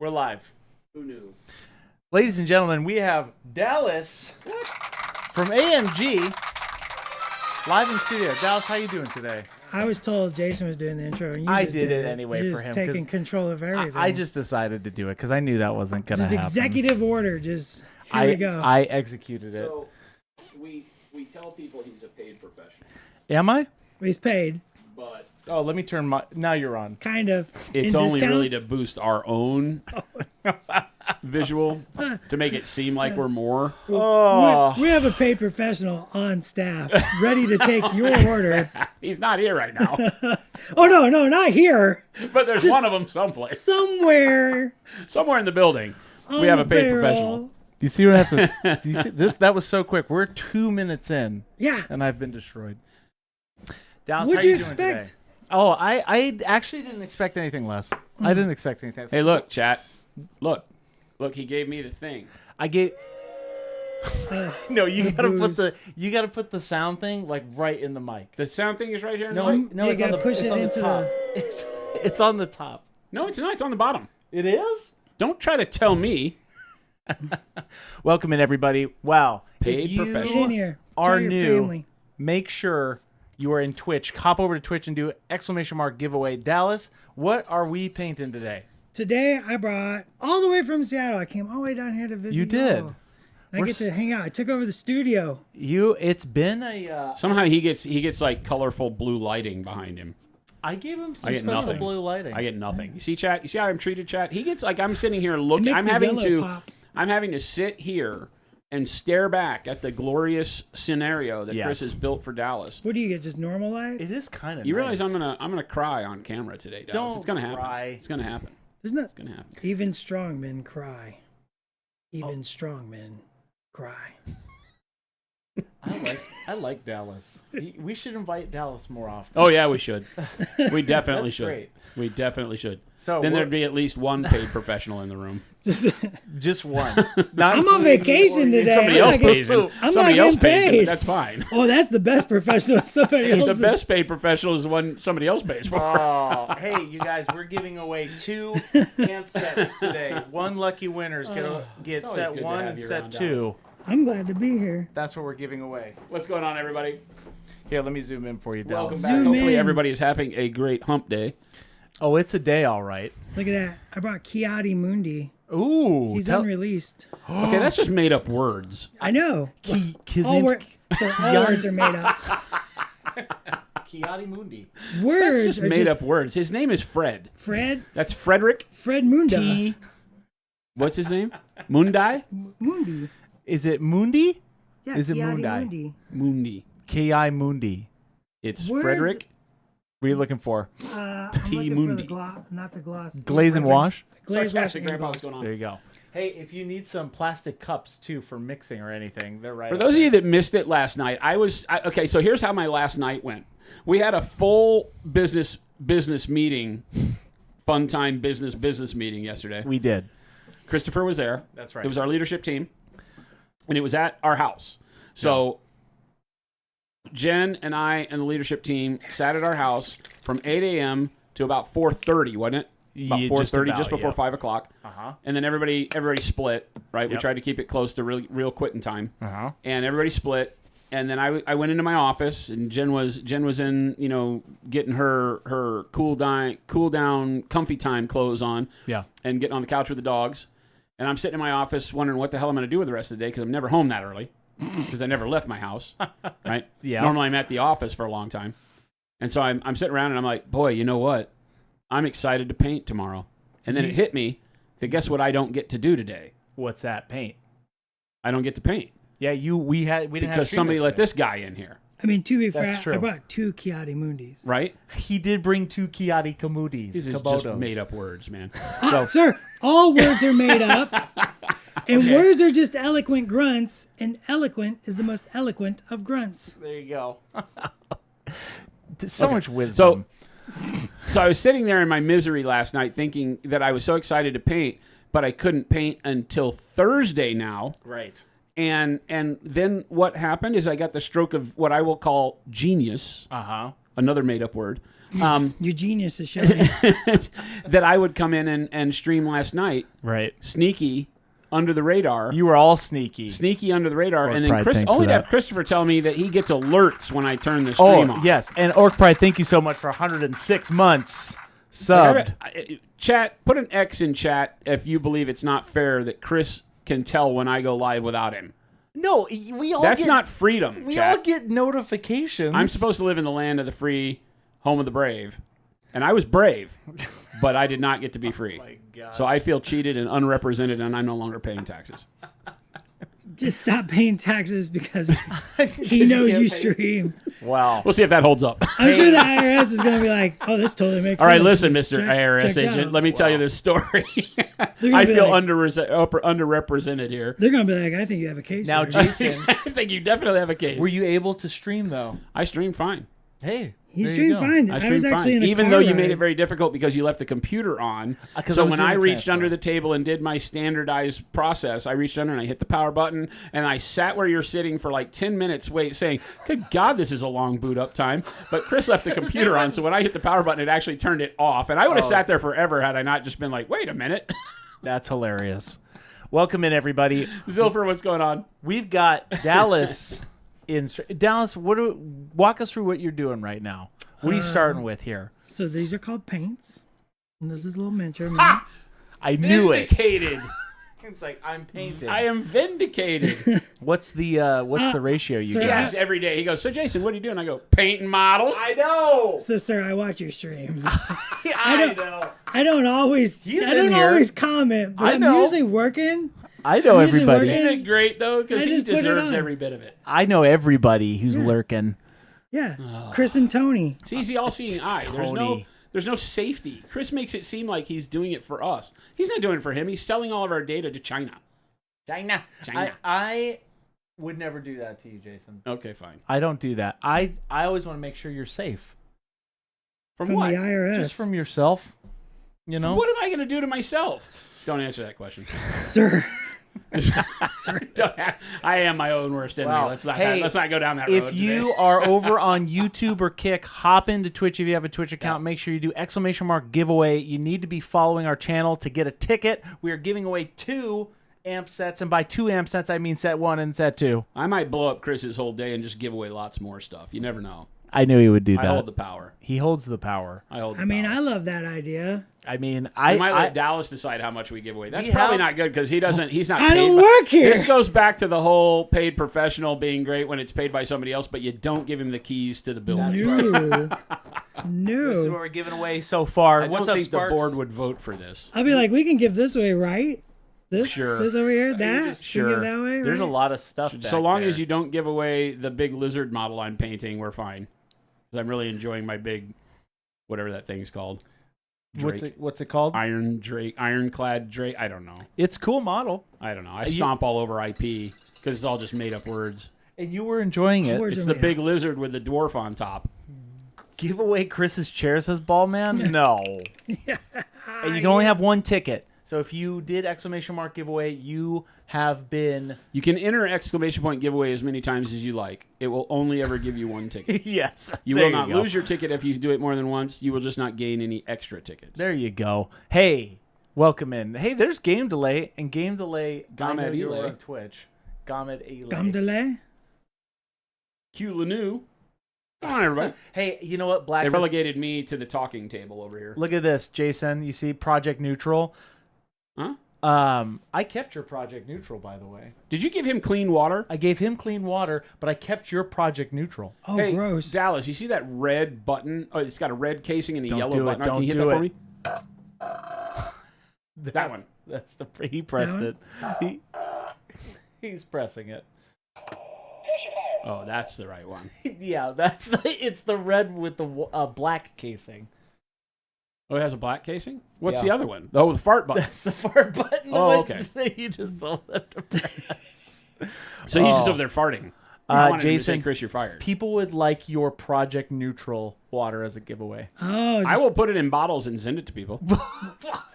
We're live. Who knew? Ladies and gentlemen, we have Dallas from AMG live in studio. Dallas, how you doing today? I was told Jason was doing the intro, and you I just did it anyway You're for him. just taking control of everything. I just decided to do it because I knew that wasn't going to happen. Just executive order. Just here we go. I executed it. So we tell people he's a paid professional, Am I? He's paid, but Oh, let me turn my... Now you're on. kind of. It's in only really to discounts. boost our own visual to make it seem like we're more. Oh, We have a paid professional on staff, ready to take your order. He's not here right now, Oh no, not here. but there's one of them someplace, Somewhere. somewhere in the building. On We have the a paid payroll. professional. you see what I have to... do you see this? That was so quick. We're 2 minutes in, Yeah. and I've been destroyed. Dallas, What'd how you doing expect? today? Oh, I actually didn't expect anything less. I didn't expect anything. Hey, look, chat. Look. He gave me the thing. I gave... No, you gotta put the sound thing like right in the mic. The sound thing is right here. No, No, no, You it's on gotta the push it's it on the into top. the- It's on the top. no, it's not. It's on the bottom. It is. Don't try to tell me. Welcome in, everybody. Wow, Paid if you Get professional. in here. are Tell your new, family. make sure you are in Twitch. Hop over to Twitch and do ! giveaway. Dallas, what are we painting today? Today I brought all the way from Seattle. I came all the way down here to visit. You did. y'all. And We're I get to hang out. I took over the studio. It's been a. Somehow he gets like colorful blue lighting behind him. I gave him some I get special nothing. blue lighting. I get nothing. You see, chat. You see how I'm treated, chat. He gets like I'm sitting here looking. makes I'm the having yellow to. pop. I'm having to sit here and stare back at the glorious scenario that Yes. Chris has built for Dallas. What do you get? Just normal lights? It is kind of. You realize I'm gonna cry on camera today, Dallas. Don't It's gonna cry. happen. It's gonna happen. Isn't it? It's gonna happen. Even strong men cry. Even strong men cry. I like Dallas. We should invite Dallas more often. Oh yeah, we should. We definitely That's should. great. We definitely should. So Then we're- there'd be at least one paid professional in the room. Just one. Not I'm on including vacation the today. Somebody I'm else not getting- pays him. I'm Somebody not else getting pays him, paid. but that's fine. Oh, that's the best professional. Somebody else. The best paid professional is the one somebody else pays for. Oh, hey, you guys, we're giving away 2 amp sets today. One lucky winner's gonna get it's always set good to 1 have and you set around, 2. I'm glad to be here. That's what we're giving away. What's going on, everybody? Here, let me zoom in for you, Welcome Dallas. back. Zoom Hopefully in. everybody is having a great hump day. Oh, it's a day, all right. Look at that. I brought Kiadi Mundi. Ooh, He's unreleased. Okay, that's just made up words. I know. his All, name's all words are made up. Kiadi Mundi. Words Just are made just up words. His name is Fred. Fred. That's Frederick Fred Munda. T. What's his name? Mundai? Mundi. Is it Mundi? Yeah, Is it Kiadi Mundi? Mundi. Mundi. Ki Mundi. It's Words- Frederick. What are you looking for? I'm T. looking for Mundi. the gloss, not the gloss. Glaze and wash? Glaze wash. Sarcastic and Grandpa, gloss. what's going on? There you go. Hey, if you need some plastic cups too for mixing or anything, they're right. For up those of there. you that missed it last night, okay, so here's how my last night went. We had a full business meeting, fun time business meeting yesterday. we did. Christopher was there. That's right. It was our leadership team, and it was at our house. So Jen and I and the leadership team sat at our house from 8 a.m. to about 4:30, wasn't it? About Yeah, 4:30, just about, before yeah. 5 o'clock. Uh-huh. And then everybody split, right? We Yep. tried to keep it close to real quitting time. Uh-huh. And everybody split. And then I went into my office, and Jen was in, getting her cool down, comfy time clothes on, Yeah. and getting on the couch with the dogs. And I'm sitting in my office wondering what the hell I'm going to do with the rest of the day because I'm never home that early because I never left my house, right? Yeah. Normally I'm at the office for a long time. And so I'm sitting around and I'm like, boy, you know what? I'm excited to paint tomorrow. And then it hit me that guess what I don't get to do today? What's that? Paint. I don't get to paint Yeah, we didn't have because somebody let this guy in here, I mean, to be That's fair, true. I brought 2 Kiadi Mundis. right? He did bring 2 Kiadi Kamudis. These are just Kabotos. made up words, man. Ah, sir, all words are made up. And words are just eloquent grunts, and eloquent is the most eloquent of grunts. There you go. So much So, wisdom. so I was sitting there in my misery last night thinking that I was so excited to paint, but I couldn't paint until Thursday now. Right. And then what happened is I got the stroke of what I will call genius, Uh-huh. another made-up word. Your genius is showing. that I would come in and stream last night, Right. sneaky, under the radar. You were all sneaky. Sneaky under the radar, Orc and then Pride, thanks only for to have that. Christopher tell me that he gets alerts when I turn the stream on. Yes. And Orc Pride, thank you so much for 106 months subbed. Chat, put an X in chat if you believe it's not fair that Chris can tell when I go live without him. No, we all That's not freedom, we chat. all get notifications. I'm supposed to live in the land of the free, home of the brave. And I was brave, but I did not get to be free. Oh my God. So I feel cheated and unrepresented, and I'm no longer paying taxes. Just stop paying taxes because he knows you stream. Wow. We'll see if that holds up. I'm sure the IRS is going to be like, oh, this totally makes sense. All right, listen, This Mr. check- IRS checks agent, out. let me tell you this story. gonna I be feel like- underrepresented here. They're going to be like, I think you have a case. Now, here. Jason, I think you definitely have a case. were you able to stream though? I stream fine. Hey, He there you streamed go. fine. I I stream was actually fine, in a even car though you ride. made it very difficult because you left the computer on. 'Cause I So was when doing I the reached transfer. under the table and did my standardized process, I reached under and I hit the power button and I sat where you're sitting for like 10 minutes, saying, "Good God, this is a long boot up time." But Chris left the computer on, so when I hit the power button, it actually turned it off, and I would have sat there forever had I not just been like, "Wait a minute." That's hilarious. Welcome in, everybody. Zilfer, what's going on? We've got Dallas in. Dallas, walk us through what you're doing right now. What are you starting with here? So these are called paints. And this is a little miniature. Ha! I knew it. Vindicated. It's like I'm painting. I am vindicated. What's the ratio you sir, got? Yes, every day. He goes, "So Jason, what are you doing?" I go, "Painting models." I know. So, sir, I watch your streams. I know. I don't always. He's I don't in here. always comment, but I I'm know. usually working. I know I'm usually everybody. working. Isn't it great though? Because I he just put it deserves on. every bit of it. I know everybody who's lurking. Yeah, Chris and Tony. See, he's the all-seeing eye. Tony. There's no safety. Chris makes it seem like he's doing it for us. He's not doing it for him. He's selling all of our data to China. China. I would never do that to you, Jason. Okay, fine. I don't do that. I always want to make sure you're safe. From what? the IRS. Just from yourself. You know? What am I going to do to myself? Don't answer that question. Sir. I am my own worst enemy. Wow. Let's not Hey, go down that road. If you are over on YouTube or Kick, hop into Twitch if you have a Twitch account. Make sure you do ! giveaway. You need to be following our channel to get a ticket. We are giving away 2 amp sets, and by 2 amp sets, I mean set 1 and set 2. I might blow up Chris's whole day and just give away lots more stuff. You never know. I knew he would do I that. hold the power. He holds the power. I hold the I mean, power. I love that idea. I mean, I might let Dallas decide how much we give away. That's We probably have- not good because he's not I paid. don't by- work here. This goes back to the whole paid professional being great when it's paid by somebody else, but you don't give him the keys to the building. No. This is what No. we're giving away so far. I What's don't up, think Sparks? the board would vote for this. I'll be like, we can give this away, right? This, Sure. this over here, that. just- We sure. give that way, There's a right? lot of stuff. So back long there. as you don't give away the big lizard model I'm painting, we're fine. Because I'm really enjoying my big, whatever that thing's called. Drake. What's it called? Ironclad Drake. I don't know. It's a cool model, I don't know. I You- stomp all over IP because it's all just made up words. and you were enjoying it. Words It's are the made big lizard with the dwarf on top. Give away Chris's chair, says Ball Man. No, and you can only have one ticket. So if you did ! Giveaway, you have been You can enter exclamation point giveaway as many times as you like. It will only ever give you one ticket. yes. You there will not go. lose your ticket if you do it more than once. You will just not gain any extra tickets. There you go. Hey, welcome in. Hey, there's Game Delay and Game Delay. I know Gamed you're Elay. on Twitch. Gamed Elay. Gum delay. Q Lanou. Come on, everybody. Hey, you know what? They Black. relegated me to the talking table over here. Look at this, Jason. You see Project Neutral. Huh? I kept your Project Neutral, by the way. Did you give him clean water? I gave him clean water, but I kept your Project Neutral. Oh, Hey, gross. Dallas, you see that red button? Oh, it's got a red casing and a Don't yellow do it. button. Don't Can you hit do that it. for me? That one. That's the he pressed That it. He's pressing it. Oh, that's the right one. Yeah, it's the red with the black casing. Oh, it has a black casing? What's Yeah. the other one? Oh, the fart button. That's the fart button. Oh, okay. You just told them to press. So he's just Oh. over there farting. I wanted him to Jason, say, Chris, you're fired. people would like your Project Neutral water as a giveaway. Oh, I will put it in bottles and send it to people.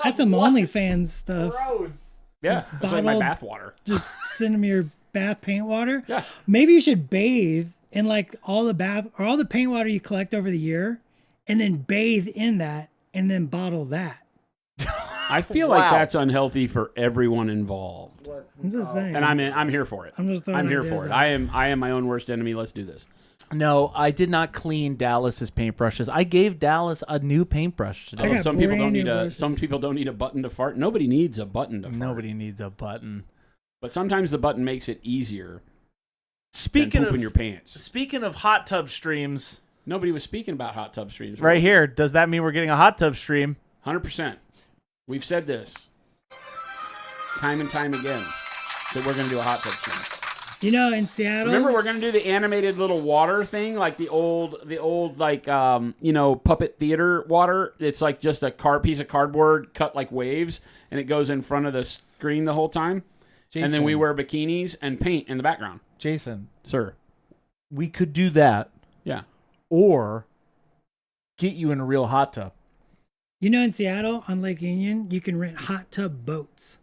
that's some OnlyFans stuff. Gross. Yeah, it's like my bottled- bath water. Just send them your bath paint water. Yeah. Maybe you should bathe in like all the paint water you collect over the year, and then bathe in that and then bottle that. I feel like that's unhealthy for everyone involved. I'm just saying. And I'm here for it. I'm just throwing I'm here ideas for it. out. I am my own worst enemy. Let's do this. No, I did not clean Dallas's paintbrushes. I gave Dallas a new paintbrush today. I got Some people brand don't new need a brushes. some people don't need a button to fart. Nobody needs a button to fart. Nobody needs a button. But sometimes the button makes it easier Speaking than pooping of your pants. speaking of hot tub streams, Nobody was speaking about hot tub streams. right here, does that mean we're getting a hot tub stream? 100%. We've said this time and time again that we're going to do a hot tub stream. You know, in Seattle, Remember, we're going to do the animated little water thing, like the old like puppet theater water. It's like just a piece of cardboard cut like waves, and it goes in front of the screen the whole time. And then we wear bikinis and paint in the background. Jason, Sir. we could do that, Yeah. or get you in a real hot tub. you know, in Seattle on Lake Union, you can rent hot tub boats.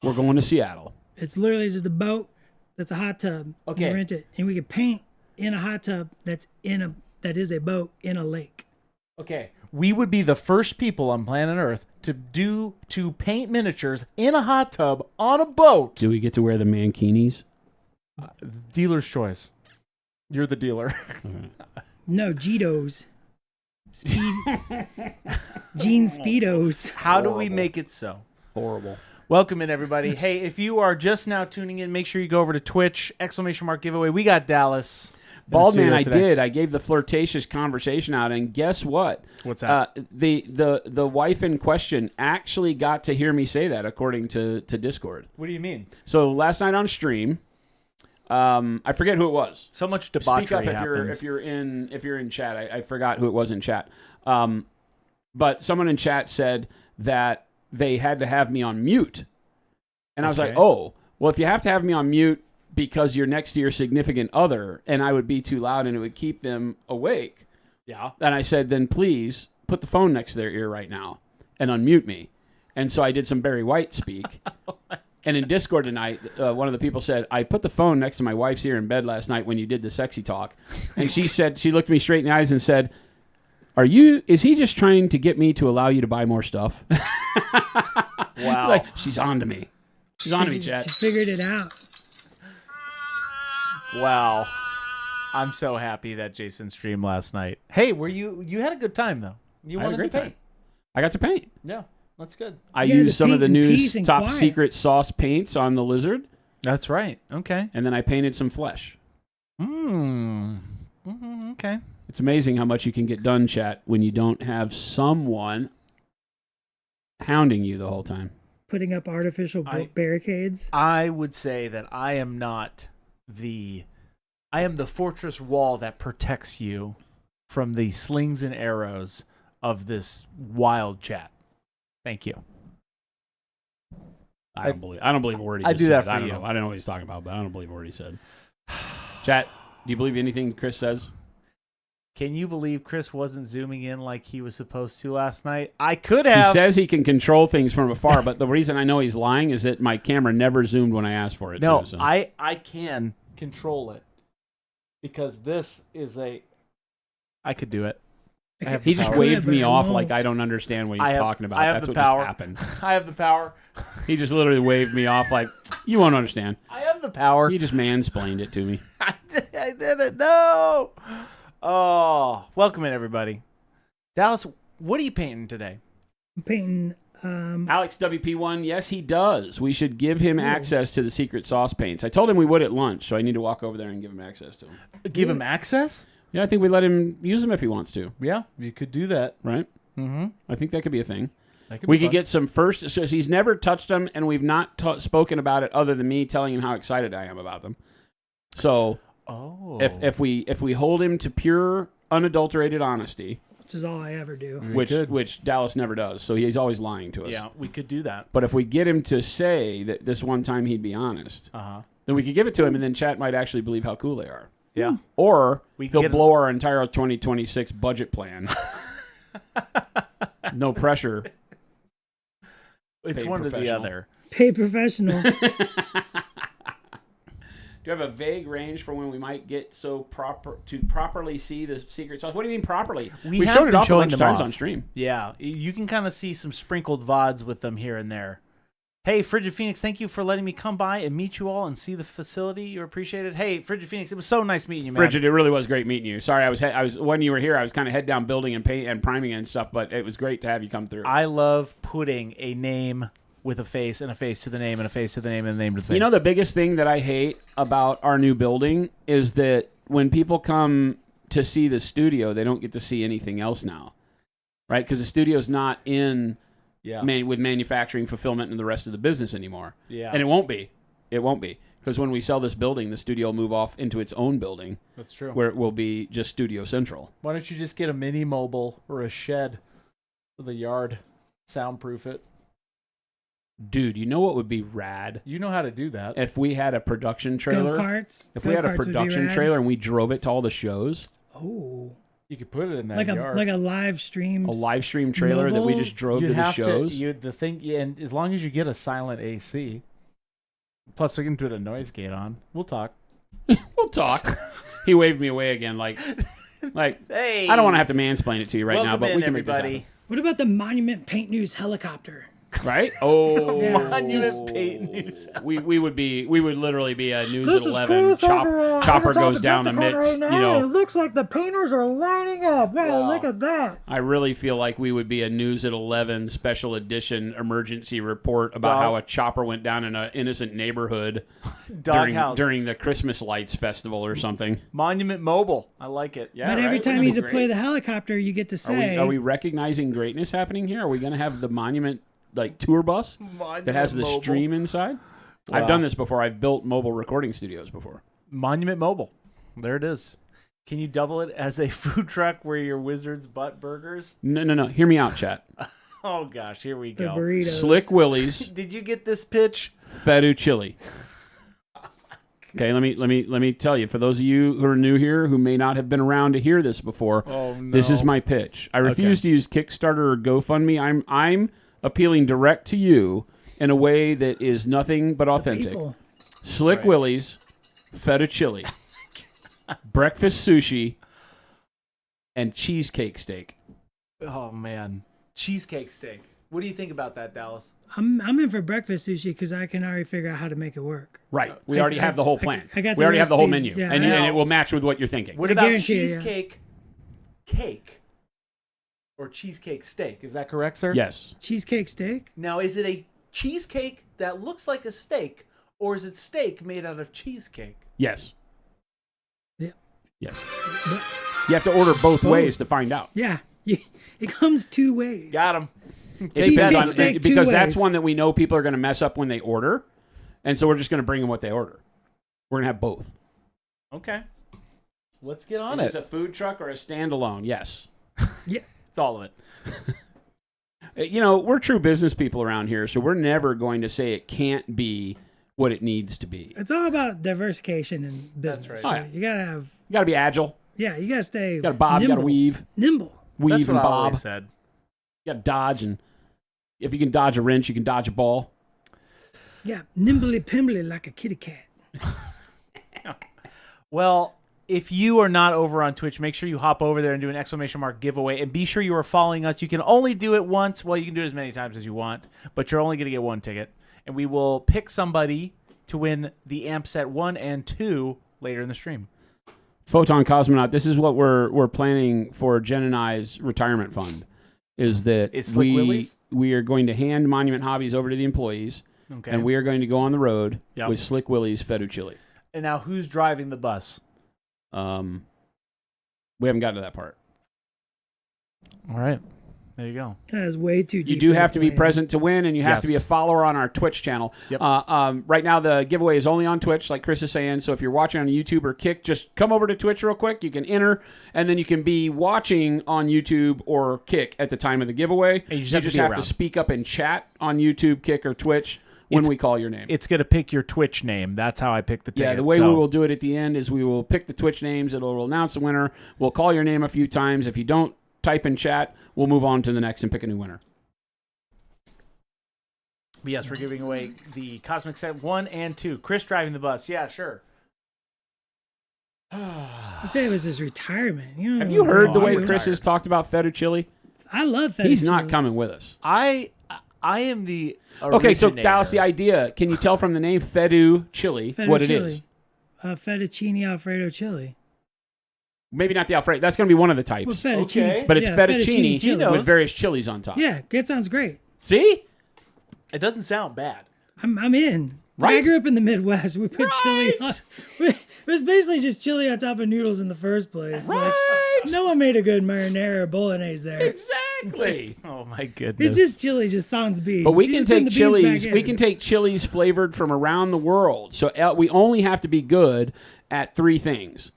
We're going to Seattle. It's literally just a boat that's a hot tub. Okay. You rent it, and we could paint in a hot tub that is a boat in a lake. Okay, we would be the first people on planet Earth to paint miniatures in a hot tub on a boat. Do we get to wear the mankinis? Dealer's choice. You're the dealer. No, Jeetos. Jean Speedos. How do we make it so? Horrible. Welcome in, everybody. Hey, if you are just now tuning in, make sure you go over to Twitch, ! giveaway. We got Dallas. in the Bald man, studio I today. did. I gave the flirtatious conversation out, and guess what? What's that? The wife in question actually got to hear me say that, according to Discord. What do you mean? So last night on stream, I forget who it was. So much Speak debauchery up happens. if you're in chat. I forgot who it was in chat. But someone in chat said that they had to have me on mute, and I was like, Okay. oh, well, if you have to have me on mute because you're next to your significant other, and I would be too loud and it would keep them awake. Yeah. And I said, then please put the phone next to their ear right now and unmute me. And so I did some Barry White speak. And in Discord tonight, one of the people said, I put the phone next to my wife's ear in bed last night when you did the sexy talk. And she said, she looked me straight in the eyes and said, is he just trying to get me to allow you to buy more stuff? Wow. Like, she's on to me. She's on to me, chat. She figured it out. Wow. I'm so happy that Jason streamed last night. Hey, you had a good time though. You I had a wanted great to time. paint. I got to paint. Yeah, that's good. I You had used to some of paint the in new peace and top quiet. secret sauce paints on the lizard, That's right. Okay. and then I painted some flesh. Okay. It's amazing how much you can get done, chat, when you don't have someone hounding you the whole time. Putting up artificial barricades. I would say that I am the fortress wall that protects you from the slings and arrows of this wild chat. Thank you. I don't believe a word he I just do said. that for I don't you. know. I don't know what he's talking about, but I don't believe a word he said. Chat, do you believe anything Chris says? Can you believe Chris wasn't zooming in like he was supposed to last night? I could He have. says he can control things from afar, but the reason I know he's lying is that my camera never zoomed when I asked for it. No, too, so. I can control it because this is I could do it. I have He the just power. waved but me I off won't. like I don't understand what I he's have- talking about. I have That's the what power. just happened. I have the power. He just literally waved me off like, you won't understand. I have the power. He just mansplained it to me. I did it. No. Oh, welcome in everybody. Dallas, what are you painting today? I'm painting. Alex WP1, yes, he does. We should give him access to the secret sauce paints. I told him we would at lunch, so I need to walk over there and give him access to them. Give him access? Yeah, I think we let him use them if he wants to, Yeah, you could do that. right? Mm-hmm. I think that could be a thing. That We be could get some first. So he's never touched them, and we've not spoken about it other than me telling him how excited I am about them. So Oh. if we hold him to pure, unadulterated honesty, Which is all I ever do. which Dallas never does, so he's always lying to us. Yeah, we could do that. But if we get him to say that this one time he'd be honest, Uh-huh. then we could give it to him, and then chat might actually believe how cool they are. Yeah. Or We he'll get him- blow our entire 2026 budget plan. No pressure. It's Paid one or the professional. other. Pay professional. Do you have a vague range for when we might get to properly see the secret sauce? What do you mean properly? We've shown it off a bunch of times on stream. Yeah, you can kind of see some sprinkled VODs with them here and there. Hey, Frigid Phoenix, thank you for letting me come by and meet you all and see the facility. You appreciate it. Hey, Frigid Phoenix, it was so nice meeting you, man. Frigid, it really was great meeting you. Sorry, I was when you were here, I was kind of head down building and paint and priming and stuff, but it was great to have you come through. I love putting a name with a face and a face to the name and a face to the name and a name to the face. You know, the biggest thing that I hate about our new building is that when people come to see the studio, they don't get to see anything else now, right? Because the studio's not in with manufacturing, fulfillment, and the rest of the business anymore. Yeah. And it won't be. It won't be. Because when we sell this building, the studio will move off into its own building. That's true. Where it will be just Studio Central. Why don't you just get a mini mobile or a shed for the yard, soundproof it? Dude, you know what would be rad? You know how to do that. If we had a production trailer. Go-karts. If we had a production trailer and we drove it to all the shows. Oh. You could put it in that yard. Like a live stream. A live stream trailer that we just drove to the shows. And as long as you get a silent AC. Plus, we can put a noise gate on. We'll talk. We'll talk. He waved me away again like, hey. I don't want to have to mansplain it to you right now, but we can make this happen. What about the Monument Paint News helicopter? Right? Oh, Monument Paint News. We would literally be a News at 11. Chopper goes down amidst, It looks like the painters are lining up. Wow, look at that. I really feel like we would be a News at 11 special edition emergency report about how a chopper went down in an innocent neighborhood during the Christmas Lights Festival or something. Monument Mobile. I like it. Yeah, but every time you deploy the helicopter, you get to say... Are we recognizing greatness happening here? Are we going to have the Monument tour bus that has the stream inside? Wow. I've done this before. I've built mobile recording studios before. Monument Mobile. There it is. Can you double it as a food truck where your Wizard's butt burgers? No. Hear me out, chat. Oh, gosh. Here we go. Burritos. Slick Willie's. Did you get this pitch? Fettuccine. Okay, let me tell you, for those of you who are new here who may not have been around to hear this before, this is my pitch. I refuse to use Kickstarter or GoFundMe. I'm appealing direct to you in a way that is nothing but authentic. Slick Willie's, fettuccine, breakfast sushi, and cheesecake steak. Oh, man. Cheesecake steak. What do you think about that, Dallas? I'm in for breakfast sushi because I can already figure out how to make it work. Right. We already have the whole plan. I got we already have the whole recipes. menu. Yeah, and it will match with what you're thinking. What about cheesecake cake? Or cheesecake steak. Is that correct, sir? Yes. Cheesecake steak? Now, is it a cheesecake that looks like a steak, or is it steak made out of cheesecake? Yes. Yeah. Yes. But, you have to order both ways to find out. Yeah. It comes two ways. Got him. Cheesecake steak because two that's ways. one that we know people are going to mess up when they order. And so we're just going to bring them what they order. We're going to have both. Okay. Let's get on Is this a food truck or a standalone? Yes. Yeah. It's all of it. We're true business people around here, so we're never going to say it can't be what it needs to be. It's all about diversification in business. That's right. You gotta be agile. Yeah, you gotta stay. You gotta bob. Nimble. You gotta weave. Nimble. Weave That's what and I bob. always said. You gotta dodge, and if you can dodge a wrench, you can dodge a ball. Yeah, nimbly pimbly like a kitty cat. Well, if you are not over on Twitch, make sure you hop over there and do an exclamation mark giveaway, and be sure you are following us. You can only do it once. Well, you can do it as many times as you want, but you're only going to get one ticket, and we will pick somebody to win the amp set 1 and 2 later in the stream. Photon Cosmonaut, this is what we're planning for Jen and I's retirement fund, is that we are going to hand Monument Hobbies over to the employees, and we are going to go on the road with Slick Willie's Fettuccine. And now who's driving the bus? We haven't gotten to that part. All right. There you go. That is way too deep. You do have to be present to win, and you have to be a follower on our Twitch channel. Yep. Right now, the giveaway is only on Twitch, like Chris is saying. So if you're watching on YouTube or Kick, just come over to Twitch real quick. You can enter, and then you can be watching on YouTube or Kick at the time of the giveaway. And you just have to speak up and chat on YouTube, Kick, or Twitch when we call your name. It's going to pick your Twitch name. That's how I pick the ticket. Yeah, the way we will do it at the end is we will pick the Twitch names. It'll announce the winner. We'll call your name a few times. If you don't type in chat, we'll move on to the next and pick a new winner. But yes, we're giving away the Cosmic Set 1 and 2. Chris driving the bus. Yeah, sure. I say it was his retirement. You know, Have you heard the way I'm Chris retired. has talked about feta chili? I love feta He's chili. not coming with us. I am the Okay, so originator. Dallas, the idea. Can you tell from the name Fedu chili Feta what chili. it is? Fettuccine Alfredo chili. Maybe not the Alfredo. That's going to be one of the types. Well, fettuccine. Okay. But it's yeah, fettuccine chili. with various chilies on top. Yeah, that sounds great. See? It doesn't sound bad. I'm in. Right? I grew up in the Midwest. We put chili on. It was basically just chili on top of noodles in the first place. Right. Like, no one made a good marinara or bolognese there. Exactly. Oh my goodness. It's just chili, just sans beans. But we You can just put take the beans chilies. back We in. can take chilies flavored from around the world. So we only have to be good at 3 things: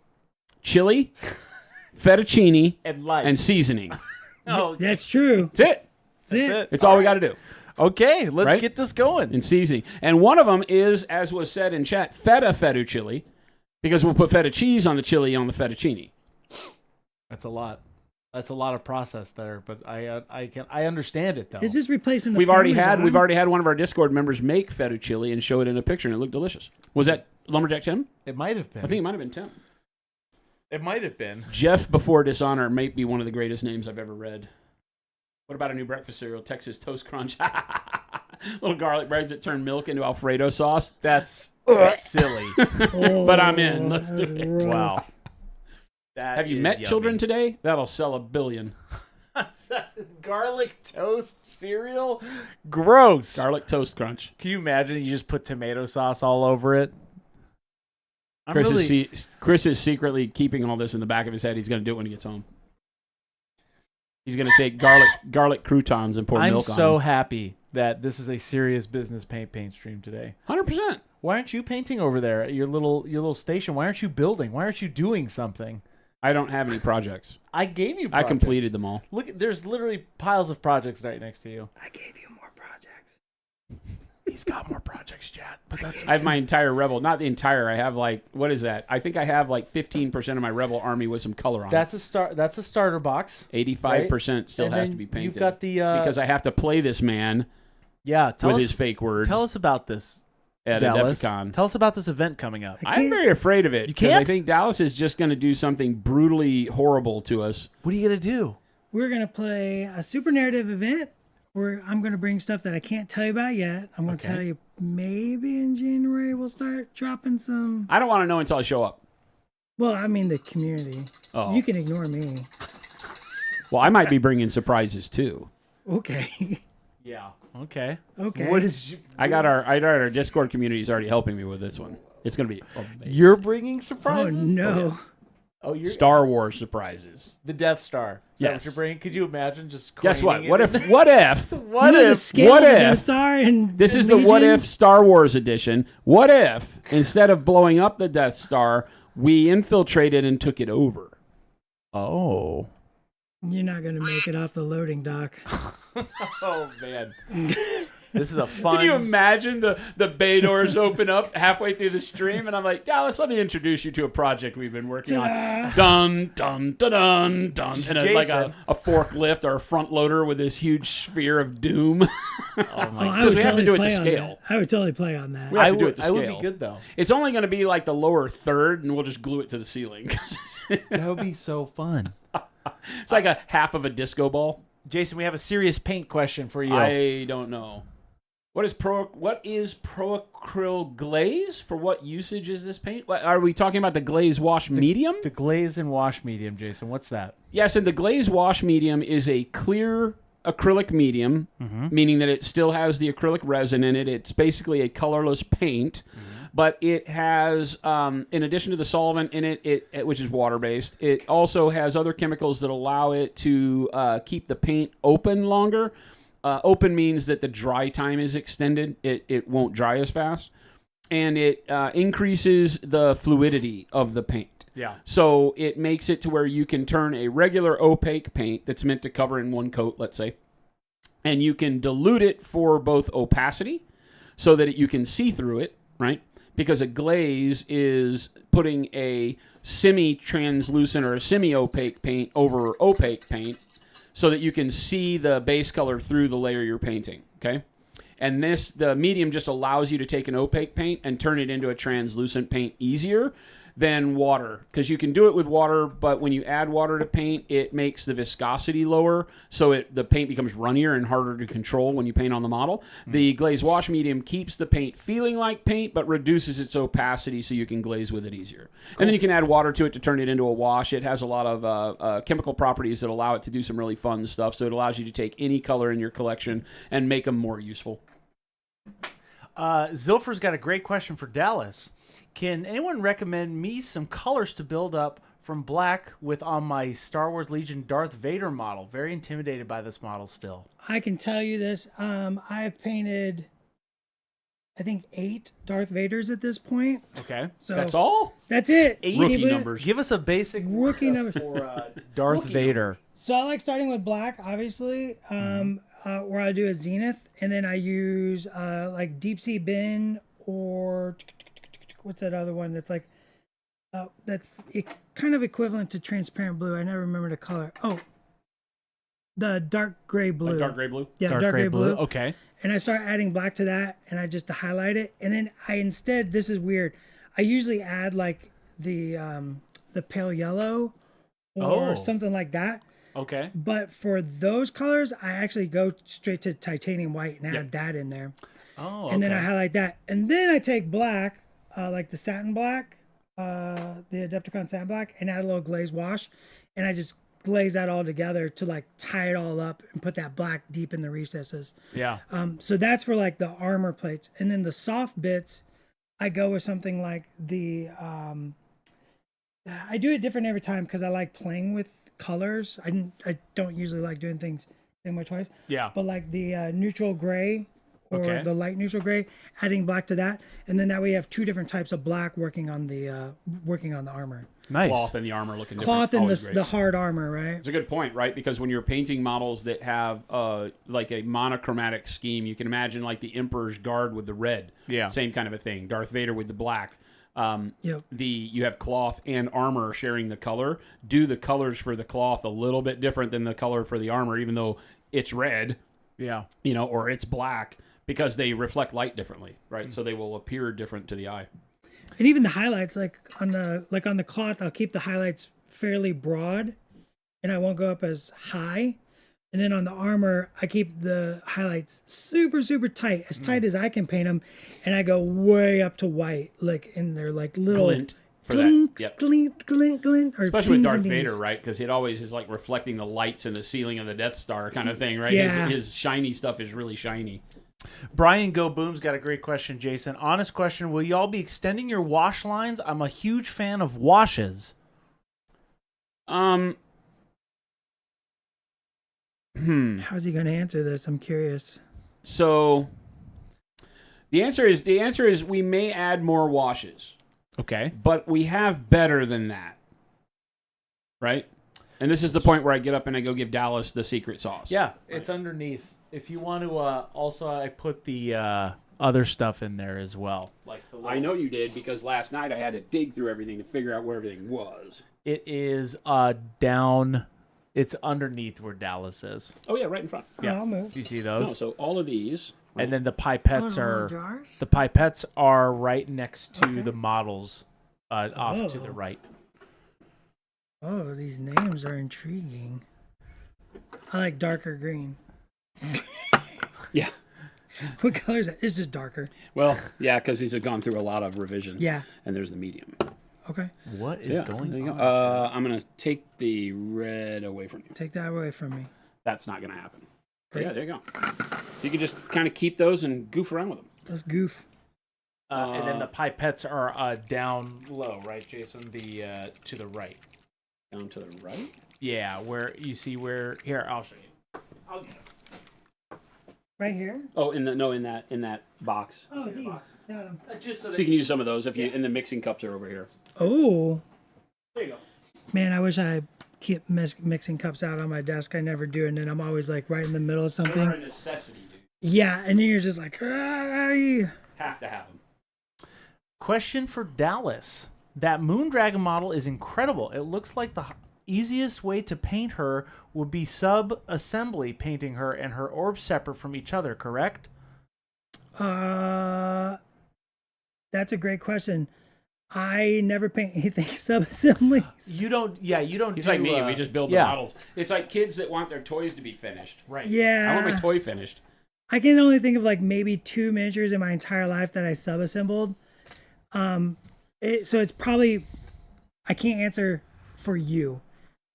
chili, fettuccine, and light. and seasoning. Oh, That's true. That's it. That's it. It's all we got to do. okay, let's Right? get this going. In seasoning. And one of them is, as was said in chat, feta chili, because we'll put feta cheese on the chili on the fettuccine. That's a lot. That's a lot of process there, but I understand it though. It's just replacing the We've already Parmesan. had one of our Discord members make feta chili and show it in a picture, and it looked delicious. Was that Lumberjack Tim? It might have been. I think it might have been Tim. it might have been. Jeff Before Dishonor might be one of the greatest names I've ever read. What about a new breakfast cereal, Texas Toast Crunch? Little garlic breads that turn milk into Alfredo sauce. That's silly. Oh, But I'm in. Let's do that's it. rough. Wow. That Have you is met yummy. children today? That'll sell $1 billion. Garlic toast cereal? Gross. Garlic Toast Crunch. Can you imagine you just put tomato sauce all over it? I'm Chris is secretly keeping all this in the back of his head. He's going to do it when he gets home. He's going to take garlic croutons and pour I'm milk on so them. happy that this is a serious business paint stream today. 100%. Why aren't you painting over there at your little station? Why aren't you building? Why aren't you doing something? I don't have any projects. I gave you I projects. completed them all. Look, there's literally piles of projects right next to you. I gave you more projects. He's got more projects, Chad. But that's I have my entire Rebel. Not the entire. I have what is that? I think I have 15% of my Rebel army with some color on that's a start. That's a starter box. 85% still And has then to be painted. You've got the because I have to play this man yeah. Tell with us his fake words Tell us about this, at Dallas. Adepticon. Tell us about this event coming up. I'm very afraid of it. You 'cause can't? I think Dallas is just going to do something brutally horrible to us. What are you gonna do? We're gonna play a super narrative event where I'm gonna bring stuff that I can't tell you about yet. I'm gonna Okay. tell you maybe in January we'll start dropping some. I don't want to know until I show up. Well, I mean the community. Oh. You can ignore me. Well, I might be bringing surprises too. Okay. Yeah. Okay. Okay. What is I got our Discord community is already helping me with this one. It's going to be amazing. you're bringing Oh surprises? no. Oh, you're Star Wars surprises. the Death Star. Is that Yes. what you're bringing? Could you imagine just? Guess what? craning What it? if? What if? What You know the if? scale what of the if- Death Star and This is the the what Legion? if Star Wars edition. What if instead of blowing up the Death Star, we infiltrated and took it over? Oh. You're not gonna make it off the loading dock. Oh man. This is a fun. Can you imagine the bay doors open up halfway through the stream and I'm like, Dallas, let me introduce you to a project we've been working on. Dun, dun, dun, dun, dun. And like Jason. a forklift or a front loader with this huge sphere of doom. Oh Oh, my! I Because would we have to totally do it to play on scale. that. I would totally play on that. We have to do it to I would scale. be good though. It's only going to be like the lower third and we'll just glue it to the ceiling. That would be so fun. It's like a half of a disco ball. Jason, we have a serious paint question for you. I don't know. What is proacryl glaze? For what usage is this paint? What, are we talking about the glaze wash medium? the glaze and wash medium, Jason. What's that? Yes, and the glaze wash medium is a clear acrylic medium, meaning that it still has the acrylic resin in it. It's basically a colorless paint, but it has, in addition to the solvent in it, which is water-based, it also has other chemicals that allow it to keep the paint open longer. Open means that the dry time is extended. It won't dry as fast. And it increases the fluidity of the paint. Yeah. So it makes it to where you can turn a regular opaque paint that's meant to cover in one coat, let's say, and you can dilute it for both opacity so that you can see through it, right? Because a glaze is putting a semi-translucent or a semi-opaque paint over opaque paint so that you can see the base color through the layer you're painting, okay? And the medium just allows you to take an opaque paint and turn it into a translucent paint easier than water, because you can do it with water, but when you add water to paint, it makes the viscosity lower, so the paint becomes runnier and harder to control when you paint on the model. The glaze wash medium keeps the paint feeling like paint, but reduces its opacity so you can glaze with it easier. And then you can add water to it to turn it into a wash. It has a lot of chemical properties that allow it to do some really fun stuff, so it allows you to take any color in your collection and make them more useful. Zilfer's got a great question for Dallas. Can anyone recommend me some colors to build up from black with on my Star Wars Legion Darth Vader model? Very intimidated by this model still. I can tell you this. I've painted, I think, 8 Darth Vaders at this point. Okay. So That's all? That's it. Rookie numbers. Give us a basic Rookie number. for Darth Vader. So I like starting with black, obviously, where I do a zenith, and then I use like deep sea bin, or what's that other one that's like that's kind of equivalent to transparent blue. I never remember the color. Oh, the dark gray blue. Like dark gray blue? Yeah, dark gray blue. Okay. And I start adding black to that, and I just highlight it, and then this is weird, I usually add like the pale yellow or something like that. Okay. But for those colors, I actually go straight to titanium white and add that in there. Oh, okay. And then I highlight that. And then I take black, like the satin black, the Adepticon satin black, and add a little glaze wash. And I just glaze that all together to like tie it all up and put that black deep in the recesses. Yeah. So that's for like the armor plates. And then the soft bits, I go with something like the, I do it different every time because I like playing with colors. I don't usually like doing things same way twice. Yeah. But like the neutral gray or Okay. the light neutral gray, adding black to that, and then that way you have 2 different types of black working on the armor. Nice. Cloth and the armor looking Cloth different. and Always great. the hard armor, right? It's a good point, right? Because when you're painting models that have like a monochromatic scheme, you can imagine like the Emperor's Guard with the red. Yeah. Same kind of a thing. Darth Vader with the black. Yep. You have cloth and armor sharing the color. Do the colors for the cloth a little bit different than the color for the armor, even though it's red, Yeah. or it's black, because they reflect light differently, right? So they will appear different to the eye. And even the highlights, like on the cloth, I'll keep the highlights fairly broad, and I won't go up as high. And then on the armor, I keep the highlights super, super tight, as tight as I can paint them, and I go way up to white, like in their like little Glint for glint, that. Yep. glint, glint, glint, or Especially with dings Darth and dings. Vader, right? Because it always is like reflecting the lights in the ceiling of the Death Star kind of thing, right? Yeah. His shiny stuff is really shiny. Brian Go Boom's got a great question, Jason. Honest question. Will y'all be extending your wash lines? I'm a huge fan of washes. How's he going to answer this? I'm curious. So the answer is we may add more washes, Okay. but we have better than that, right? And this is the point where I get up and I go give Dallas the secret sauce. Yeah, it's underneath. If you want to, also I put the other stuff in there as well. Like the I know you did, because last night I had to dig through everything to figure out where everything was. It is down. It's underneath where Dallas is. Oh yeah, right in front. Yeah. I'll move. Do you see No, those? so all of these. And then the pipettes Oh, are right next to the models, off to the right. Oh, these names are intriguing. I like darker green. Yeah. What color is that? It's just darker. Well, yeah, because these have gone through a lot of revisions. Yeah. And there's the medium. Okay. What is Yeah, going there you on? go. I'm going to take the red away from you. Take that away from me. That's not going to happen. Okay. Yeah, there you go. So you can just kind of keep those and goof around with them. Let's goof. And then the pipettes are down low, right, Jason? The to the right. Down to the right. Yeah, where you see where here I'll show you. I'll get it. Right here? Oh, in that box. Oh, these. Got 'em. Just so So you can use some of those if you. And the mixing cups are over here. Oh, there you go. man, I wish I kept mixing cups out on my desk. I never do, and then I'm always like right in the middle of They're something. a necessity, dude. Yeah, and then you're just like, "Ay." Have to have them. Question for Dallas. That Moondragon model is incredible. It looks like the easiest way to paint her would be sub-assembly painting her and her orbs separate from each other, correct? That's a great question. I never paint anything sub-assemblies. You don't. Yeah, you don't. He's do, like me. We just build the yeah. models. It's like kids that want their toys to be finished. Right. Yeah. I want my toy finished. I can only think of like maybe 2 miniatures in my entire life that I sub-assembled. So it's probably, I can't answer for you.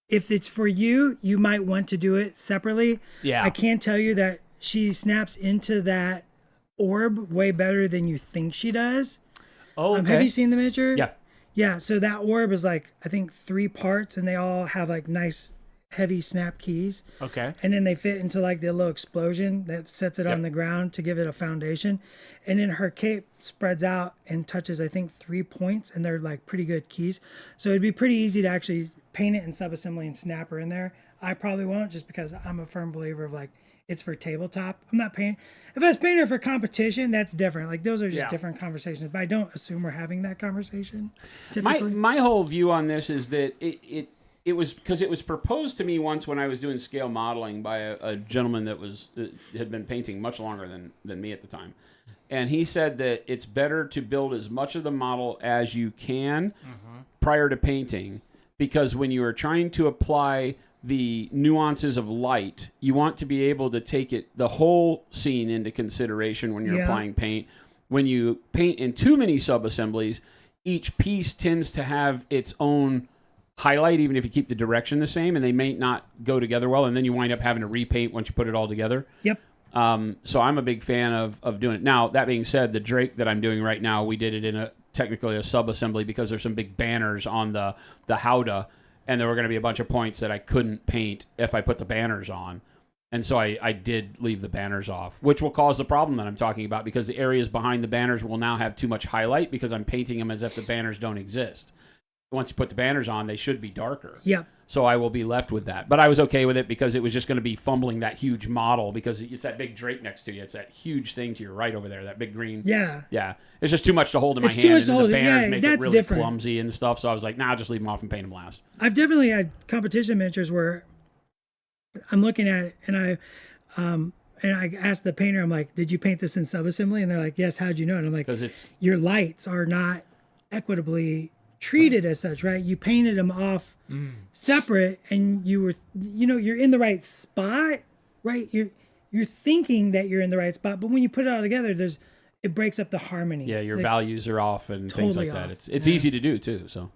If it's for you, you might want to do it separately. Yeah. I can tell you that she snaps into that orb way better than you think she does. Oh, okay. Have you seen the miniature? Yeah. Yeah, so that orb is like, I think 3 parts, and they all have like nice heavy snap keys. Okay. And then they fit into like the little explosion that sets it on the ground to give it a foundation. And then her cape spreads out and touches, I think, 3 points, and they're like pretty good keys. So it'd be pretty easy to actually paint it in subassembly and snap her in there. I probably won't, just because I'm a firm believer of like, it's for tabletop. I'm not painting. If I was painting her for competition, that's different. Like those are just different conversations. But I don't assume we're having that conversation. Typically. My whole view on this is that it was because it was proposed to me once when I was doing scale modeling by a gentleman that had been painting much longer than me at the time. And he said that it's better to build as much of the model as you can prior to painting, because when you are trying to apply the nuances of light, you want to be able to take the whole scene into consideration when you're applying paint. When you paint in too many sub-assemblies, each piece tends to have its own highlight, even if you keep the direction the same, and they may not go together well, and then you wind up having to repaint once you put it all together. Yep. So I'm a big fan of doing it. Now, that being said, the Drake that I'm doing right now, we did it in technically a sub-assembly because there's some big banners on the howdah, and there were going to be a bunch of points that I couldn't paint if I put the banners on. And so I did leave the banners off, which will cause the problem that I'm talking about, because the areas behind the banners will now have too much highlight because I'm painting them as if the banners don't exist. Once you put the banners on, they should be darker. Yep. So I will be left with that. But I was okay with it because it was just going to be fumbling that huge model, because it's that big Drake next to you. It's that huge thing to your right over there, that big green. Yeah. Yeah. It's just too much to hold in my It's too hand. much to And hold the it. banners Yeah, make it that's really different. clumsy and stuff. So I was like, nah, just leave them off and paint them last. I've definitely had competition miniatures where I'm looking at it and I asked the painter, I'm like, did you paint this in subassembly? And they're like, yes, how'd you know? And I'm like, Because it's your lights are not equitably treated as such, right? You painted them off separate, and you were, you're in the right spot, right? You're thinking that you're in the right spot, but when you put it all together, it breaks up the harmony. yeah, your values are off and things Totally like that. off. It's easy to do too. So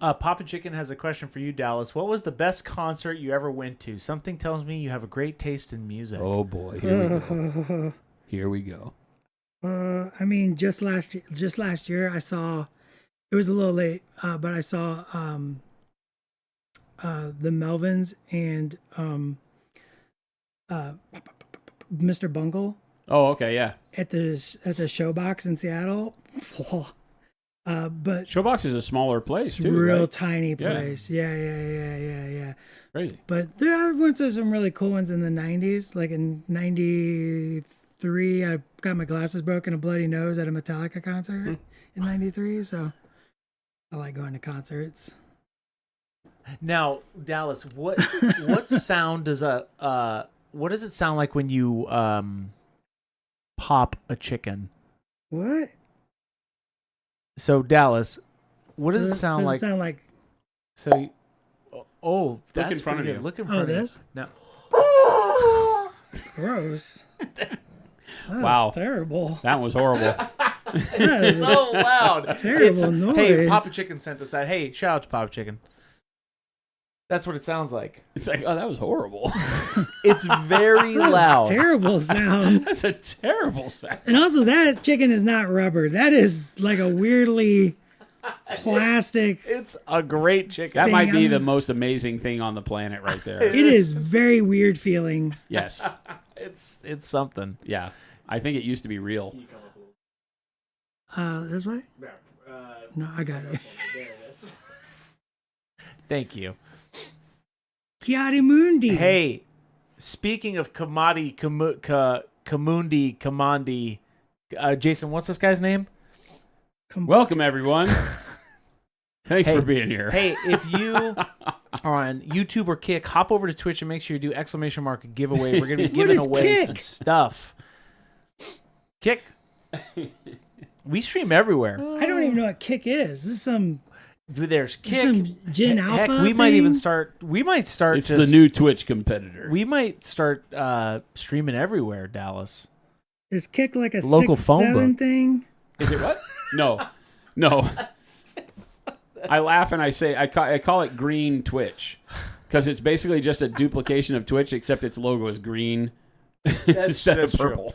Papa Chicken has a question for you, Dallas. What was the best concert you ever went to? Something tells me you have a great taste in music. oh boy, here we go. Here we go. I mean, just last year I saw, it was a little late, but I saw the Melvins and Mr. Bungle Oh, okay, yeah. at the Showbox in Seattle. But Showbox is a smaller place it's too, real right? tiny Yeah. place. Yeah. Crazy. But I went to some really cool ones in the 90s. Like in 93, I got my glasses broken, a bloody nose at a Metallica concert in 93. So I like going to concerts. Now, Dallas, what sound does what does it sound like when you pop a chicken? What? So, Dallas, what does it sound like? Does it sound like? So, that's in front of pretty good. you. Look in front of you. This? No. Gross. That Wow. was terrible. That was horrible. That is So loud. terrible noise. Hey, Papa Chicken sent us that. Hey, shout out to Papa Chicken. That's what it sounds like. It's like, oh, that was horrible. It's very loud. Terrible sound. That's a terrible sound. And also, that chicken is not rubber. That is like a weirdly plastic. It's a great chicken. That might be I'm- the most amazing thing on the planet right there. It is very weird feeling. Yes. It's something. Yeah. I think it used to be real. This way? No, I got it. Thank you. Kiari Mundi. Hey, speaking of Kamadi, Kamandi, Jason, what's this guy's name? Welcome, everyone. Thanks Hey, for being here. Hey, if you are on YouTube or Kick, hop over to Twitch and make sure you do ! giveaway. We're going to be What giving is away Kick? some stuff. Kick? We stream everywhere. I don't even know what Kick is. This is some There's Kick. some Gen Heck, Alpha. we might even thing? start. We might start. It's just, the new Twitch competitor. We might start streaming everywhere, Dallas. Is Kick like a Local 6, phone 7 book. thing? Is it what? No. I laugh and I say I call it green Twitch because it's basically just a duplication of Twitch, except its logo is green instead of purple.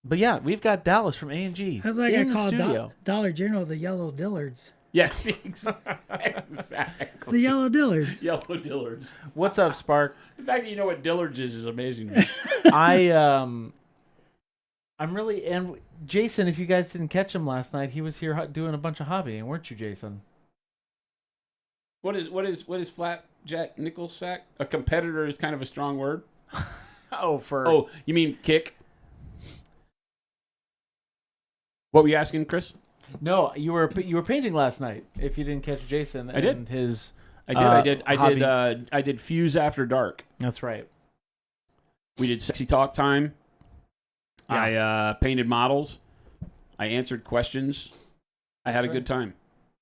But yeah, we've got Dallas from AMG That's like in I the call studio. Dollar General the Yellow Dillards. Yeah, exactly. It's the Yellow Dillards. Yellow Dillards. What's up, Spark? The fact that you know what Dillards is amazing to me. I'm really and Jason. If you guys didn't catch him last night, he was here doing a bunch of hobbying, weren't you, Jason? What is flapjack nickel sack? A competitor is kind of a strong word. Oh, you mean kick? What were you asking, Chris? No, you were painting last night. If you didn't catch Jason, I did. And his I did. hobby. I did Fuse After Dark. That's right. We did Sexy Talk Time. Yeah. I painted models. I answered questions. I had That's a good time.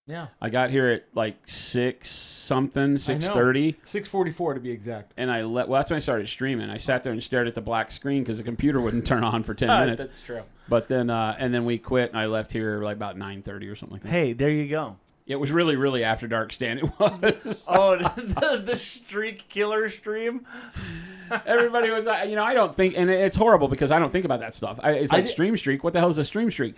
Yeah, I got here at like 6:30, 6:44 to be exact. and I well, that's when I started streaming. I sat there and stared at the black screen because the computer wouldn't turn on for 10 minutes. That's true. But then, and then we quit, and I left here like about 9:30 or something like that. Hey, there you go. It was really after dark, Stan. It was. Oh, the streak killer stream. Everybody was, I don't think, and it's horrible because I don't think about that stuff. It's like stream streak. What the hell is a stream streak?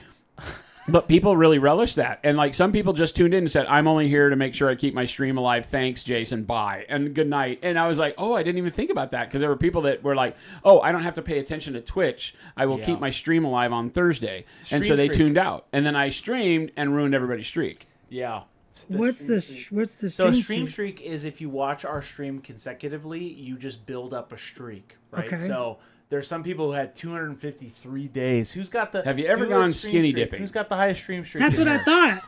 But people really relish that. And like some people just tuned in and said, I'm only here to make sure I keep my stream alive. Thanks, Jason. Bye. And good night. And I was like, oh, I didn't even think about that. Because there were people that were like, oh, I don't have to pay attention to Twitch. I will keep my stream alive on Thursday. And so they tuned out. And then I streamed and ruined everybody's streak. Yeah. What's the stream? So a stream streak is if you watch our stream consecutively, you just build up a streak, right? Okay. So there's some people who had 253 days. Who's got the? Have you ever do a gone stream skinny streak. dipping? Who's got the highest stream streak? That's in what I here? thought.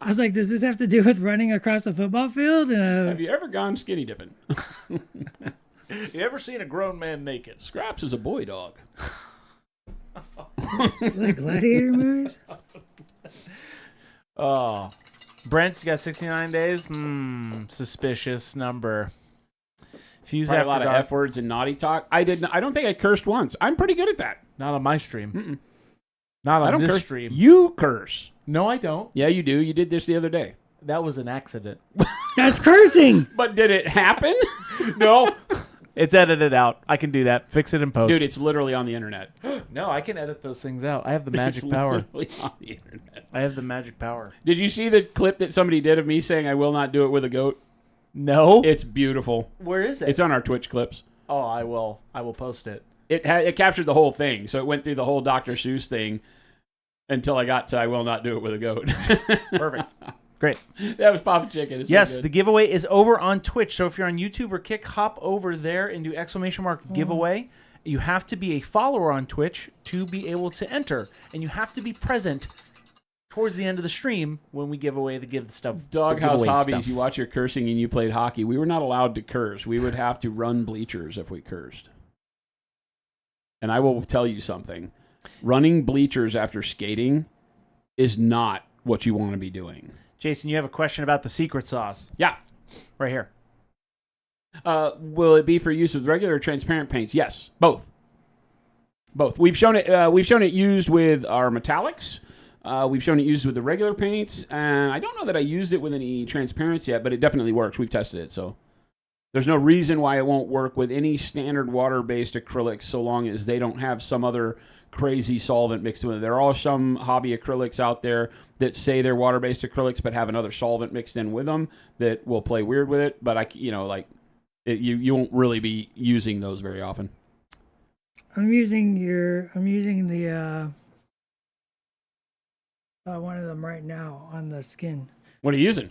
I was like, does this have to do with running across a football field? Have you ever gone skinny dipping? You ever seen a grown man naked? Scraps is a boy dog. Like gladiator movies? Oh, Brent's got 69 days. Suspicious number. Fuse Probably after a lot of dark. F words and naughty talk. I don't think I cursed once. I'm pretty good at that. Not on my stream. Not on I don't this curse. stream. You curse. No, I don't. Yeah, you do. You did this the other day. That was an accident. That's cursing. But did it happen? No. It's edited out. I can do that. Fix it in post. Dude, it's literally on the internet. No, I can edit those things out. I have the It's magic power. literally on the internet. I have the magic power. Did you see the clip that somebody did of me saying I will not do it with a goat? No. It's beautiful. Where is it? It's on our Twitch clips. Oh, I will post it. It captured the whole thing, so it went through the whole Dr. Seuss thing until I got to I will not do it with a goat. Perfect. Great. That was Papa Chicken. It's so Yes, good. the giveaway is over on Twitch. So if you're on YouTube or Kick, hop over there and do ! Giveaway. You have to be a follower on Twitch to be able to enter, and you have to be present towards the end of the stream when we give away the stuff. Doghouse giveaway Hobbies, stuff. you watch your cursing and you played hockey. We were not allowed to curse. We would have to run bleachers if we cursed. And I will tell you something. Running bleachers after skating is not what you want to be doing. Jason, you have a question about the secret sauce. Yeah. Right here. Will it be for use with regular or transparent paints? Yes, both. Both. We've shown it. We've shown it used with our metallics. We've shown it used with the regular paints, and I don't know that I used it with any transparency yet, but it definitely works. We've tested it, so there's no reason why it won't work with any standard water-based acrylics, so long as they don't have some other crazy solvent mixed in with it. There are some hobby acrylics out there that say they're water-based acrylics, but have another solvent mixed in with them that will play weird with it. But you won't really be using those very often. I'm using the one of them right now on the skin. What are you using?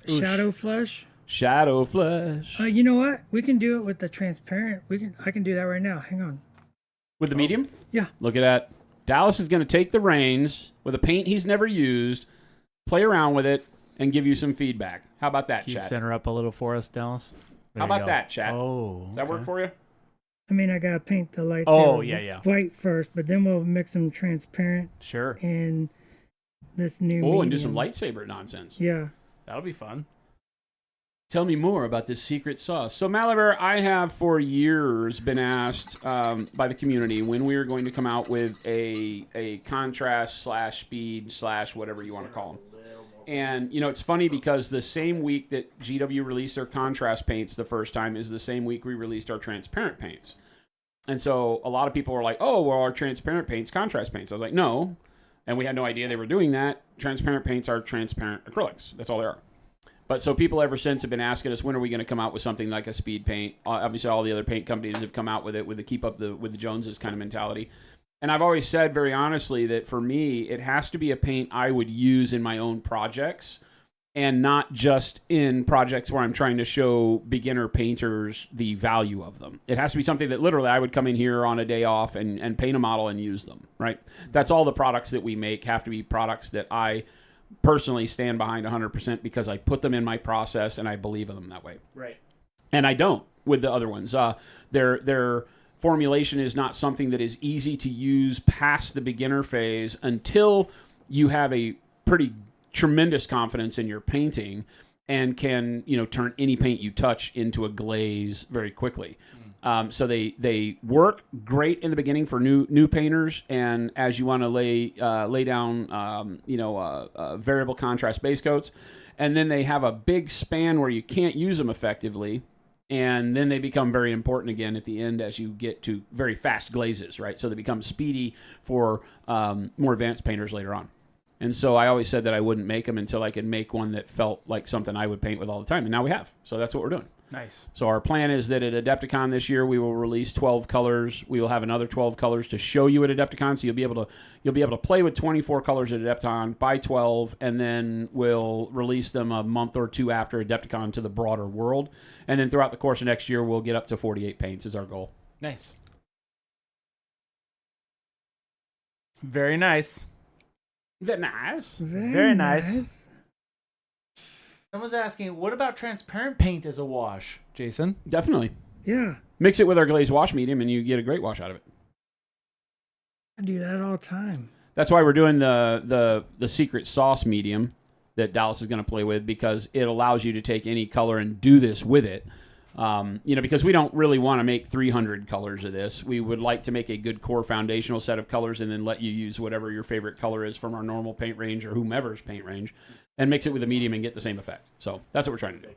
Shadow Flush. Shadow Flush. You know what? We can do it with the transparent. I can do that right now. Hang on. With the medium? Yeah. Look at that. Dallas is going to take the reins with a paint he's never used, play around with it, and give you some feedback. How about that, Can you chat? center up a little for us, Dallas? How about that, chat? Oh. Does that work for you? I mean, I gotta paint the lightsaber Oh, yeah. white first, but then we'll mix them transparent Sure. in this new. Oh, and do medium. some lightsaber nonsense. Yeah. That'll be fun. Tell me more about this secret sauce. So, Malabar, I have for years been asked by the community when we are going to come out with a contrast / speed / whatever you want to call them. And, it's funny because the same week that GW released their contrast paints the first time is the same week we released our transparent paints. And so a lot of people were like, oh, well, our transparent paints, contrast paints. I was like, no. And we had no idea they were doing that. Transparent paints are transparent acrylics. That's all they are. But so people ever since have been asking us, when are we going to come out with something like a speed paint? Obviously, all the other paint companies have come out with it with the keep up with the Joneses kind of mentality. And I've always said very honestly that for me, it has to be a paint I would use in my own projects and not just in projects where I'm trying to show beginner painters the value of them. It has to be something that literally I would come in here on a day off and paint a model and use them, right? That's all the products that we make have to be products that I personally stand behind 100% because I put them in my process and I believe in them that way. Right. And I don't with the other ones. Their formulation is not something that is easy to use past the beginner phase until you have a pretty tremendous confidence in your painting and can, turn any paint you touch into a glaze very quickly. So they work great in the beginning for new painters, and as you want to lay down variable contrast base coats, and then they have a big span where you can't use them effectively, and then they become very important again at the end as you get to very fast glazes, right? So they become speedy for more advanced painters later on. And so I always said that I wouldn't make them until I could make one that felt like something I would paint with all the time, and now we have. So that's what we're doing. Nice. So our plan is that at Adepticon this year we will release 12 colors. We will have another 12 colors to show you at Adepticon, so you'll be able to play with 24 colors at Adepticon, buy 12, and then we'll release them a month or two after Adepticon to the broader world. And then throughout the course of next year we'll get up to 48 paints is our goal. Nice. Very nice. Very nice. Very nice. Someone's asking, what about transparent paint as a wash, Jason? Definitely. Yeah. Mix it with our glazed wash medium and you get a great wash out of it. I do that all the time. That's why we're doing the secret sauce medium that Dallas is going to play with, because it allows you to take any color and do this with it. Because we don't really want to make 300 colors of this. We would like to make a good core foundational set of colors and then let you use whatever your favorite color is from our normal paint range or whomever's paint range and mix it with a medium and get the same effect. So that's what we're trying to do.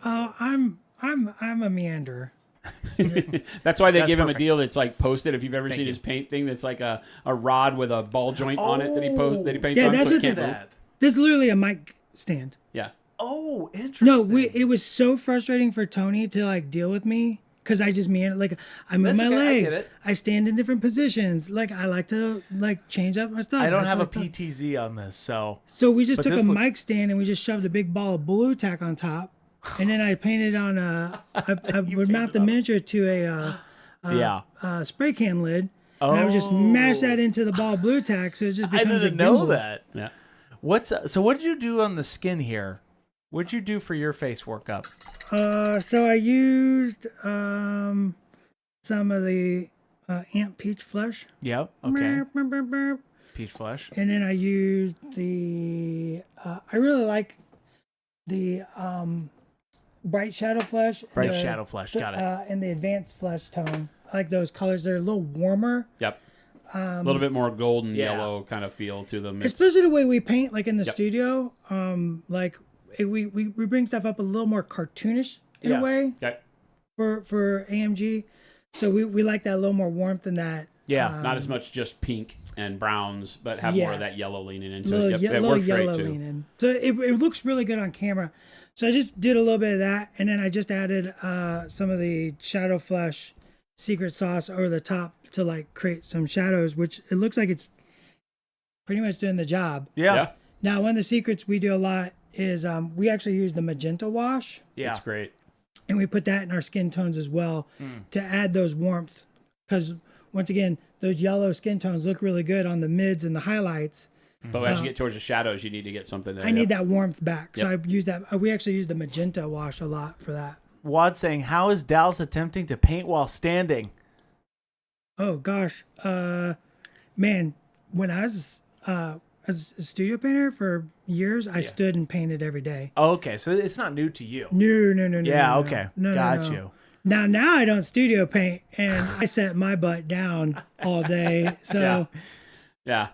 I'm a meanderer. That's why they That's give him a perfect. deal that's like posted. If you've ever Thank seen you. his paint thing, that's like a rod with a ball joint on it that he paints Yeah, on. that's so it what can't the- move. This is literally a mic stand. Yeah. Oh, interesting. No, it was so frustrating for Tony to deal with me because I just meander. I move That's my okay, I get legs. it. I stand in different positions. I like to change up my stuff. I don't have a like that. PTZ on this, so So we just but took this a looks- mic stand and we just shoved a big ball of blue tack on top, and then I painted on I would mount the miniature to a spray can lid, and I would just smash that into the ball of blue tack, so it just I becomes didn't a know gimbal. that. Yeah. So what did you do on the skin here? What'd you do for your face workup? So I used some of the Ant Peach Flesh. Yep. Okay. Burp, burp, burp, burp. Peach flesh. And then I used the I really like the bright shadow flesh. Bright the- shadow flesh. Got it. And the advanced flesh tone. I like those colors. They're a little warmer. Yep. A little bit more golden yeah. yellow kind of feel to them. It's- Especially the way we paint, in the Yep. studio. We bring stuff up a little more cartoonish in Yeah. a way Okay. for AMG. So we like that a little more warmth than that. Yeah. Not as much just pink and browns, but have more of Yes. that yellow leaning A into little, it. Yep, it little works yellow great too. leaning. So it looks really good on camera. So I just did a little bit of that, and then I just added some of the Shadow Flesh secret sauce over the top to create some shadows, which it looks like it's pretty much doing the job. Yeah. Yeah. Now, one of the secrets we do a lot is we actually use the magenta wash, Yeah. It's great. and we put that in our skin tones as well to add those warmth. Because once again, those yellow skin tones look really good on the mids and the highlights. But as you get towards the shadows, you need to get something that I need that warmth back. So Yep. I use that. We actually use the magenta wash a lot for that. Wad saying, how is Dallas attempting to paint while standing? Oh gosh, man, when I was as a studio painter for years, I stood and painted every day. Oh, okay, so it's not new to you. No. Yeah, no, okay. No, Got no. you. Now I don't studio paint, and I set my butt down all day, so Yeah.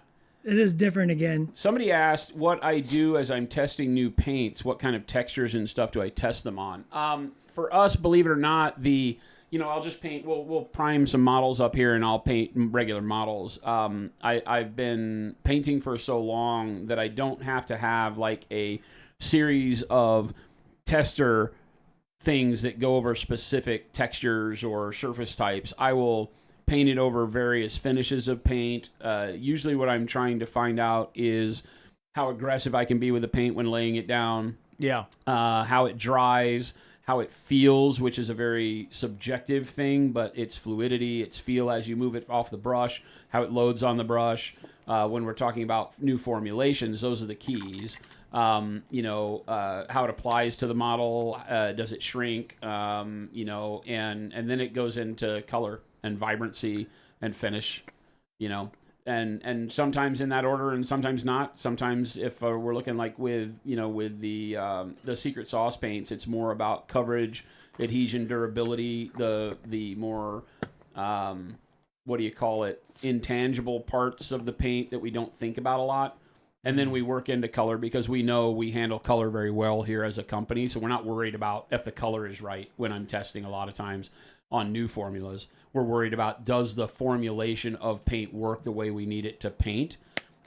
it is different again. Somebody asked what I do as I'm testing new paints. What kind of textures and stuff do I test them on? For us, believe it or not, I'll just paint. We'll prime some models up here, and I'll paint regular models. I've been painting for so long that I don't have to have like a series of tester things that go over specific textures or surface types. I will paint it over various finishes of paint. Usually what I'm trying to find out is how aggressive I can be with the paint when laying it down. Yeah. How it dries, how it feels, which is a very subjective thing, but its fluidity, its feel as you move it off the brush, how it loads on the brush. When we're talking about new formulations, those are the keys. How it applies to the model, does it shrink, and then it goes into color and vibrancy and finish, and sometimes in that order and sometimes not. Sometimes if we're looking like with the secret sauce paints, it's more about coverage, adhesion, durability, the more intangible parts of the paint that we don't think about a lot. And then we work into color because we know we handle color very well here as a company. So we're not worried about if the color is right when I'm testing a lot of times on new formulas. We're worried about, does the formulation of paint work the way we need it to paint?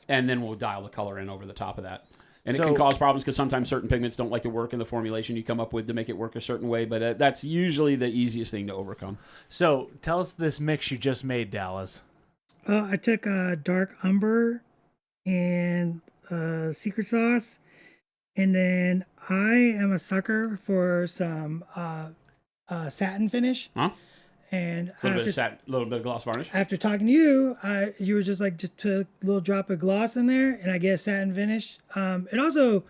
And then we'll dial the color in over the top of that. And it can cause problems because sometimes certain pigments don't like to work in the formulation you come up with to make it work a certain way. But that's usually the easiest thing to overcome. So tell us this mix you just made, Dallas. I took dark umber and secret sauce, and then I am a sucker for some satin finish. Huh? And A little bit of gloss varnish. after talking to you, you were just like, just put a little drop of gloss in there, and I get a satin finish. It also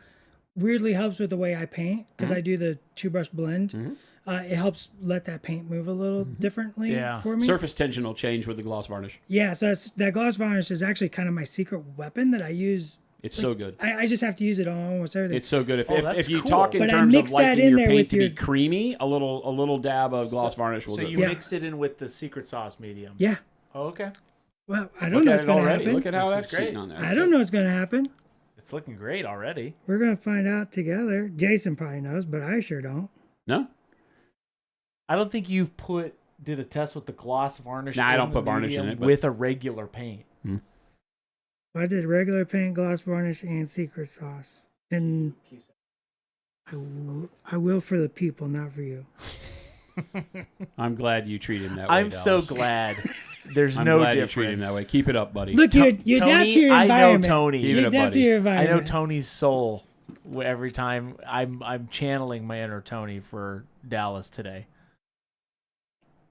weirdly helps with the way I paint because I do the 2-brush blend. It helps let that paint move a little differently for me. Surface tension will change with the gloss varnish. Yeah, so that gloss varnish is actually kind of my secret weapon that I use. It's so good. I just have to use it on almost everything. It's so good. that's If you cool. talk in But I terms of mix that liking in your there paint with to be your- creamy, a little dab of gloss varnish will So do you it. mixed it in with the secret sauce medium. Yeah. Oh, okay. Well, I Look don't know at what's it going to already. happen. Look at how This that's is great. sitting on there. I don't know what's going to happen. It's looking great already. We're going to find out together. Jason probably knows, but I sure don't. No? I don't think you've did a test with the gloss varnish. Nah, I in don't the put varnish in medium it, but- with a regular paint. I did regular paint, gloss varnish, and secret sauce. And I will for the people, not for you. I'm glad you treat him that way. I'm so Dallas. glad. There's I'm no glad difference. you treat him that way. Keep it up, buddy. Look, you adapt Tony, to your I know environment. Tony. Keep it You up, adapt to buddy. your I environment. know Tony's soul every time I'm channeling my inner Tony for Dallas today.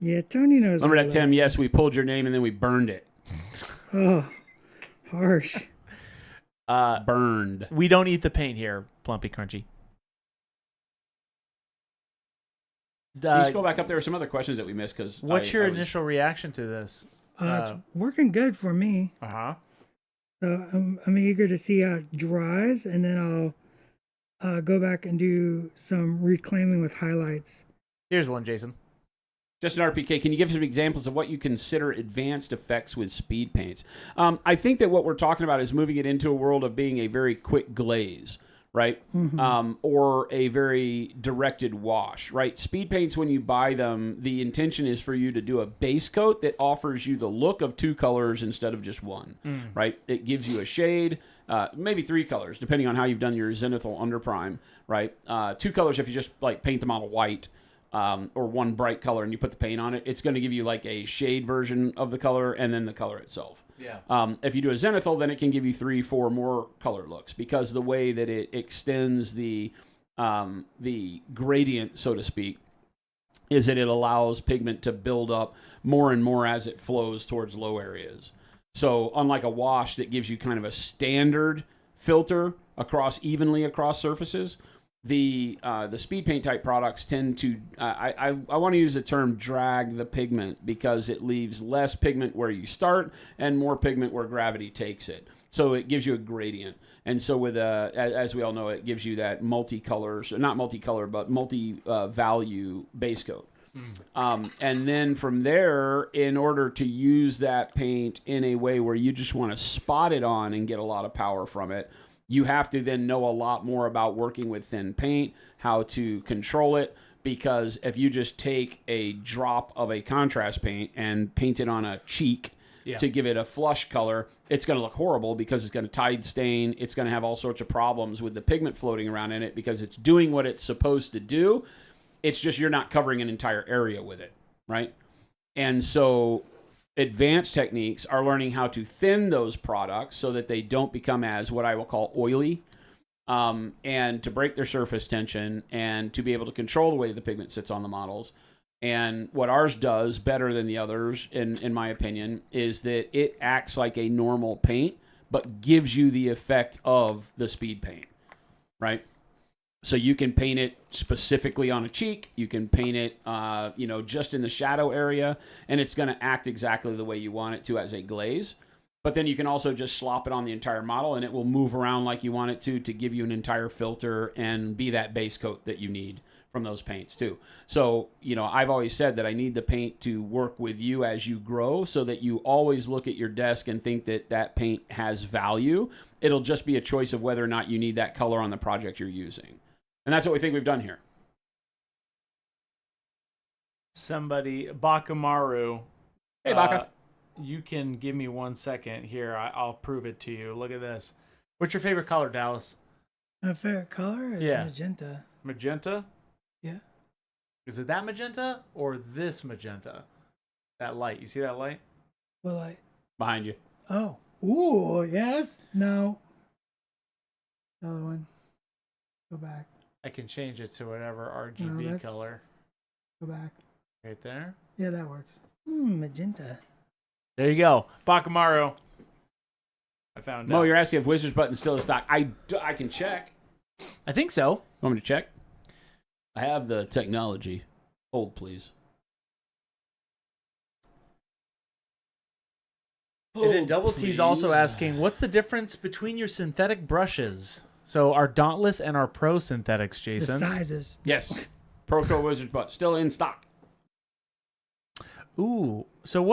Yeah, Tony knows. Remember all that, Tim? Yes, we pulled your name and then we burned it. Oh, harsh. Burned. We don't eat the paint here, Plumpy Crunchy. Can you scroll back up? There were some other questions that we missed. What's your initial reaction to this? It's working good for me. Uh-huh. So I'm eager to see how it dries, and then I'll go back and do some reclaiming with highlights. Here's one, Jason. Just an RPK, can you give some examples of what you consider advanced effects with speed paints? I think that what we're talking about is moving it into a world of being a very quick glaze, right? Or a very directed wash, right? Speed paints, when you buy them, the intention is for you to do a base coat that offers you the look of 2 colors instead of just one, right? It gives you a shade, maybe 3 colors, depending on how you've done your zenithal underprime, right? 2 colors if you just like paint the model white. Or one bright color and you put the paint on it, it's going to give you like a shade version of the color and then the color itself. Yeah. If you do a zenithal, then it can give you 3, 4 more color looks because the way that it extends the gradient, so to speak, is that it allows pigment to build up more and more as it flows towards low areas. So unlike a wash that gives you kind of a standard filter evenly across surfaces, the speed paint type products tend to I want to use the term drag the pigment because it leaves less pigment where you start and more pigment where gravity takes it. So it gives you a gradient. And so with as we all know, it gives you that multicolors, not multicolor, but multi-value base coat. And then from there, in order to use that paint in a way where you just want to spot it on and get a lot of power from it, you have to then know a lot more about working with thin paint, how to control it, because if you just take a drop of a contrast paint and paint it on a cheek to give it a flush color, it's going to look horrible because it's going to tide stain. It's going to have all sorts of problems with the pigment floating around in it because it's doing what it's supposed to do. It's just you're not covering an entire area with it, right? And so advanced techniques are learning how to thin those products so that they don't become as what I will call oily, and to break their surface tension and to be able to control the way the pigment sits on the models. And what ours does better than the others, in my opinion, is that it acts like a normal paint, but gives you the effect of the speed paint, right? So you can paint it specifically on a cheek. You can paint it, just in the shadow area, and it's going to act exactly the way you want it to as a glaze. But then you can also just slop it on the entire model, and it will move around like you want it to give you an entire filter and be that base coat that you need from those paints too. So, I've always said that I need the paint to work with you as you grow so that you always look at your desk and think that that paint has value. It'll just be a choice of whether or not you need that color on the project you're using. And that's what we think we've done here. Somebody, Bakamaru. Hey, Baka. You can give me 1 second here. I'll prove it to you. Look at this. What's your favorite color, Dallas? My favorite color is magenta. Magenta? Yeah. Is it that magenta or this magenta? That light. You see that light? What light? Behind you. Oh. Ooh, yes. No. Another one. Go back. I can change it to whatever RGB color. Go back. Right there. Yeah, that works. Magenta. There you go. Bakamaru. I found Mo, out. you're asking if Wizards Button still in stock. I can check. I think so. Want me to check? I have the technology. Hold, please. And then Double T's also asking, what's the difference between your synthetic brushes? So our Dauntless and our Pro synthetics, Jason. The sizes. Yes. Pro Wizards Button still in stock. Ooh. So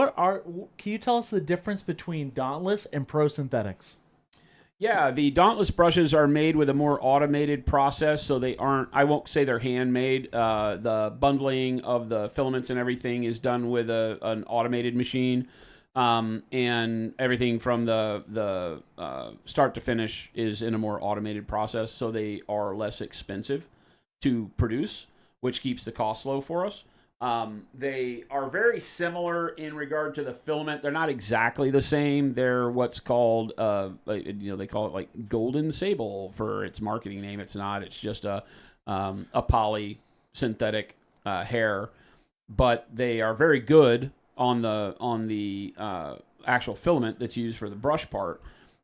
can you tell us the difference between Dauntless and Pro synthetics? Yeah, the Dauntless brushes are made with a more automated process, so they aren't, I won't say they're handmade. The bundling of the filaments and everything is done with an automated machine. And everything from the start to finish is in a more automated process, so they are less expensive to produce, which keeps the cost low for us. They are very similar in regard to the filament. They're not exactly the same. They're what's called, they call it like Golden Sable for its marketing name. It's not. It's just a poly synthetic hair, but they are very good on the actual filament that's used for the brush part.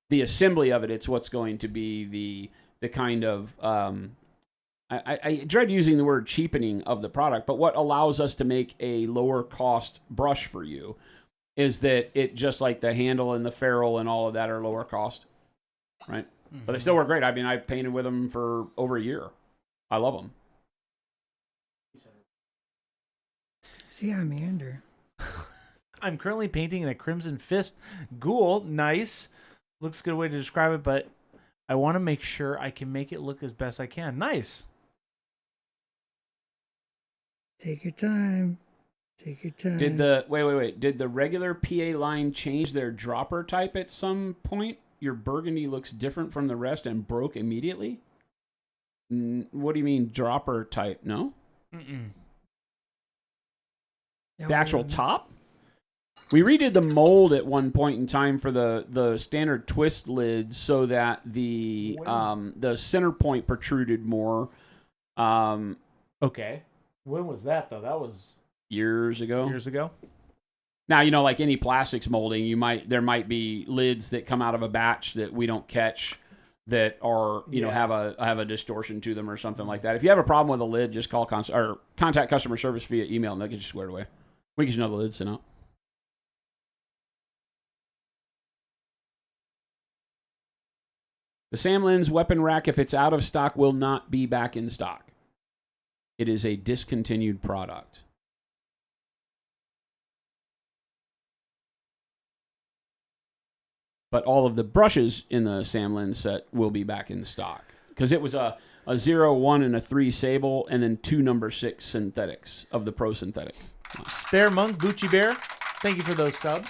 The assembly of it, it's what's going to be the kind of I dread using the word cheapening of the product, but what allows us to make a lower cost brush for you is that it, just like the handle and the ferrule and all of that, are lower cost, right? Mm-hmm. But they still work great. I mean, I've painted with them for over a year. I love them. See, I meander. I'm currently painting in a Crimson Fist ghoul. Nice. Looks a good way to describe it, but I want to make sure I can make it look as best I can. Nice. Take your time. Take your time. Did the regular PA line change their dropper type at some point? Your burgundy looks different from the rest and broke immediately? What do you mean dropper type? No? Mm-mm. The actual top? We redid the mold at one point in time for the standard twist lid so that the center point protruded more. Okay. When was that, though? That was years ago. Now, like any plastics molding, there might be lids that come out of a batch that we don't catch that are have a distortion to them or something like that. If you have a problem with a lid, just call or contact customer service via email, and they'll get you squared away. We get you know the lid's sent out. The Sam Lens weapon rack, if it's out of stock, will not be back in stock. It is a discontinued product. But all of the brushes in the Sam Lens set will be back in stock. Because it was a 0, 1, and a 3 sable, and then 2 number 6 synthetics of the Pro Synthetic. Spare Monk, Bucci Bear, thank you for those subs.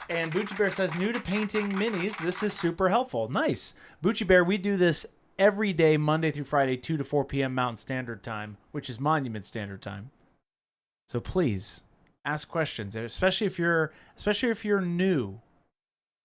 And Bucci Bear says, new to painting minis, this is super helpful. Nice. Bucci Bear, we do this every day, Monday through Friday, 2 to 4 p.m. Mountain Standard Time, which is Monument Standard Time. So please, ask questions, especially if you're new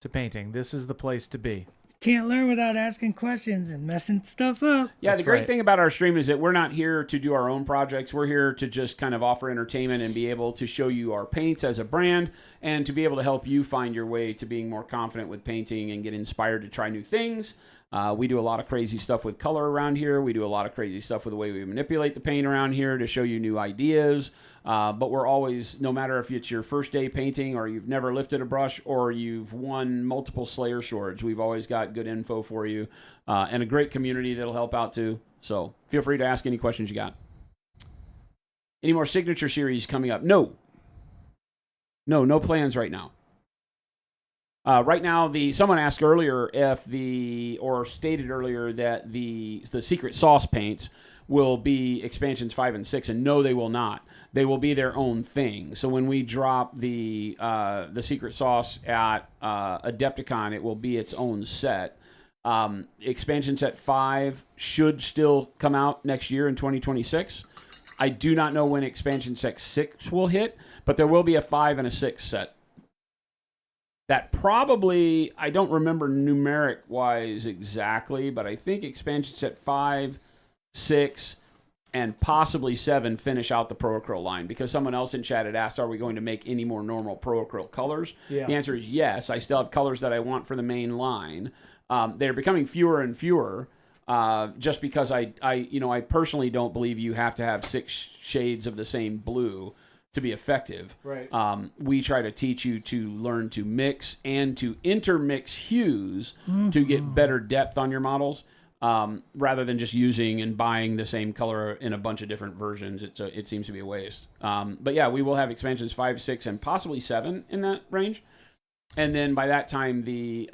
to painting. This is the place to be. Can't learn without asking questions and messing stuff up. Yeah, That's the great right. thing about our stream is that we're not here to do our own projects. We're here to just kind of offer entertainment and be able to show you our paints as a brand and to be able to help you find your way to being more confident with painting and get inspired to try new things. We do a lot of crazy stuff with color around here. We do a lot of crazy stuff with the way we manipulate the paint around here to show you new ideas. But we're always, no matter if it's your first day painting or you've never lifted a brush or you've won multiple Slayer swords, we've always got good info for you and a great community that'll help out too. So feel free to ask any questions you got. Any more signature series coming up? No plans right now. Right now, someone asked earlier or stated earlier that the secret sauce paints will be expansions 5 and 6, and no, they will not. They will be their own thing. So when we drop the secret sauce at Adepticon, it will be its own set. Expansion set 5 should still come out next year in 2026. I do not know when expansion set 6 will hit, but there will be a 5 and a 6 set. That probably, I don't remember numeric-wise exactly, but I think expansion set 5, 6, and possibly 7 finish out the Pro Acryl line. Because someone else in chat had asked, are we going to make any more normal Pro Acryl colors? Yeah. The answer is yes. I still have colors that I want for the main line. They're becoming fewer and fewer just because I personally don't believe you have to have 6 shades of the same blue to be effective. Right. We try to teach you to learn to mix and to intermix hues to get better depth on your models, rather than just using and buying the same color in a bunch of different versions. It seems to be a waste. But yeah, we will have expansions 5, 6, and possibly 7 in that range. And then by that time, the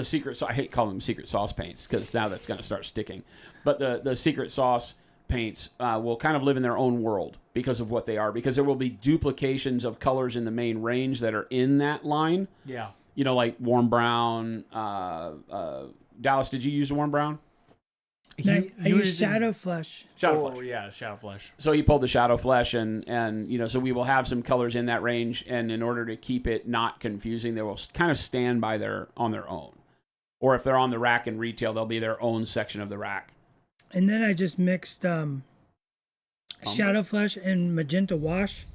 secret sauce, I hate calling them secret sauce paints because now that's going to start sticking. But the secret sauce paints will kind of live in their own world because of what they are, because there will be duplications of colors in the main range that are in that line. Yeah. Like warm brown. Dallas, did you use warm brown? I use Shadow Flesh. Shadow Flesh. Yeah, Shadow Flesh. So he pulled the Shadow Flesh, and so we will have some colors in that range, and in order to keep it not confusing, they will kind of stand on their own. Or if they're on the rack in retail, they'll be their own section of the rack. And then I just mixed Shadow Flesh and Magenta Wash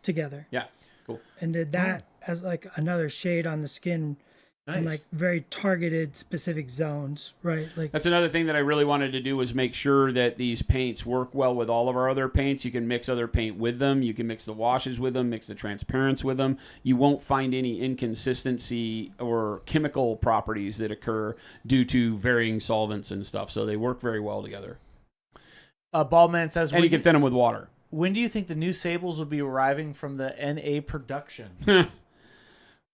together. Yeah, cool. And did that as like another shade on the skin. Nice. In like very targeted specific zones, right? Like that's another thing that I really wanted to do was make sure that these paints work well with all of our other paints. You can mix other paint with them. You can mix the washes with them, mix the transparents with them. You won't find any inconsistency or chemical properties that occur due to varying solvents and stuff. So they work very well together. Baldman says, and you can thin them with water. When do you think the new sables will be arriving from the NA production?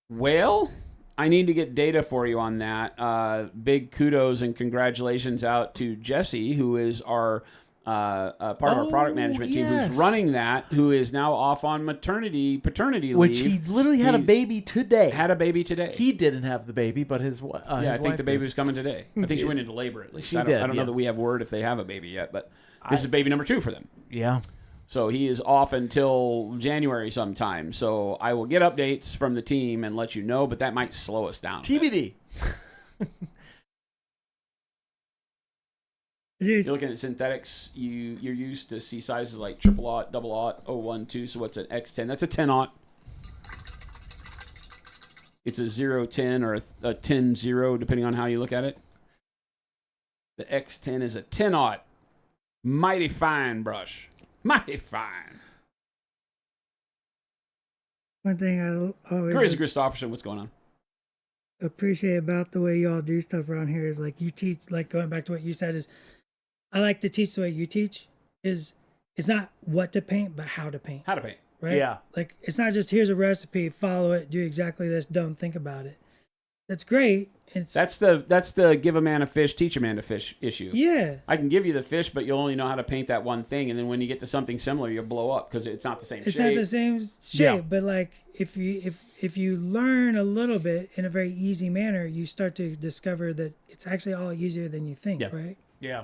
Well, I need to get data for you on that. Big kudos and congratulations out to Jesse, who is our part of our product management team, who's running that, who is now off on paternity leave. Which he literally had a baby today. He didn't have the baby, but his wife. I think the baby was coming today. I think she went into labor at least. I don't know that we have word if they have a baby yet, but this is baby number 2 for them. Yeah. So he is off until January sometime. So I will get updates from the team and let you know, but that might slow us down. TBD. You're looking at synthetics. You're used to see sizes like 000, 000, 012. So what's an X10? That's a 10-aught. It's a 0-10 or a 10-0, depending on how you look at it. The X10 is a 10-aught. Mighty fine brush. Mighty fine. One thing I always Grizzly Christopherson, what's going on? appreciate about the way y'all do stuff around here is like you teach, like going back to what you said is, I like to teach the way you teach. Is it's not what to paint, but how to paint. How to paint. Right? Yeah. Like it's not just here's a recipe, follow it, do exactly this, don't think about it. That's great. That's the give a man a fish, teach a man to fish issue. Yeah. I can give you the fish, but you'll only know how to paint that one thing, and then when you get to something similar, you'll blow up because it's not the same It's shape. not the same shape, Yeah. but like if you learn a little bit in a very easy manner, you start to discover that it's actually all easier than you think, Yeah. right? Yeah.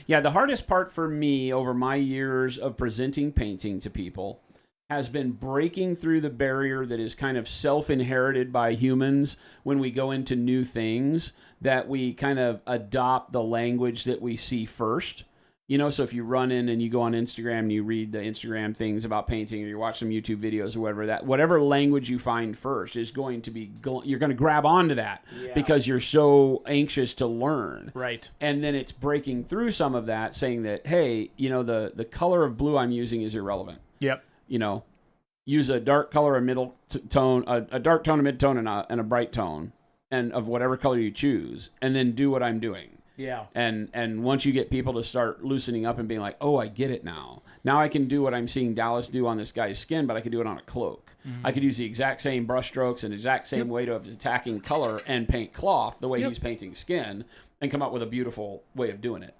Yeah, the hardest part for me over my years of presenting painting to people has been breaking through the barrier that is kind of self-inherited by humans when we go into new things, that we kind of adopt the language that we see first. You know, so if you run in and you go on Instagram and you read the Instagram things about painting, or you watch some YouTube videos or whatever, that whatever language you find first is going to be, you're going to grab onto that because you're so anxious to learn. Right. And then it's breaking through some of that, saying that, hey, you know, the color of blue I'm using is irrelevant. Yep. You know, use a dark color, a middle tone, a dark tone, a mid tone, and a bright tone, and of whatever color you choose, and then do what I'm doing. Yeah. And once you get people to start loosening up and being like, oh, I get it now. Now I can do what I'm seeing Dallas do on this guy's skin, but I can do it on a cloak. I could use the exact same brush strokes and exact same way of attacking color and paint cloth the way he's painting skin, and come up with a beautiful way of doing it.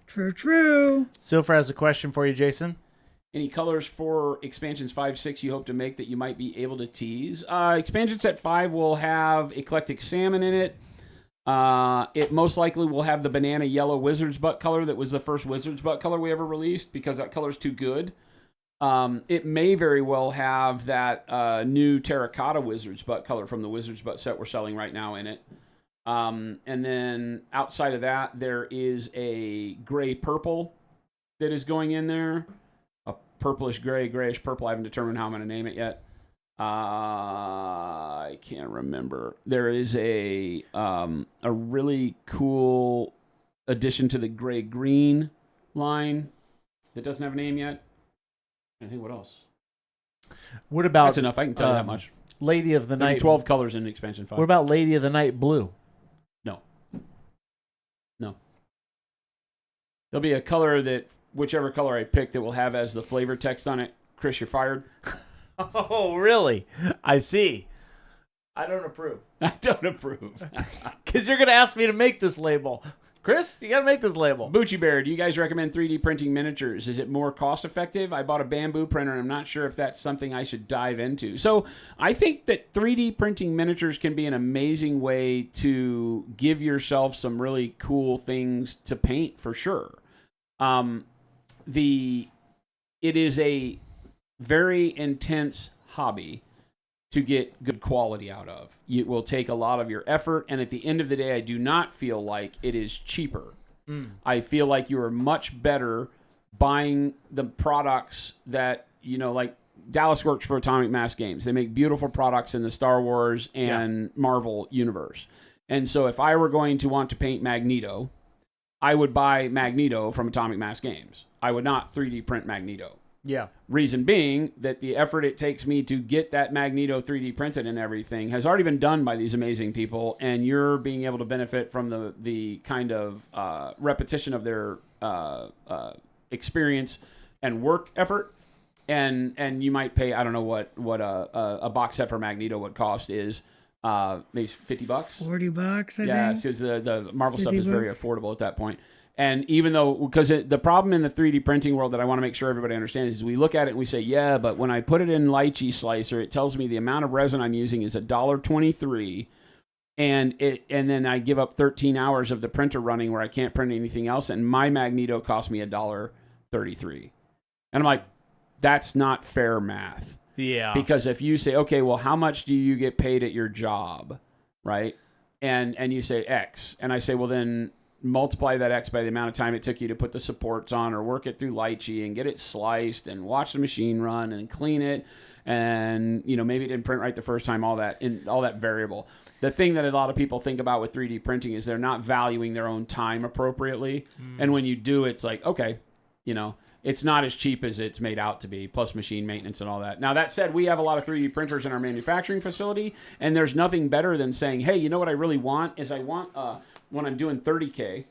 True. Silver has a question for you, Jason. Any colors for expansions 5, 6 you hope to make that you might be able to tease? Expansion set 5 will have Eclectic Salmon in it. It most likely will have the banana yellow wizard's butt color that was the first wizard's butt color we ever released, because that color's too good. It may very well have that new terracotta wizard's butt color from the wizard's butt set we're selling right now in it. And then outside of that, there is a gray purple that is going in there. A purplish gray, grayish purple. I haven't determined how I'm going to name it yet. I can't remember. There is a really cool addition to the gray green line that doesn't have a name yet. I think what else? What about That's enough. I can tell you that much. Lady of the There'll be Night? 12 colors in expansion 5. What about Lady of the Night blue? No. There'll be a color that, whichever color I pick, that will have as the flavor text on it, Chris, you're fired. Oh, really? I see. I don't approve. I don't approve. Because you're going to ask me to make this label. Chris, you got to make this label. Bucci Bear, do you guys recommend 3D printing miniatures? Is it more cost effective? I bought a bamboo printer and I'm not sure if that's something I should dive into. So I think that 3D printing miniatures can be an amazing way to give yourself some really cool things to paint, for sure. It is a very intense hobby to get good quality out of. It will take a lot of your effort, and at the end of the day, I do not feel like it is cheaper. I feel like you are much better buying the products that, you know, like Dallas works for Atomic Mass Games. They make beautiful products in the Star Wars and Marvel universe. And so if I were going to want to paint Magneto, I would buy Magneto from Atomic Mass Games. I would not 3D print Magneto. Yeah. Reason being that the effort it takes me to get that Magneto 3D printed and everything has already been done by these amazing people, and you're being able to benefit from the kind of repetition of their experience and work effort. And you might pay, I don't know what a box set for Magneto would cost is, maybe $50. $40, I think. Yeah, because the Marvel stuff is very $50. affordable at that point. And even though, because the problem in the 3D printing world that I want to make sure everybody understands is we look at it and we say, yeah, but when I put it in Lychee Slicer, it tells me the amount of resin I'm using is $1.23, and then I give up 13 hours of the printer running where I can't print anything else, and my Magneto cost me $1.33. And I'm like, that's not fair math. Yeah. Because if you say, okay, well, how much do you get paid at your job, right? And you say X, and I say, well, then multiply that X by the amount of time it took you to put the supports on or work it through Lychee and get it sliced and watch the machine run and clean it. and maybe it didn't print right the first time. All that variable. The thing that a lot of people think about with 3D printing is they're not valuing their own time appropriately. And when you do, it's like, okay, it's not as cheap as it's made out to be, plus machine maintenance and all that. Now, that said, we have a lot of 3D printers in our manufacturing facility, and there's nothing better than saying, hey, you know what I really want is when I'm doing 30K,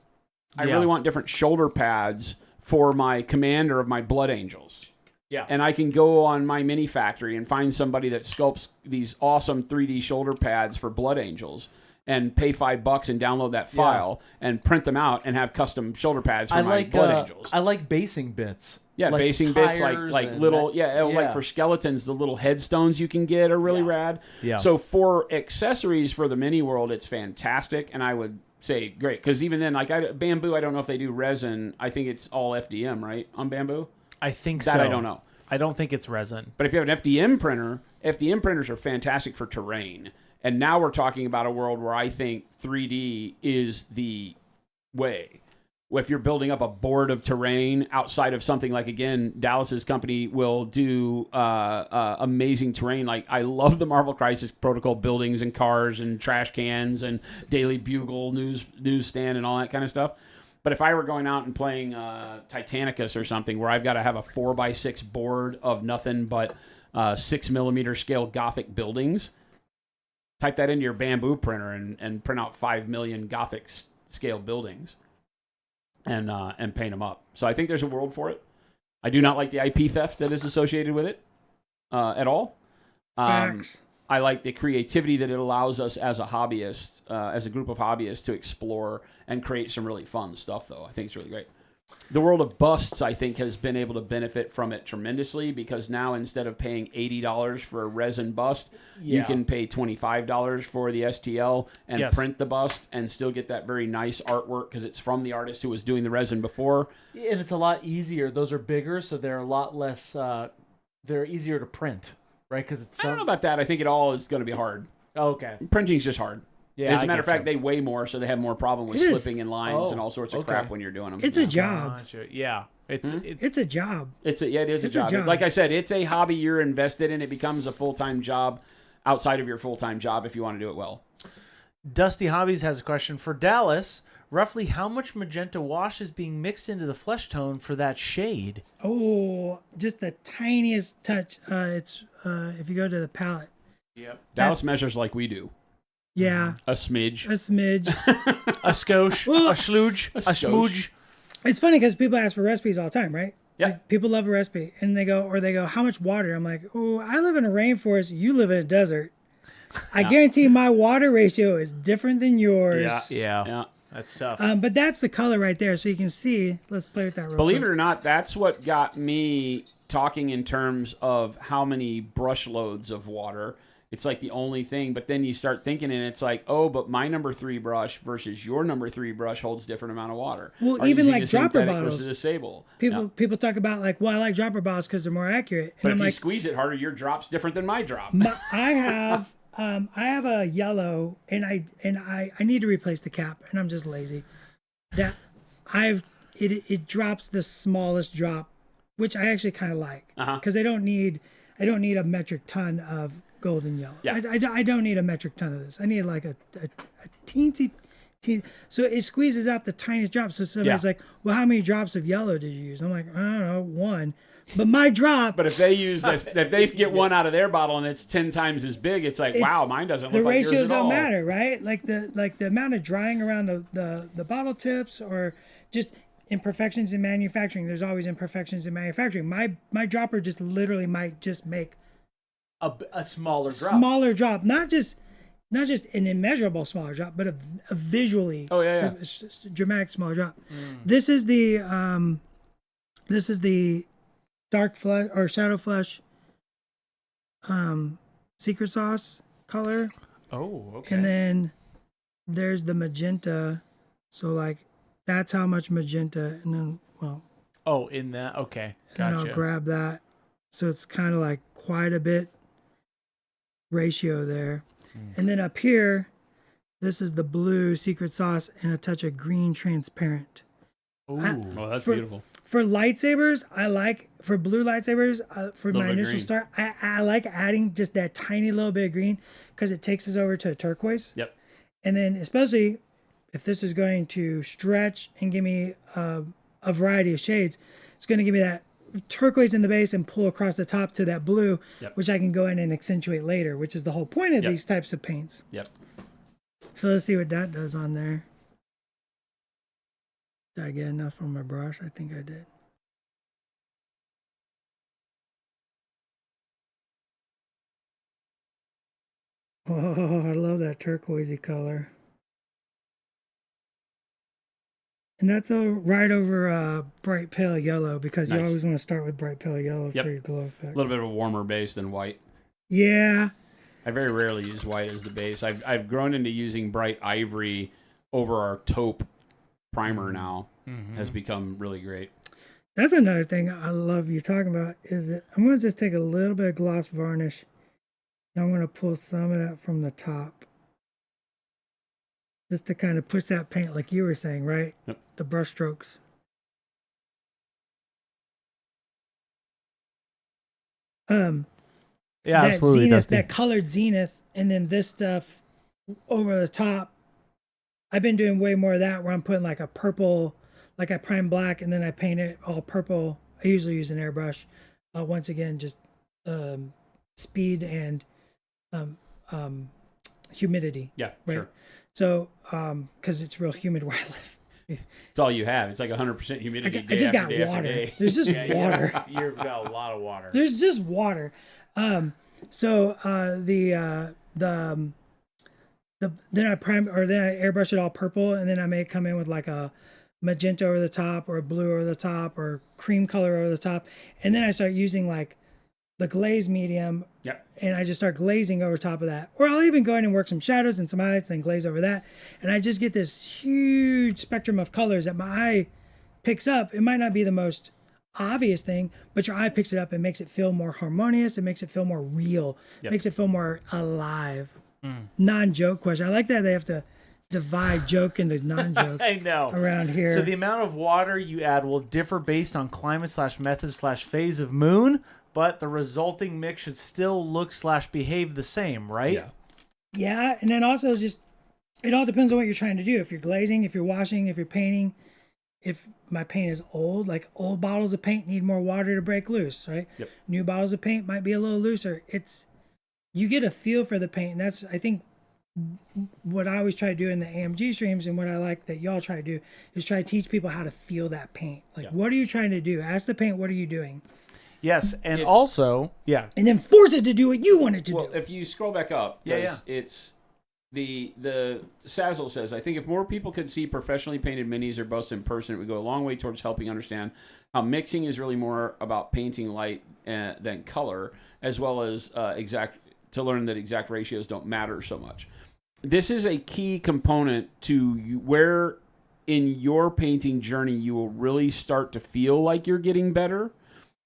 I really want different shoulder pads for my commander of my Blood Angels. Yeah. And I can go on my mini factory and find somebody that sculpts these awesome 3D shoulder pads for Blood Angels and pay $5 and download that file and print them out and have custom shoulder pads for my Blood Angels. I like basing bits. Yeah, like basing bits like little like for skeletons, the little headstones you can get are really rad. Yeah. So for accessories for the mini world, it's fantastic, and I would say great, because even then, like bamboo, I don't know if they do resin. I think it's all FDM, right, on bamboo. I think that so. I don't know. I don't think it's resin. But if you have an FDM printer, FDM printers are fantastic for terrain. And now we're talking about a world where I think 3D is the way. If you're building up a board of terrain outside of something like, again, Dallas's company will do amazing terrain. Like, I love the Marvel Crisis Protocol buildings and cars and trash cans and Daily Bugle newsstand and all that kind of stuff. But if I were going out and playing Titanicus or something where I've got to have a 4x6 board of nothing but 6mm scale Gothic buildings, type that into your bamboo printer and print out 5 million Gothic scale buildings and paint them up. So I think there's a world for it. I do not like the IP theft that is associated with it at all. Facts. I like the creativity that it allows us as a hobbyist, as a group of hobbyists, to explore and create some really fun stuff, though. I think it's really great. The world of busts, I think, has been able to benefit from it tremendously, because now instead of paying $80 for a resin bust, you can pay $25 for the STL and print the bust and still get that very nice artwork because it's from the artist who was doing the resin before. And it's a lot easier. Those are bigger, so they're a lot less, they're easier to print, right? Because it's I don't know about that. I think it all is going to be hard. Okay. Printing's just hard. Yeah, as a matter of fact, they weigh more, so they have more problem with It is. slipping in lines and all sorts of crap when you're doing them. It's a job. Gotcha. Yeah. It's It's a job. It is a It's a job. job. Like I said, it's a hobby you're invested in. It becomes a full-time job outside of your full-time job if you want to do it well. Dusty Hobbies has a question for Dallas. Roughly how much magenta wash is being mixed into the flesh tone for that shade? Oh, just the tiniest touch. It's if you go to the palette. Yep. Dallas measures like we do. Yeah, A smidge. a smidge. A skosh, Well, a slooge, a smooge. It's funny because people ask for recipes all the time, right? Yeah. Like, people love a recipe, and they go, how much water? I'm like, oh, I live in a rainforest. You live in a desert. I guarantee my water ratio is different than yours. Yeah. That's tough. But that's the color right there, so you can see. Let's play with that real Believe quick. it or not, that's what got me talking in terms of how many brush loads of water. It's like the only thing, but then you start thinking, and it's like, oh, but my number 3 brush versus your number 3 brush holds different amount of water. Well, Are you even using like a dropper synthetic bottles. versus a sable. People talk about like, well, I like dropper bottles because they're more accurate. But And if I'm you like, squeeze it harder, your drop's different than my drop. I have a yellow, and I need to replace the cap, and I'm just lazy. That it drops the smallest drop, which I actually kind of like, because I don't need a metric ton of golden yellow. Yeah. I don't need a metric ton of this. I need like a teensy. So it squeezes out the tiniest drop. So somebody's like, well, how many drops of yellow did you use? I'm like, I don't know, 1. But my drop. But if they use this, if they get one out of their bottle and it's 10 times as big, it's like, wow, mine doesn't the look like yours ratios at all. don't matter, right? Like the amount of drying around the bottle tips, or just imperfections in manufacturing. There's always imperfections in manufacturing. My dropper just literally might just make a smaller drop. smaller drop, not just an immeasurable smaller drop, but a visually dramatic smaller drop. This is the dark flesh or shadow flesh secret sauce color. Oh, okay. And then there's the magenta. So like that's how much magenta, and then Oh, in that. Okay. and Gotcha. I'll grab that. So it's kind of like quite a bit ratio there. And then up here, this is the blue secret sauce and a touch of green transparent. Ooh. Oh, that's For- beautiful. For lightsabers, for blue lightsabers, for Little my bit of initial green. start, I like adding just that tiny little bit of green because it takes us over to a turquoise. Yep. And then especially if this is going to stretch and give me a variety of shades, it's going to give me that turquoise in the base and pull across the top to that blue, Yep. which I can go in and accentuate later, which is the whole point of Yep. these types of paints. Yep. So let's see what that does on there. Did I get enough on my brush? I think I did. Oh, I love that turquoisey color. And that's right over bright pale yellow because you Nice. always want to start with bright pale yellow Yep. for your glow effect. A little bit of a warmer base than white. Yeah. I very rarely use white as the base. I've grown into using bright ivory over our taupe primer now. Has become really great. That's another thing I love you talking about is that I'm going to just take a little bit of gloss varnish and I'm going to pull some of that from the top. Just to kind of push that paint like you were saying, right? Yep. The brush strokes. Yeah, That absolutely, zenith, Dusty. that colored zenith, and then this stuff over the top. I've been doing way more of that where I'm putting like a purple, like I prime black and then I paint it all purple. I usually use an airbrush. Once again, just speed and humidity. Yeah, Right. sure. So, because it's real humid where I live. It's all you have. It's like 100% humidity I day just after got day after water. day. There's just water. You've got a lot of water. There's just water. So then I prime or then I airbrush it all purple and then I may come in with like a magenta over the top or a blue over the top or cream color over the top. And then I start using like the glaze medium. Yep. And I just start glazing over top of that. Or I'll even go in and work some shadows and some highlights and glaze over that. And I just get this huge spectrum of colors that my eye picks up. It might not be the most obvious thing, but your eye picks it up and makes it feel more harmonious. It makes it feel more real. Yep. Makes it feel more alive. Non-joke question. I like that they have to divide joke into non-joke I know. around here. So the amount of water you add will differ based on climate/method/phase of moon, but the resulting mix should still look/behave the same, right? Yeah. Yeah, and then also just it all depends on what you're trying to do. If you're glazing, if you're washing, if you're painting. If my paint is old, like old bottles of paint need more water to break loose, right? Yep. New bottles of paint might be a little looser. You get a feel for the paint, and that's I think what I always try to do in the AMG streams, and what I like that y'all try to do is try to teach people how to feel that paint. Like, Yeah. what are you trying to do? Ask the paint, what are you doing, Yes, and It's- also, yeah. and then force it to do what you want it to Well, do. if you scroll back up, Yeah, 'cause it's the Sazzle says, I think if more people could see professionally painted minis or busts in person, it would go a long way towards helping understand how mixing is really more about painting light than color, as well as to learn that exact ratios don't matter so much. This is a key component to where in your painting journey you will really start to feel like you're getting better,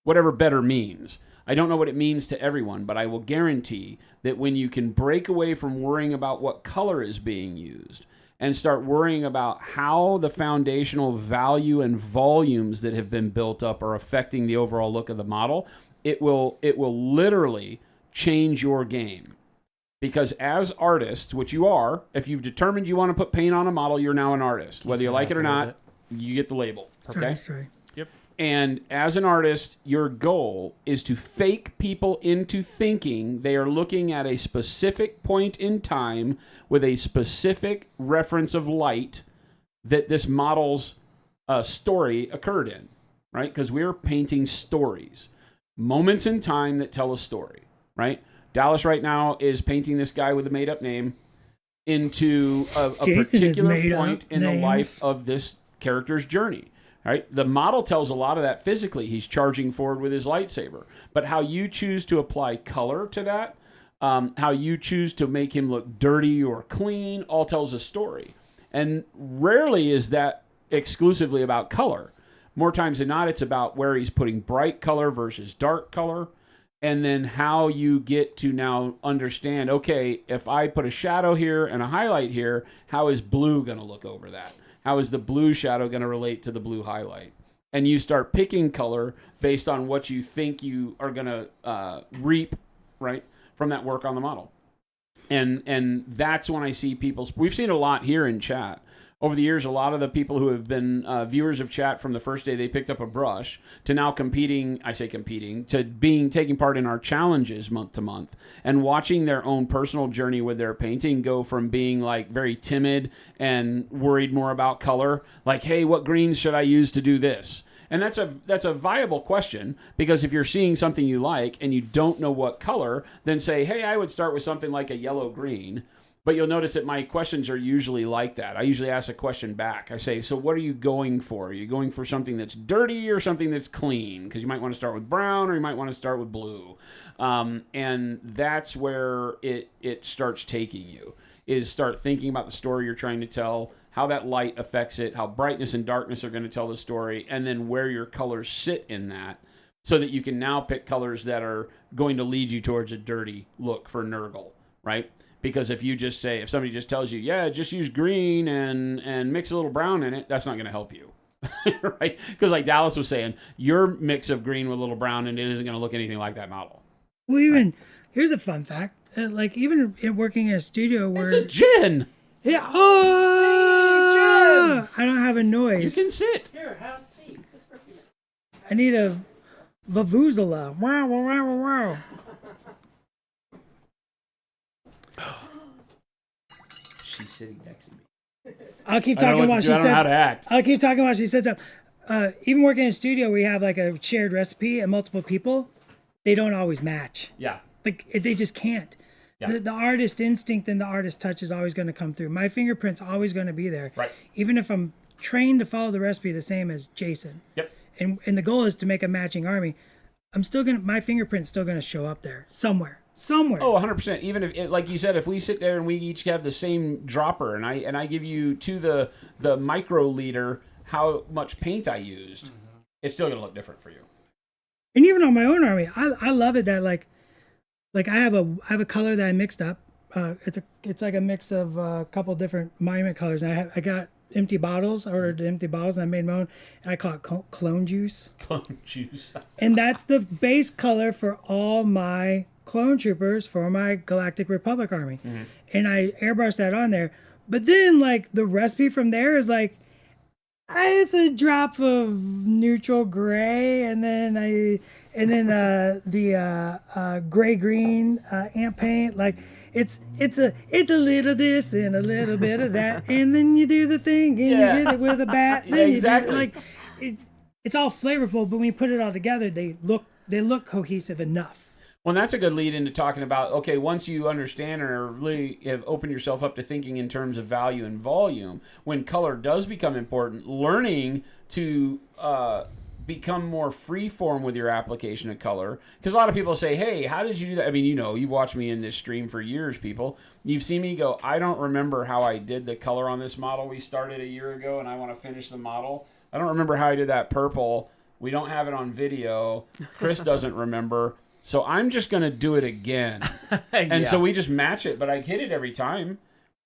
whatever better means. I don't know what it means to everyone, but I will guarantee that when you can break away from worrying about what color is being used and start worrying about how the foundational value and volumes that have been built up are affecting the overall look of the model, it will literally change your game. Because as artists, which you are, if you've determined you want to put paint on a model, you're now an artist. Whether you like it or not, you get the label. Okay? Sorry. And as an artist, your goal is to fake people into thinking they are looking at a specific point in time with a specific reference of light that this model's story occurred in, right? Because we're painting stories, moments in time that tell a story, right? Dallas right now is painting this guy with a made-up name into a Jason is particular made point up in the names. life of this character's journey. Right? The model tells a lot of that physically. He's charging forward with his lightsaber. But how you choose to apply color to that, how you choose to make him look dirty or clean, all tells a story. And rarely is that exclusively about color. More times than not, it's about where he's putting bright color versus dark color. And then how you get to now understand, okay, if I put a shadow here and a highlight here, how is blue going to look over that? How is the blue shadow going to relate to the blue highlight? and you start picking color based on what you think you are going to reap, right, from that work on the model. And that's when I see we've seen a lot here in chat. Over the years, a lot of the people who have been viewers of chat from the first day they picked up a brush to now taking part in our challenges month to month and watching their own personal journey with their painting go from being like very timid and worried more about color, like, hey, what greens should I use to do this? And that's a viable question, because if you're seeing something you like and you don't know what color, then say, hey, I would start with something like a yellow-green. But you'll notice that my questions are usually like that. I usually ask a question back. I say, so what are you going for? Are you going for something that's dirty or something that's clean? Because you might want to start with brown or you might want to start with blue. And that's where it starts taking you, is start thinking about the story you're trying to tell, how that light affects it, how brightness and darkness are going to tell the story, and then where your colors sit in that, so that you can now pick colors that are going to lead you towards a dirty look for Nurgle, right? Because if somebody just tells you, yeah, just use green and mix a little brown in it, that's not going to help you, right? Because like Dallas was saying, your mix of green with a little brown and it isn't going to look anything like that model. Well, here's a fun fact. Like even in working in a studio where It's a gin. yeah, oh, I don't have a noise. You can sit. Here, have a seat. I need a vuvuzela. Wow, wow, wow, wow. She's sitting next to me. I'll keep talking while she I don't know how to act. I'll keep talking while she sets up. Even working in a studio, we have like a shared recipe and multiple people. They don't always match. Yeah. Like they just can't. Yeah. The artist instinct and the artist touch is always going to come through. My fingerprint's always going to be there. Right. Even if I'm trained to follow the recipe the same as Jason. Yep. And the goal is to make a matching army. My fingerprint's still going to show up there somewhere. Oh, 100%. Even if, like you said, if we sit there and we each have the same dropper, and I give you to the microliter how much paint I used, it's still gonna look different for you. And even on my own army, I love it that like I have a color that I mixed up. It's like a mix of a couple different monument colors. And I got empty bottles. I ordered empty bottles and I made my own, and I call it clone juice. Clone juice. And that's the base color for all my clone troopers for my Galactic Republic army. And I airbrushed that on there. But then like the recipe from there is like, it's a drop of neutral gray, and then the gray green ant paint. Like it's a little this and a little bit of that, and then you do the thing and you hit it with a bat. Then exactly. It's all flavorful, but when you put it all together, they look cohesive enough. Well, that's a good lead into talking about, okay, once you understand or really have opened yourself up to thinking in terms of value and volume, when color does become important, learning to become more free-form with your application of color. Because a lot of people say, hey, how did you do that? I mean, you've watched me in this stream for years, people. You've seen me go, I don't remember how I did the color on this model we started a year ago, and I want to finish the model. I don't remember how I did that purple. We don't have it on video. Chris doesn't remember. So I'm just going to do it again. And so we just match it, but I hit it every time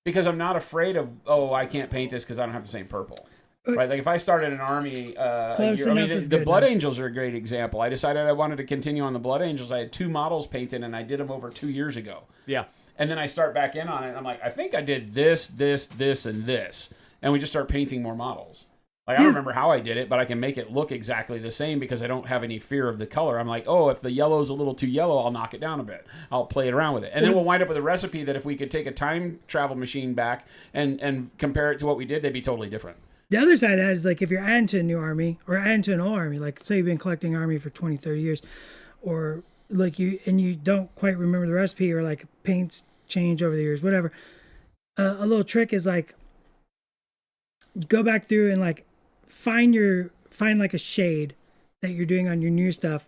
because I'm not afraid of, I can't paint this because I don't have the same purple. Right? Like if I started an army, the Blood Angels are a great example. I decided I wanted to continue on the Blood Angels. I had 2 models painted and I did them over 2 years ago. Yeah. And then I start back in on it and I'm like, I think I did this, this, this, and this. And we just start painting more models. Like, I don't remember how I did it, but I can make it look exactly the same because I don't have any fear of the color. I'm like, if the yellow's a little too yellow, I'll knock it down a bit. I'll play it around with it. And then we'll wind up with a recipe that if we could take a time travel machine back and compare it to what we did, they'd be totally different. The other side of that is like if you're adding to a new army or adding to an old army, like say you've been collecting army for 20, 30 years, or like you don't quite remember the recipe or like paints change over the years, whatever. A little trick is like go back through and like find like a shade that you're doing on your new stuff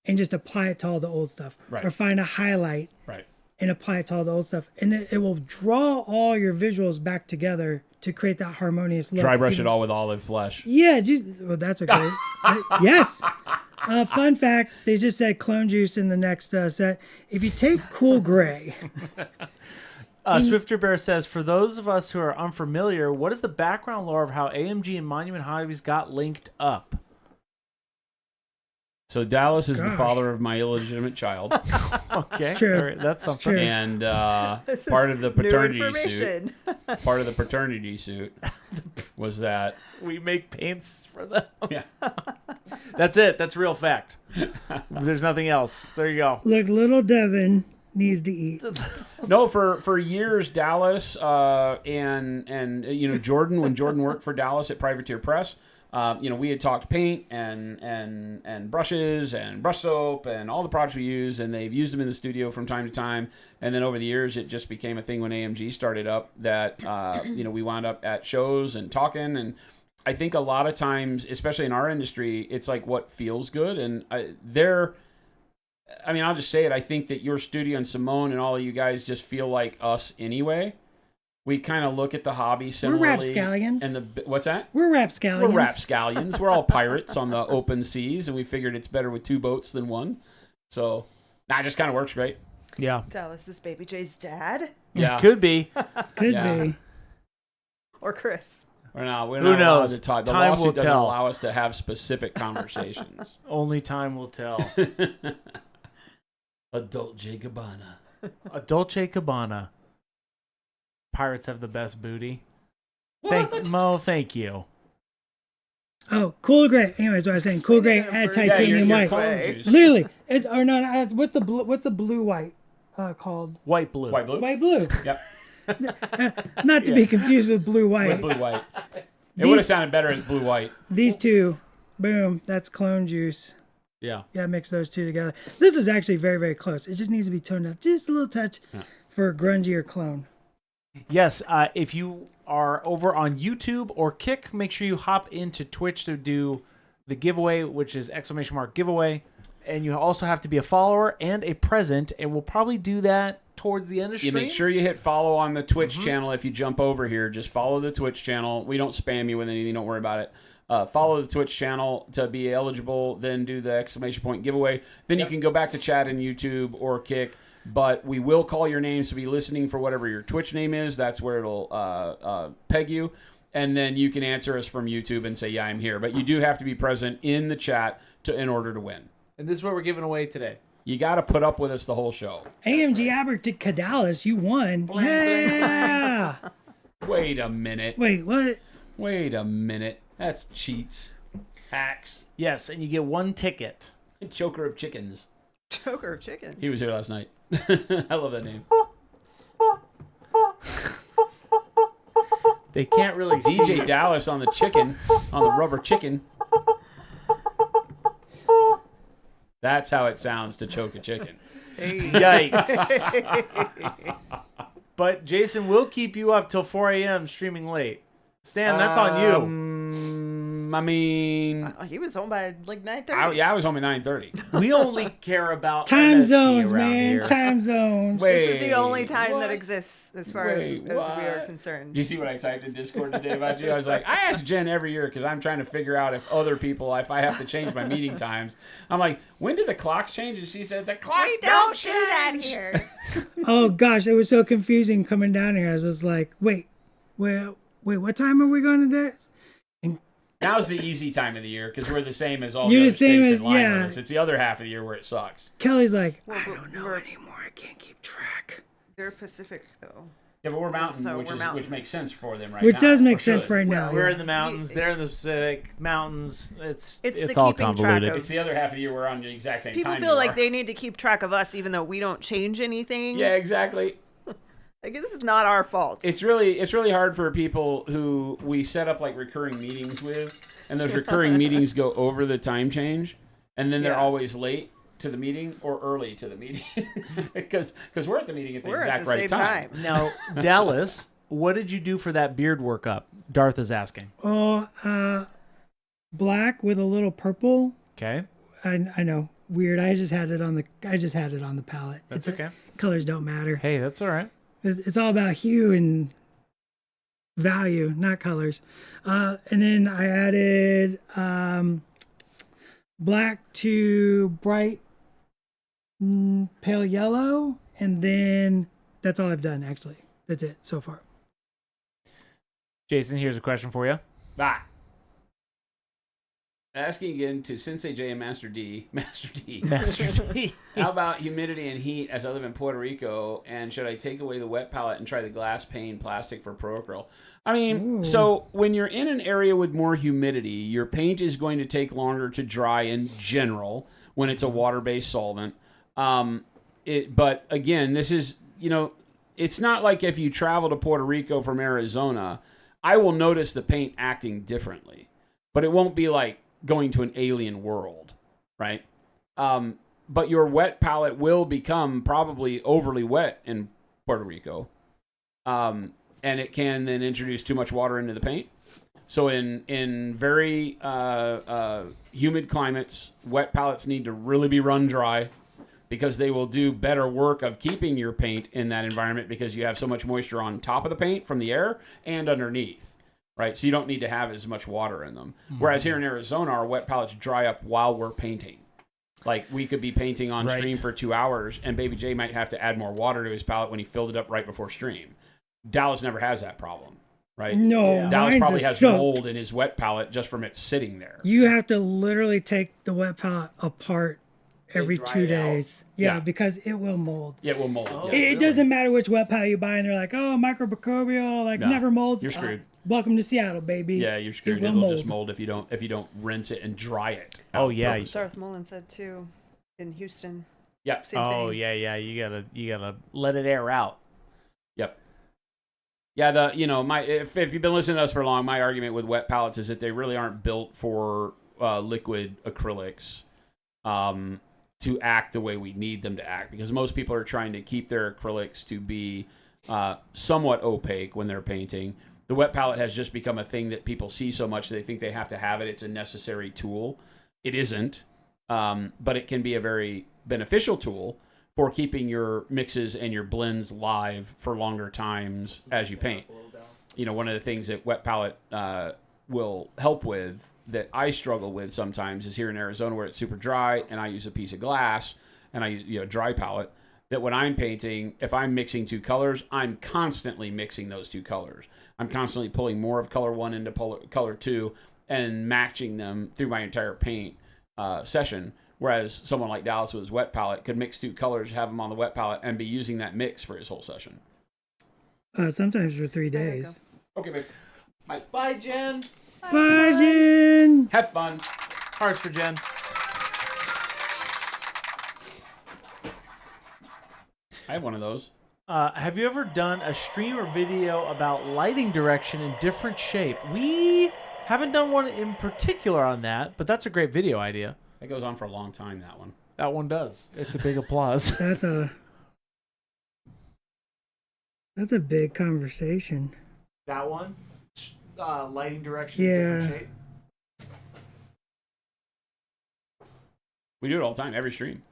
and just apply it to all the old stuff. Right. Or find a highlight right. and apply it to all the old stuff. And it will draw all your visuals back together to create that harmonious look. Dry brush it all with olive flesh. Yeah, that's a great. Yes. Fun fact, they just said clone juice in the next set. If you take cool gray. Swifter Bear says, for those of us who are unfamiliar, what is the background lore of how AMG and Monument Hobbies got linked up? So Dallas is the Gosh. father of my illegitimate child, Okay, True. all right, that's something. True. and This is part of the new paternity suit. information. Part of the paternity suit was that. We make paints for them. Yeah. That's it. That's real fact. There's nothing else. There you go. Look, little Devin needs to eat. No, for years, Dallas and Jordan, when Jordan worked for Dallas at Privateer Press, we had talked paint and brushes and brush soap and all the products we use, and they've used them in the studio from time to time. And then over the years, it just became a thing when AMG started up that we wound up at shows and talking. And I think a lot of times, especially in our industry, it's like what feels good. And I'll just say it. I think that your studio and Simone and all of you guys just feel like us anyway. We kind of look at the hobby similarly. We're rapscallions. And what's that? We're rapscallions. We're rapscallions. We're all pirates on the open seas, and we figured it's better with 2 boats than 1. So, it just kind of works great. Yeah. Dallas is Baby J's dad Yeah. Could be. Could Yeah. be. or Chris. We're not Who allowed knows? to talk. The Time lawsuit will doesn't tell. allow us to have specific conversations. Only time will tell. Adult J. Gabbana. A Dolce Cabana. Pirates have the best booty. Thank you. Oh, cool gray. Anyways, what I was saying, cool gray Speaking of add birds, titanium your white. phone juice. Literally, what's the blue white called? White blue. White blue? White blue. Yep. Not to be confused with blue white. With blue white. It These- would have sounded better as blue white. These two, boom, that's clone juice. Yeah. Yeah, mix those two together. This is actually very, very close. It just needs to be toned down just a little touch for a grungier clone. Yes, if you are over on YouTube or Kick, make sure you hop into Twitch to do the giveaway, which is ! giveaway. And you also have to be a follower and a present, and we'll probably do that towards the end of You stream. make sure you hit follow on the Twitch channel if you jump over here. Just follow the Twitch channel. We don't spam you with anything. Don't worry about it. Follow the Twitch channel to be eligible. Then do the ! giveaway. Then you can go back to chat in YouTube or Kick. But we will call your names to be listening for whatever your Twitch name is. That's where it'll peg you. And then you can answer us from YouTube and say, yeah, I'm here. But you do have to be present in the chat in order to win. And this is what we're giving away today. You got to put up with us the whole show. AMG Abracadabras, you won. Yeah. Wait a minute. Wait, what? Wait a minute. That's cheats. Hacks. Yes, and you get 1 ticket. Choker of chickens. Choker of chicken. He was here last night. I love that name. They can't really see. DJ Dallas on the chicken, on the rubber chicken. That's how it sounds to choke a chicken. Yikes. But Jason will keep you up till 4 a.m. streaming late. Stan, that's on you. I mean, He was home by like 9:30. I was home at 9:30. We only care about Time MST zones, around man. here. Time zones. This is the only Wait, time what? that exists as far as Wait, we are what? concerned. Did you see what I typed in Discord today about you? I was like, I ask Jen every year because I'm trying to figure out if other people, if I have to change my meeting times. I'm like, when did the clocks change? And she said, the clocks We don't don't do that change. here. Oh gosh, it was so confusing coming down here. I was just like, wait, what time are we going to do? Now's the easy time of the year because we're the same as all You're the the other same states as- in line yeah. with us. It's the other half of the year where it sucks. Kelly's like, Well, I but don't know we're- anymore. I can't keep track. They're Pacific though. Yeah, but we're mountain, So which we're mountain. which makes sense for them right Which now. does make or sense should. right now. We're yeah. in the mountains. They're in the Pacific mountains. It's the all keeping track convoluted. of- It's the other half of the year we're on the exact same People time. feel you like are. they need to keep track of us even though we don't change anything. Yeah, exactly. Like this is not our fault. It's really hard for people who we set up like recurring meetings with, and those recurring meetings go over the time change, and then they're Yeah. always late to the meeting or early to the meeting because we're at the meeting at the We're exact at the right same time. Now, Dallas, what did you do for that beard workup? Darth is asking. Oh, black with a little purple. Okay, I know, weird. I just had it on the palette. that's okay. Colors don't matter. Hey, that's all right. It's all about hue and value, not colors. And then I added black to bright pale yellow, and then that's all I've done actually. That's it so far. Jason, here's a question for you. Ah, Asking again to Sensei J and Master D. Master D. Master T. How about humidity and heat as I live in Puerto Rico? And should I take away the wet palette and try the glass pane plastic for pro-acryl? I mean, so when you're in an area with more humidity, your paint is going to take longer to dry in general when it's a water-based solvent. But again, this is, it's not like if you travel to Puerto Rico from Arizona, I will notice the paint acting differently, but it won't be like going to an alien world, right? But your wet palette will become probably overly wet in Puerto Rico. And it can then introduce too much water into the paint. So in very humid climates, wet palettes need to really be run dry because they will do better work of keeping your paint in that environment because you have so much moisture on top of the paint from the air and underneath. Right, so you don't need to have as much water in them. Whereas here in Arizona, our wet palettes dry up while we're painting. Like, we could be painting on stream for 2 hours, and Baby J might have to add more water to his palette when he filled it up right before stream. Dallas never has that problem, right? No, Dallas mine's probably a has soak. mold in his wet palette just from it sitting there. You have to literally take the wet palette apart every dry 2 it out. days. Yeah. Because it will mold. Yeah, it will mold. Oh. Yeah. It doesn't matter which wet palette you buy, and they're like, oh, microbial, like No, never molds. you're screwed. Welcome to Seattle, baby. Yeah, you're screwed. will It'll just mold if you don't rinse it and dry it. Oh, out. yeah. So- Darth Mullen said too in Houston. yeah. Same Oh thing. yeah. You gotta let it air out. Yep. Yeah, if you've been listening to us for long, my argument with wet palettes is that they really aren't built for liquid acrylics to act the way we need them to act, because most people are trying to keep their acrylics to be somewhat opaque when they're painting. The wet palette has just become a thing that people see so much they think they have to have it. It's a necessary tool. It isn't, but it can be a very beneficial tool for keeping your mixes and your blends live for longer times as you paint. One of the things that wet palette will help with that I struggle with sometimes is here in Arizona where it's super dry and I use a piece of glass and I use dry palette, that when I'm painting, if I'm mixing two colors, I'm constantly mixing those two colors. I'm constantly pulling more of color one into color two and matching them through my entire paint session. Whereas someone like Dallas with his wet palette could mix two colors, have them on the wet palette, and be using that mix for his whole session. Sometimes for 3 There you days. Okay, babe. Bye, Jen. Bye, Jen. Have fun. Hearts for Jen. I have one of those. Have you ever done a stream or video about lighting direction in different shape? We haven't done one in particular on that, but that's a great video idea. That goes on for a long time, that one. That one does. It's a big applause. That's a big conversation. That one? Lighting direction Yeah. in different shape? We do it all the time, every stream.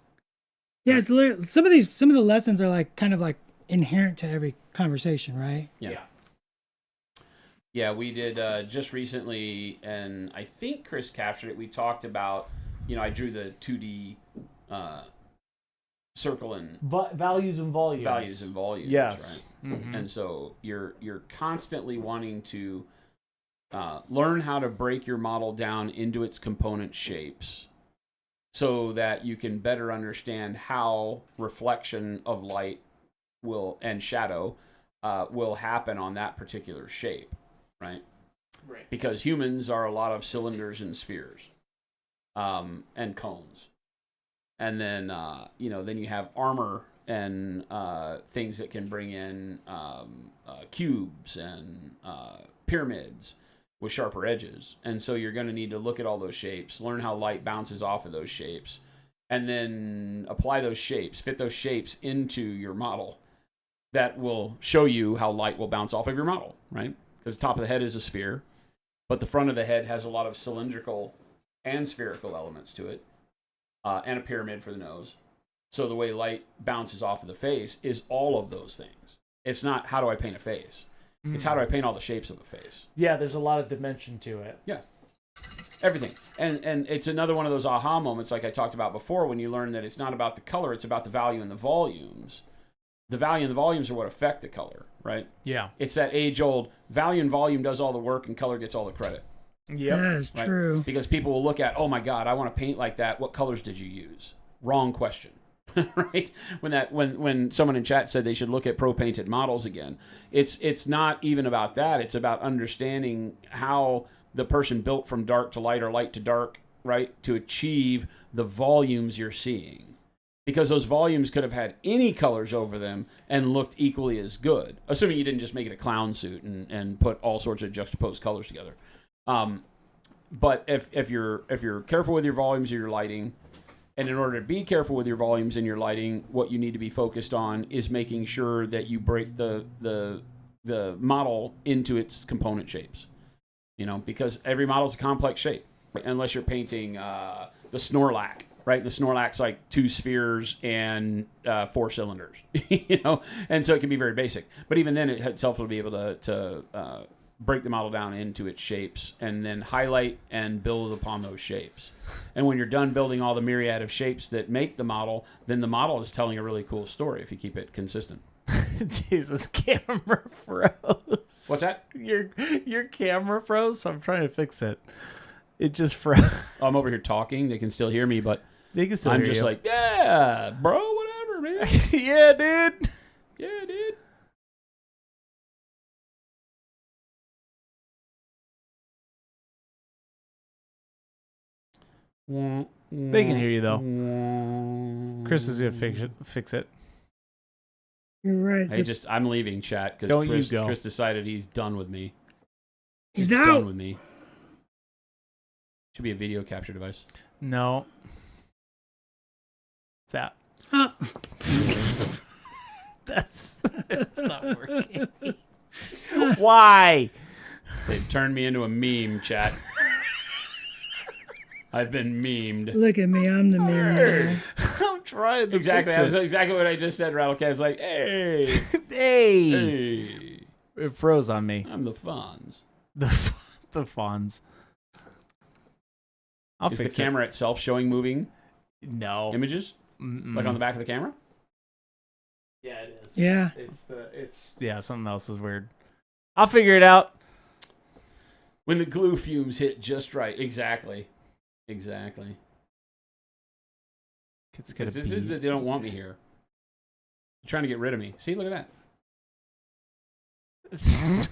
Yeah, it's literally, some of the lessons are like kind of like inherent to every conversation, right? Yeah. Yeah, we did just recently, and I think Chris captured it. We talked about, I drew the 2D circle and Values and volumes. values and volumes. Yes. Right? Mhm. And so you're constantly wanting to learn how to break your model down into its component shapes so that you can better understand how reflection of light and shadow will happen on that particular shape, right? Right. Because humans are a lot of cylinders and spheres and cones. And then, then you have armor and things that can bring in cubes and pyramids with sharper edges. And so you're going to need to look at all those shapes, learn how light bounces off of those shapes, and then apply those shapes, fit those shapes into your model. That will show you how light will bounce off of your model, right? Because the top of the head is a sphere, but the front of the head has a lot of cylindrical and spherical elements to it, and a pyramid for the nose. So the way light bounces off of the face is all of those things. It's not how do I paint a face. It's how do I paint all the shapes of a face. Yeah, there's a lot of dimension to it. Yeah. Everything. And it's another one of those aha moments like I talked about before when you learn that it's not about the color, it's about the value and the volumes. The value and the volumes are what affect the color, right? Yeah. It's that age-old value and volume does all the work and color gets all the credit. That is Right? true. Because people will look at, oh my God, I want to paint like that. What colors did you use? Wrong question. Right? When someone in chat said they should look at pro painted models again, it's not even about that. It's about understanding how the person built from dark to light or light to dark, right, to achieve the volumes you're seeing. Because those volumes could have had any colors over them and looked equally as good, assuming you didn't just make it a clown suit and put all sorts of juxtaposed colors together. But if you're careful with your volumes or your lighting, and in order to be careful with your volumes and your lighting, what you need to be focused on is making sure that you break the model into its component shapes. You know, because every model is a complex shape, unless you're painting the Snorlax, right? The Snorlax's like 2 spheres and 4 cylinders, you know, and so it can be very basic. But even then, it itself will be able to break the model down into its shapes and then highlight and build upon those shapes. And when you're done building all the myriad of shapes that make the model, then the model is telling a really cool story if you keep it consistent. Jesus, camera froze. What's that? Your camera froze, so I'm trying to fix it. It just froze. I'm over here talking. They can still hear me, but They can still I'm hear just you. like, yeah, bro, whatever, man. Yeah, dude. Yeah, dude. They can hear you though. Chris is gonna fix it. You're right. Hey, I'm leaving chat because Don't you go. Chris decided he's done with me. He's done out. with me. Should be a video capture device. No. What's that? Oh. That's not working. Why? They've turned me into a meme, chat. I've been memed. Look at me. I'm the meme now. I'm trying to Exactly. fix That was exactly what I just said, Rattlecat. It's like, hey, Hey. hey, It froze on me. I'm the Fonz. The fawns. I'll Is the fix camera itself showing moving it. No. images? Mm-mm. Like on the back of the camera? Yeah, it is. Yeah. It's something else is weird. I'll figure it out. When the glue fumes hit just right. Exactly. Exactly. It's gonna They be. don't want me here. They're trying to get rid of me. See, look at that.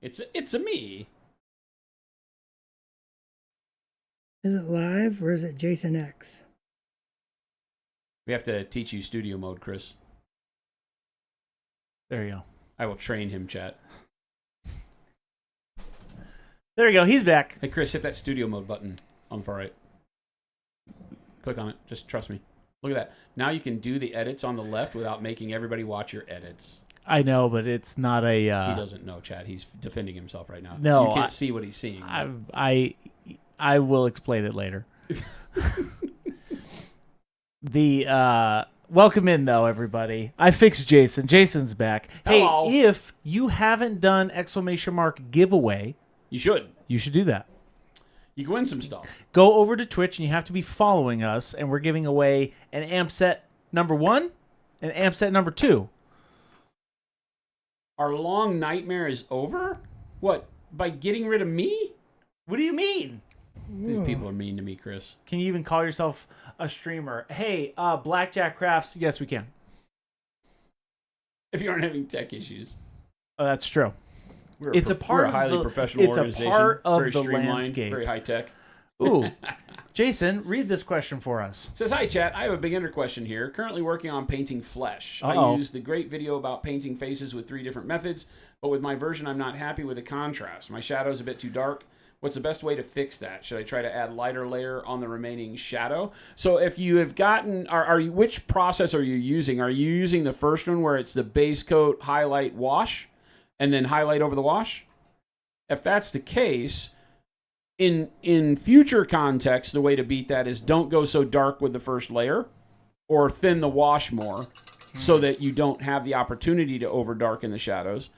It's a me. Is it live or is it Jason X? We have to teach you studio mode, Chris. There you go. I will train him, chat. There you go. He's back. Hey, Chris, hit that studio mode button on the far right. Click on it. Just trust me. Look at that. Now you can do the edits on the left without making everybody watch your edits. I know, but it's not a. He doesn't know, Chad. He's defending himself right now. No, you can't see what he's seeing. I will explain it later. Welcome in though, everybody. I fixed Jason. Jason's back. Hello. Hey, if you haven't done ! Giveaway, You should. you should do that. You can win some stuff. Go over to Twitch and you have to be following us, and we're giving away an amp set number 1 and amp set number 2. Our long nightmare is over? What? By getting rid of me? What do you mean? These people are mean to me, Chris. Can you even call yourself a streamer? Hey, Blackjack Crafts. Yes, we can. If you aren't having tech issues. Oh, that's true. We're It's a part of highly the- professional it's a organization. part of very the streamlined, landscape. Very high tech. Ooh. Jason, read this question for us. Says, hi, chat. I have a beginner question here. Currently working on painting flesh. Uh-oh. I used the great video about painting faces with 3 different methods, but with my version, I'm not happy with the contrast. My shadow's a bit too dark. What's the best way to fix that? Should I try to add lighter layer on the remaining shadow? So if you have gotten, which process are you using? Are you using the first one where it's the base coat, highlight, wash, and then highlight over the wash? If that's the case, in future context, the way to beat that is don't go so dark with the first layer or thin the wash more so that you don't have the opportunity to over darken the shadows.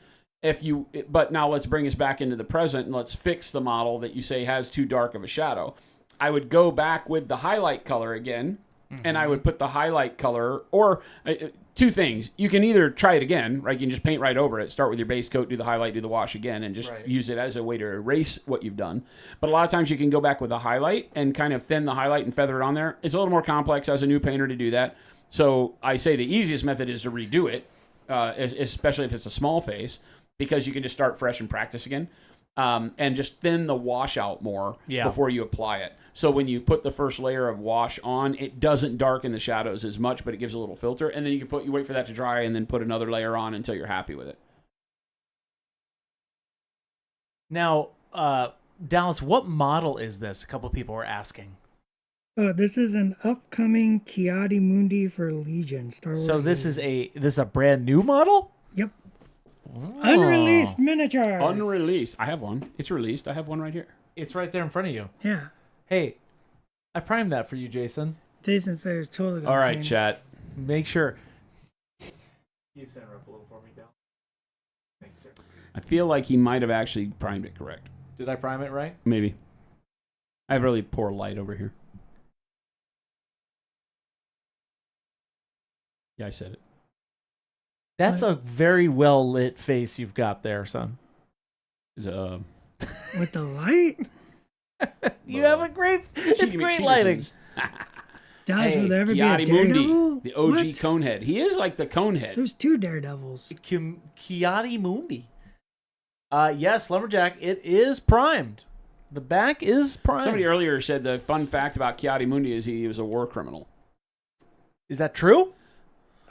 But now let's bring us back into the present and let's fix the model that you say has too dark of a shadow. I would go back with the highlight color again, and I would put the highlight color, or two things. You can either try it again, right? You can just paint right over it, start with your base coat, do the highlight, do the wash again, and just use it as a way to erase what you've done. But a lot of times you can go back with a highlight and kind of thin the highlight and feather it on there. It's a little more complex as a new painter to do that. So I say the easiest method is to redo it, especially if it's a small face, because you can just start fresh and practice again. And just thin the wash out more before you apply it. So when you put the first layer of wash on, it doesn't darken the shadows as much, but it gives a little filter. And then you wait for that to dry and then put another layer on until you're happy with it. Now, Dallas, what model is this? A couple of people were asking. This is an upcoming Chiadi Mundi for Legion. Star Wars So this Legion. is a brand new model? Yep. Unreleased miniatures. Unreleased. I have one. It's released. I have one right here. It's right there in front of you. Yeah. Hey, I primed that for you, Jason. Jason said it's totally gonna All right, paint. chat. Make sure. You center up a little for me, Dal. Thanks, sir. I feel like he might have actually primed it correct. Did I prime it right? Maybe. I have really poor light over here. Yeah, I said it. That's a very well lit face you've got there, son. With the light? You have a great. It's great lighting. Dallas, Hey, will there ever be a Chiadi Daredevil? Mundi, the OG What? Conehead. He is like the Conehead. There's two Daredevils. Chiadi Mundi. Yes, Lumberjack, it is primed. The back is primed. Somebody earlier said the fun fact about Chiadi Mundi is he was a war criminal. Is that true?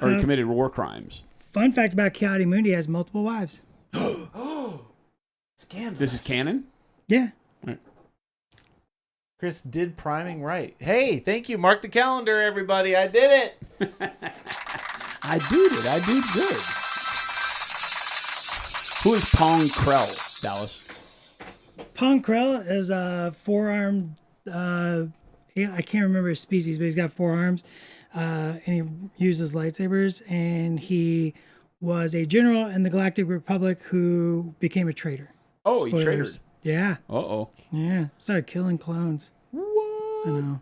Or he committed war crimes. Fun fact about Chiadi Mundi, he has multiple wives. Scandalous. This is canon? Yeah. Chris did priming right. Hey, thank you. Mark the calendar, everybody. I did it. I did it. I did good. Who is Pong Krell, Dallas? Pong Krell is a four-armed, I can't remember his species, but he's got 4 arms. And he uses lightsabers, and he was a general in the Galactic Republic who became a traitor. Oh, he Spoilers. traitor. Yeah, Uh-oh. yeah. Started killing clones. What? I know.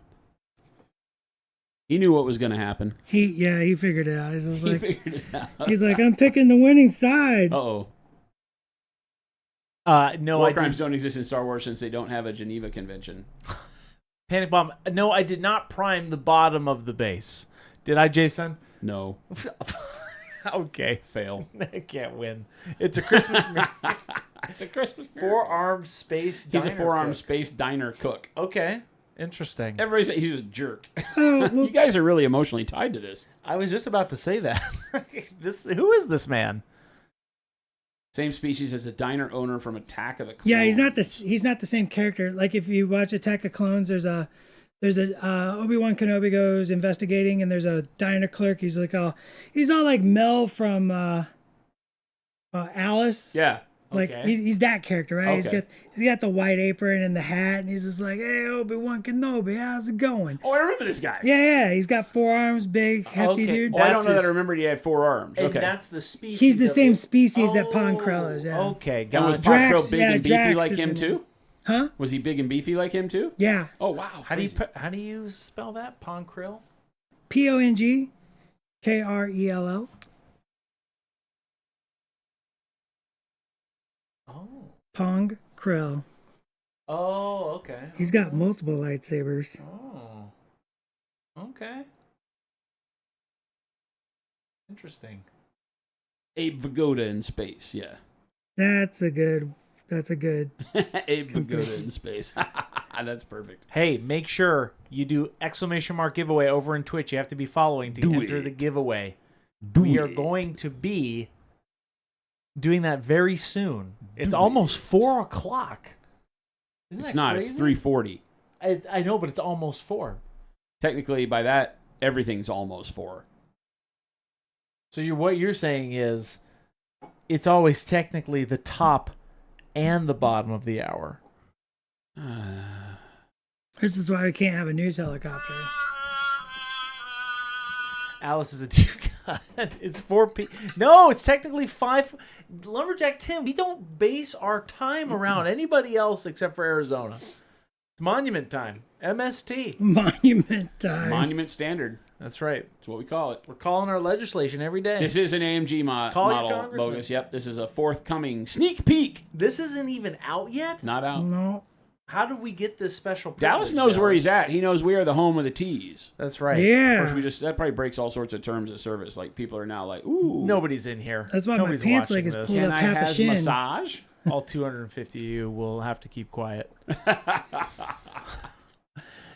He knew what was going to happen. He figured it out. He was He like, figured it out. he's like, I'm picking the winning side. Uh-oh. No, War I crimes did. don't exist in Star Wars since they don't have a Geneva Convention. Panic bomb. No, I did not prime the bottom of the base. Did I, Jason? No. Okay. Fail. I can't win. It's a Christmas movie. It's a Christmas. 4-armed space He's diner a 4-arm cook. space diner cook. Okay. Interesting. Everybody says he's a jerk. Oh, well, You guys are really emotionally tied to this. I was just about to say that. Who is this man? Same species as the diner owner from Attack of the Clones. yeah, he's not the same character. Like if you watch Attack of Clones, there's a Obi-Wan Kenobi goes investigating, and there's a diner clerk. He's all like Mel from Alice. Yeah. Like Okay. he's that character, right? Okay. He's got the white apron and the hat, and he's just like, "Hey, Obi-Wan Kenobi, how's it going?" Oh, I remember this guy. Yeah. He's got 4 arms, big, hefty Okay. dude. Oh, I don't That's know his- that I remembered he had 4 arms. And Okay. that's the species. He's the of same it. species that Pong Krell is. Yeah. Okay, And was got Pong Drax, Krell big yeah, and beefy Drax like is him the- too? Huh? Was he big and beefy like him too? Yeah. Oh wow. How do crazy. you spell that? Pong Krill? PONGKRELL. Oh. Pong Krell. Oh, okay. He's got multiple lightsabers. Oh. Okay. Interesting. Abe Vigoda in space? Yeah. That's a good. Abe Vigoda in space. That's perfect. Hey, make sure you do exclamation mark giveaway over in Twitch. You have to be following to Do enter it. the giveaway. Do We are it. going to be doing that very soon. It's Do almost it. 4 o'clock. Isn't It's that not. crazy? It's 3:40. I know, but it's almost 4. Technically, by that, everything's almost 4. So what you're saying is it's always technically the top and the bottom of the hour. This is why we can't have a news helicopter. Alice is a deep cut. It's 4 p. No, it's technically 5. Lumberjack Tim, we don't base our time around anybody else except for Arizona. Monument time. MST. Monument time. Monument Standard. That's right. That's what we call it. We're calling our legislation every day. This is an AMG Call your model, congressman. Bogus. Yep, this is a forthcoming sneak peek. This isn't even out yet? Not out. No. How did we get this special privilege? Dallas knows where he's at. He knows we are the home of the T's. That's right. Yeah. Of course, that probably breaks all sorts of terms of service. Like, people are now like, ooh. Nobody's in here. That's why Nobody's my pants watching leg is this. pulled Can up I half a has shin. massage? All 250 of you will have to keep quiet.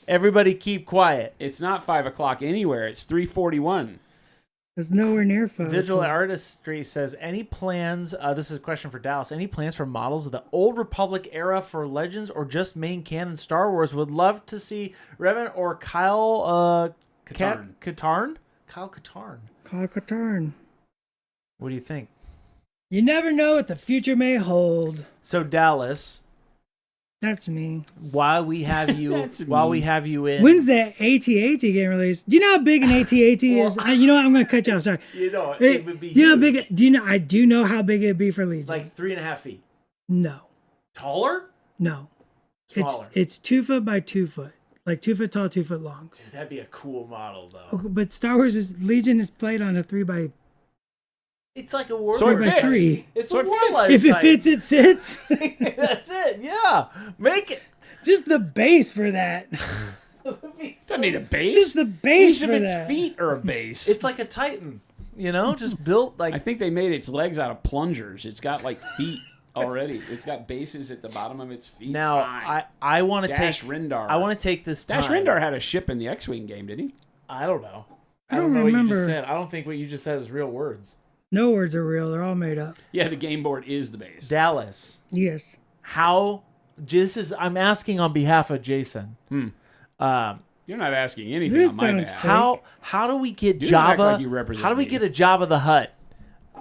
Everybody keep quiet. It's not 5 o'clock anywhere. It's 3:41. It's nowhere near 5. Vigil Artistry says, any plans, this is a question for Dallas, any plans for models of the Old Republic era for Legends or just main canon Star Wars? Would love to see Revan or Kyle Katarn? Kyle Katarn. Kyle Katarn. What do you think? You never know what the future may hold. So Dallas, That's me. while we have you That's while me. we have you in, When's the AT-AT getting released? Do you know how big an AT-AT is? You know what? I'm going to cut you off. Sorry. you know Hey, it would be do you know how huge. big? Do you know? I do know how big it'd be for Legion. Like 3.5 feet. No, Taller? no. Smaller. It's 2 foot by 2 foot, like 2 foot tall, 2 foot long. Dude, that'd be a cool model though. But Star Wars Legion is played on a 3 by. It's like a war. So it by fits. 3. It's So a it warlight If it type. fits, it sits. That's it. Yeah, make it. Just the base for that. Doesn't need a base. Just the base Each of for its that. feet are a base. It's like a Titan, you know, just built like. I think they made its legs out of plungers. It's got like feet already. It's got bases at the bottom of its feet. Now Fine. I want to Dash take. Rendar. I want to take this time. Dash Rendar had a ship in the X-wing game, did he? I don't know. I don't know what you remember. just said. I don't think what you just said is real words. No words are real. They're all made up. Yeah, the game board is the base. Dallas, Yes. how? This is. I'm asking on behalf of Jason. Hmm. Um, You're not asking anything This on my sounds behalf. how do we get Do not act Jabba? like you represent How do we me. get a Jabba the Hutt?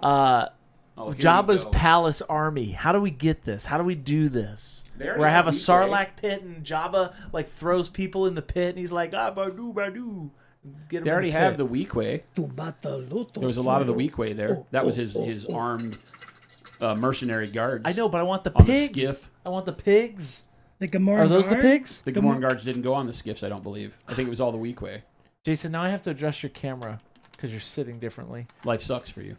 Oh, here we Jabba's go. palace army. How do we get this? How do we do this? They already Where I have a have Weequay. Sarlacc pit and Jabba like throws people in the pit and he's like, badu badu. Get him They in already the have pit. the Weequay. There was a lot of the Weequay there. That was his armed mercenary guards. I know, but I want the On the pigs. skiff. I want the pigs. The Gamorrean Are those the Guard? pigs? The Gamorrean guards didn't go on the skiffs, I don't believe. I think it was all the Weequay. Jason, now I have to adjust your camera because you're sitting differently. Life sucks for you.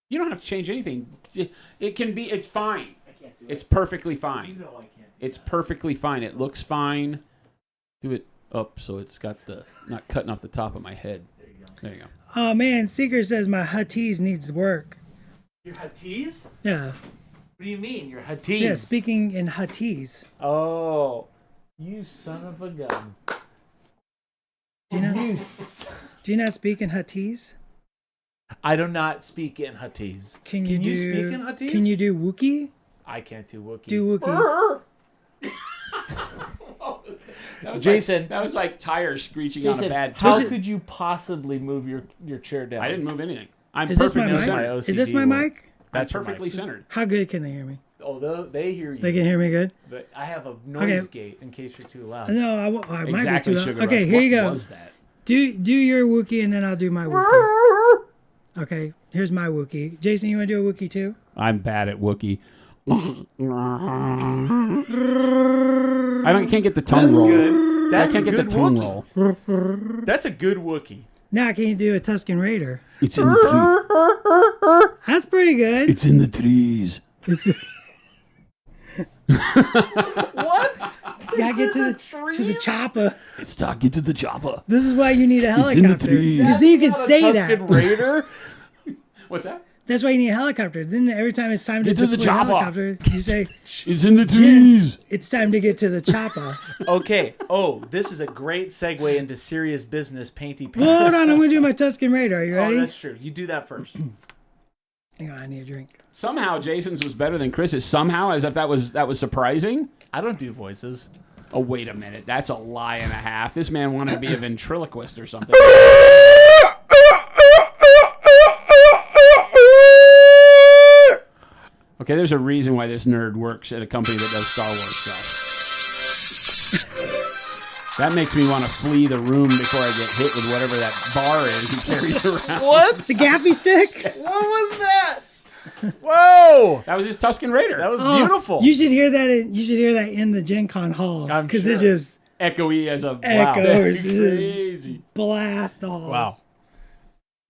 You don't have to change anything. It can be. It's fine. It's perfectly fine. It's perfectly fine. It looks fine. Do it up so it's got the not cutting off the top of my head. There you go. Oh man, Seeker says my Huttese needs work. Your Huttese? Yeah. What do you mean? Your Huttese? Yeah, speaking in Huttese. Oh, you son of a gun. Do you know? You Do you not speak in Huttese? I do not speak in Huttese. Can you do, speak in Huttese? Can you do Wookiee? I can't do Wookiee. Do Wookiee. That was Jason. that was like tires screeching on a Jason, bad how tire. could you possibly move your chair down? I didn't move anything. I'm Is this my perfectly mic? centered. Is this my OCD mic? I'm That's your perfectly mic. centered. How good can they hear me? Although they hear you, They can hear me good? but I have a noise gate in case you're too loud. No, I might Exactly, be too Sugar loud. Okay, Rush. here you What go. was that? Do your Wookiee and then I'll do my Wookiee. Okay, here's my Wookiee. Jason, you want to do a Wookiee too? I'm bad at Wookiee. Can't get the tongue That's roll. good. That's I can't a get the good tongue Wookiee. roll. That's a good Wookiee. Now can you do a Tusken Raider? It's in the tree. That's pretty good. It's in the trees. It's, What? you gotta get to the chopper. It's not get to the chopper. This is why you need a in the helicopter. trees. Because then you can Not a say Tusken that. Raider. What's that? That's why you need a helicopter. Then every time it's time to Get to the deploy a chopper. helicopter, you say, It's in the trees. it's time to get to the chopper. Okay. Oh, this is a great segue into serious business. Painty Well, hold on, I'm gonna do my Tusken Raider. Are you Oh, ready? that's true. You do that first. Hang on, I need a drink. Somehow Jason's was better than Chris's. Somehow, as if that was surprising. I don't do voices. Oh, wait a minute. That's a lie and a half. This man wanted to be a ventriloquist or something. Okay, there's a reason why this nerd works at a company that does Star Wars stuff. That makes me want to flee the room before I get hit with whatever that bar is he carries around. What? The gaffy stick? What was that? Whoa! That was his Tusken Raider. That was Oh, beautiful. You should hear that. You should hear that in the Gen Con hall I'm because sure. it just Echoey as a echoes. It just crazy. blast the halls. Wow.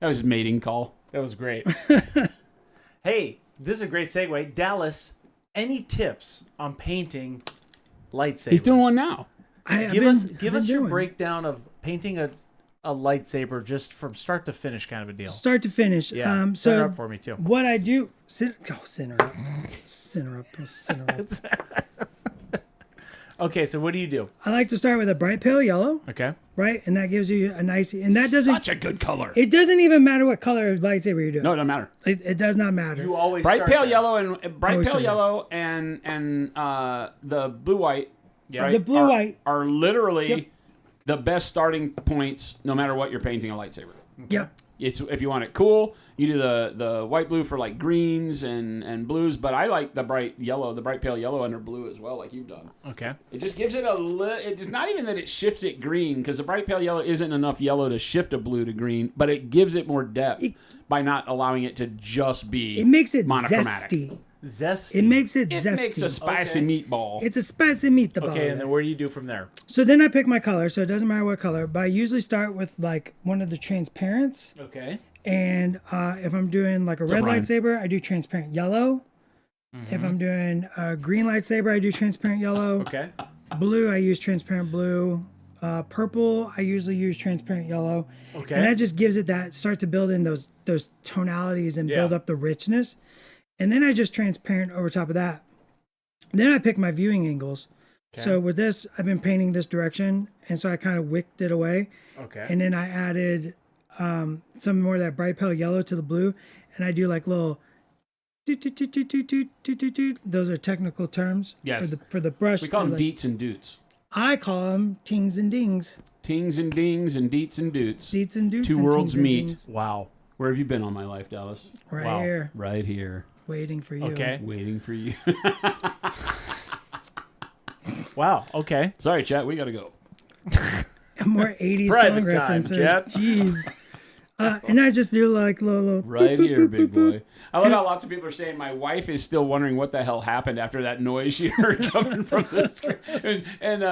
That was his mating call. That was great. Hey, this is a great segue. Dallas, any tips on painting lightsabers? He's doing one now. Give us your breakdown of painting a lightsaber just from start to finish, kind of a deal. start to finish. Yeah, set So her up for me too. what I do, center up, center up. Okay, so what do you do? I like to start with a bright pale yellow, Okay. right, and that gives you a nice. And that doesn't. Such a good color. It doesn't even matter what color lightsaber you're doing. No, it doesn't matter. It does not matter. You always Bright start pale there. yellow and bright Always pale start there. yellow and the blue white. Yeah. right, The blue white. are literally Yep. the best starting points, no matter what you're painting a lightsaber. Yep. It's if you want it cool, you do the white blue for like greens and blues. But I like the bright yellow, the bright pale yellow under blue as well, like you've done. Okay. It just gives it a it's not even that it shifts it green, because the bright pale yellow isn't enough yellow to shift a blue to green, but it gives it more depth by not allowing it to just be It makes it monochromatic. zesty. Zesty. It makes it It zesty. makes a spicy meatball. It's a spicy meatball. Okay, and then what do you do from there? So then I pick my color, so it doesn't matter what color, but I usually start with like one of the transparents. Okay. And if I'm doing like a red Brian? lightsaber, I do transparent yellow. If I'm doing a green lightsaber, I do transparent yellow. Okay. Blue, I use transparent blue. Purple, I usually use transparent yellow. Okay. And that just gives it that start to build in those tonalities and build Yeah. up the richness. And then I just transparent over top of that. Then I pick my viewing angles. So with this, I've been painting this direction, and so I kind of wicked it away. Okay. And then I added some more of that bright pale yellow to the blue, and I do like little those are technical terms Yes. for the brush. We call to, them like, deets and doots. I call them tings and dings. Tings and dings and deets and doots. Deets and doots. Two and worlds tings and meet. dings. Wow. Where have you been all my life, Dallas? Right Wow. here, Right here, waiting for you. Okay. waiting for you. Wow. Okay. Sorry, chat. We gotta go. More 80s private song time, references. Jet. Jeez. And I just do like little Right here, big boy. I love how lots of people are saying my wife is still wondering what the hell happened after that noise she heard coming from the screen. And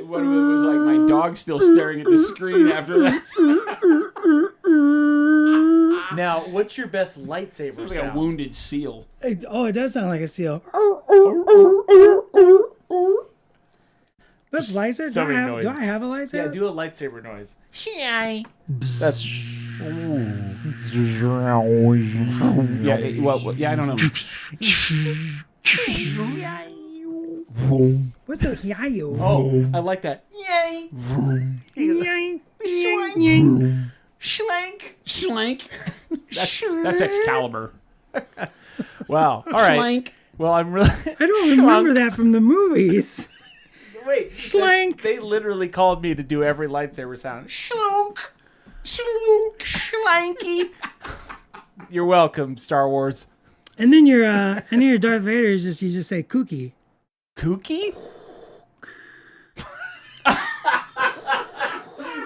one of it was like my dog's still staring at the screen after that. Now, what's your best lightsaber It's like a sound? wounded seal. Oh, it does sound like a seal. But lightsaber? So Do many I noises. have a lightsaber? Yeah, do a lightsaber noise. That's Yeah, I don't know. What's the hiyo? Oh, I like that. Yay! Yang, yang, yang. Schlank. Schlank. That's Excalibur. Wow. All right. Schlank. Well, I'm really. I don't remember that from the movies. Wait. Schlank. They literally called me to do every lightsaber sound. Schlunk. Schlunk. Schlanky. You're welcome, Star Wars. And then your Darth Vader is just you just say kooky. Kooky?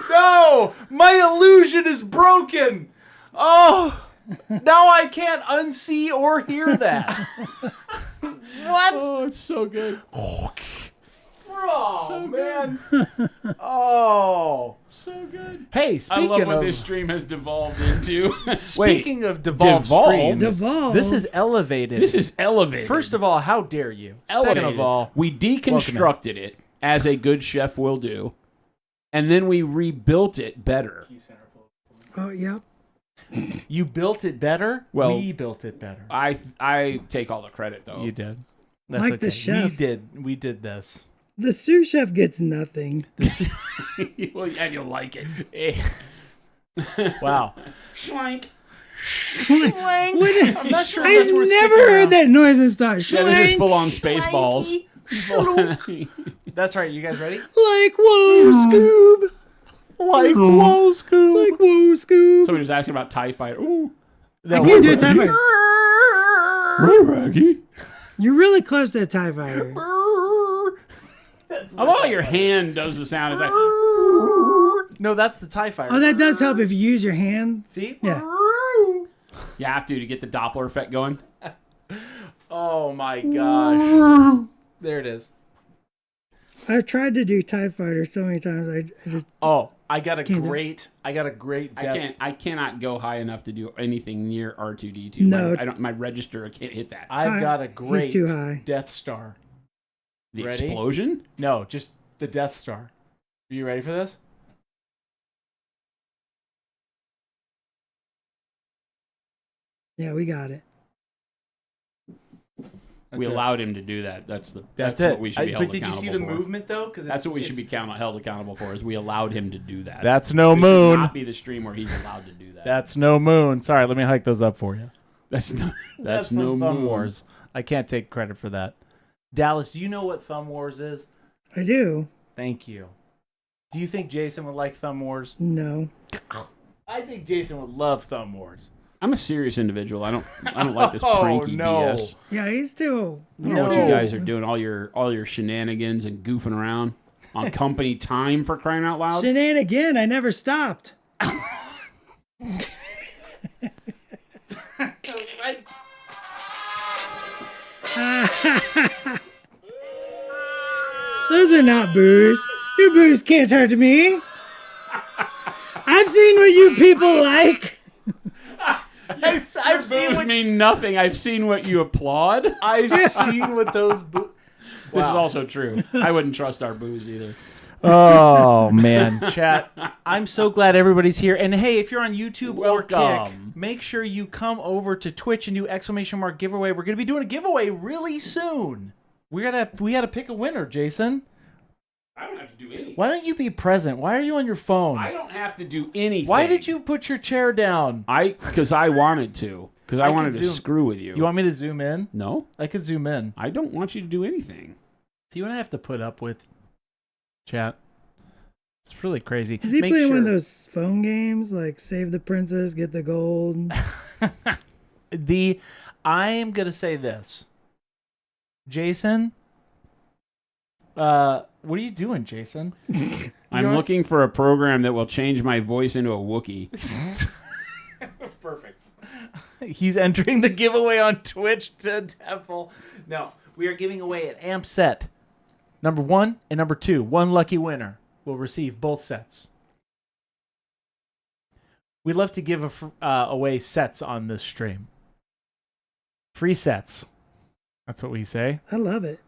No! My illusion is broken! Oh! Now I can't unsee or hear that. What? Oh, it's so good. Oh, man. Oh. So good. Hey, I speaking love what of this stream has devolved into. speaking of devolved devolved? streams, Devolved. this is elevated. This is elevated. First of all, how dare you? elevated. Second of all, we deconstructed it as a good chef will do, and then we rebuilt it better. Oh, yep. you built it better. Well, we built it better. I take all the credit though. You did. That's Like okay. the chef. We did this. The sous chef gets nothing. Well, and you'll like it. Wow. Schlank. What? I'm not sure if I've that's worth never sticking heard around. that noise and start. Yeah, this is Schlank. full on space balls. That's right. You guys ready? Like whoa, Scoob. Like whoa, Scoob. Like whoa, Scoob. Somebody was asking about TIE Fighter. Ooh. I can't do a TIE fighter. Raggy. You're really close to a TIE fighter. I love how your hand does the sound. It's like, No, that's the TIE Fighter. Oh, that does help if you use your hand. See? Yeah. You have to get the Doppler effect going. Oh my gosh. There it is. I've tried to do TIE Fighter so many times. I just Oh, I got a Can't do- great depth. I cannot go high enough to do anything near R2D2. No. My register, I can't hit that. I've got a great too high. Death Star. The Ready? explosion? No, just the Death Star. Are you ready for this? yeah, we got it. We it. allowed him to do that. That's That's what it. we should be held But did you see the accountable for. movement though? Because That's what we should be held accountable for. Is we allowed him to do that. That's no This should moon. not be the stream where he's allowed to do that. That's no moon. Sorry, let me hike those up for you. That's no. That's from no Thumb moon. Wars. I can't take credit for that. Dallas, do you know what Thumb Wars is? I do. Thank you. Do you think Jason would like Thumb Wars? No. I think Jason would love Thumb Wars. I'm a serious individual. I don't like this Oh, pranky no. BS. Yeah, he's too. I don't know what you guys are doing. All your shenanigans and goofing around on company time, for crying out loud. Shenanigan. I never stopped. Those are not boos. Your boos can't hurt me. I've seen what you people like. I've seen Boos what mean nothing. I've seen what you applaud. I've seen what those. This is also true. I wouldn't trust our boos either. Oh man, chat! I'm so glad everybody's here. And hey, if you're on YouTube or Kick, Welcome. make sure you come over to Twitch and do ! Giveaway. We're gonna be doing a giveaway really soon. We gotta pick a winner, Jason. I don't have to do anything. Why don't you be present? Why are you on your phone? I don't have to do anything. Why did you put your chair down? Because I wanted to. Because I I wanted could to zoom. screw with you. You want me to zoom in? No, I could zoom in. I don't want you to do anything. See what I have to put up with, chat? It's really crazy. Is he Make playing one of sure- those phone games like Save the Princess, Get the Gold? I am gonna say this, Jason. What are you doing, Jason? I'm You're- looking for a program that will change my voice into a Wookiee. Perfect. He's entering the giveaway on Twitch to Temple. No, we are giving away an amp set. Number 1 and number 2. One lucky winner will receive both sets. We'd love to give away sets on this stream. Free sets. That's what we say. I love it.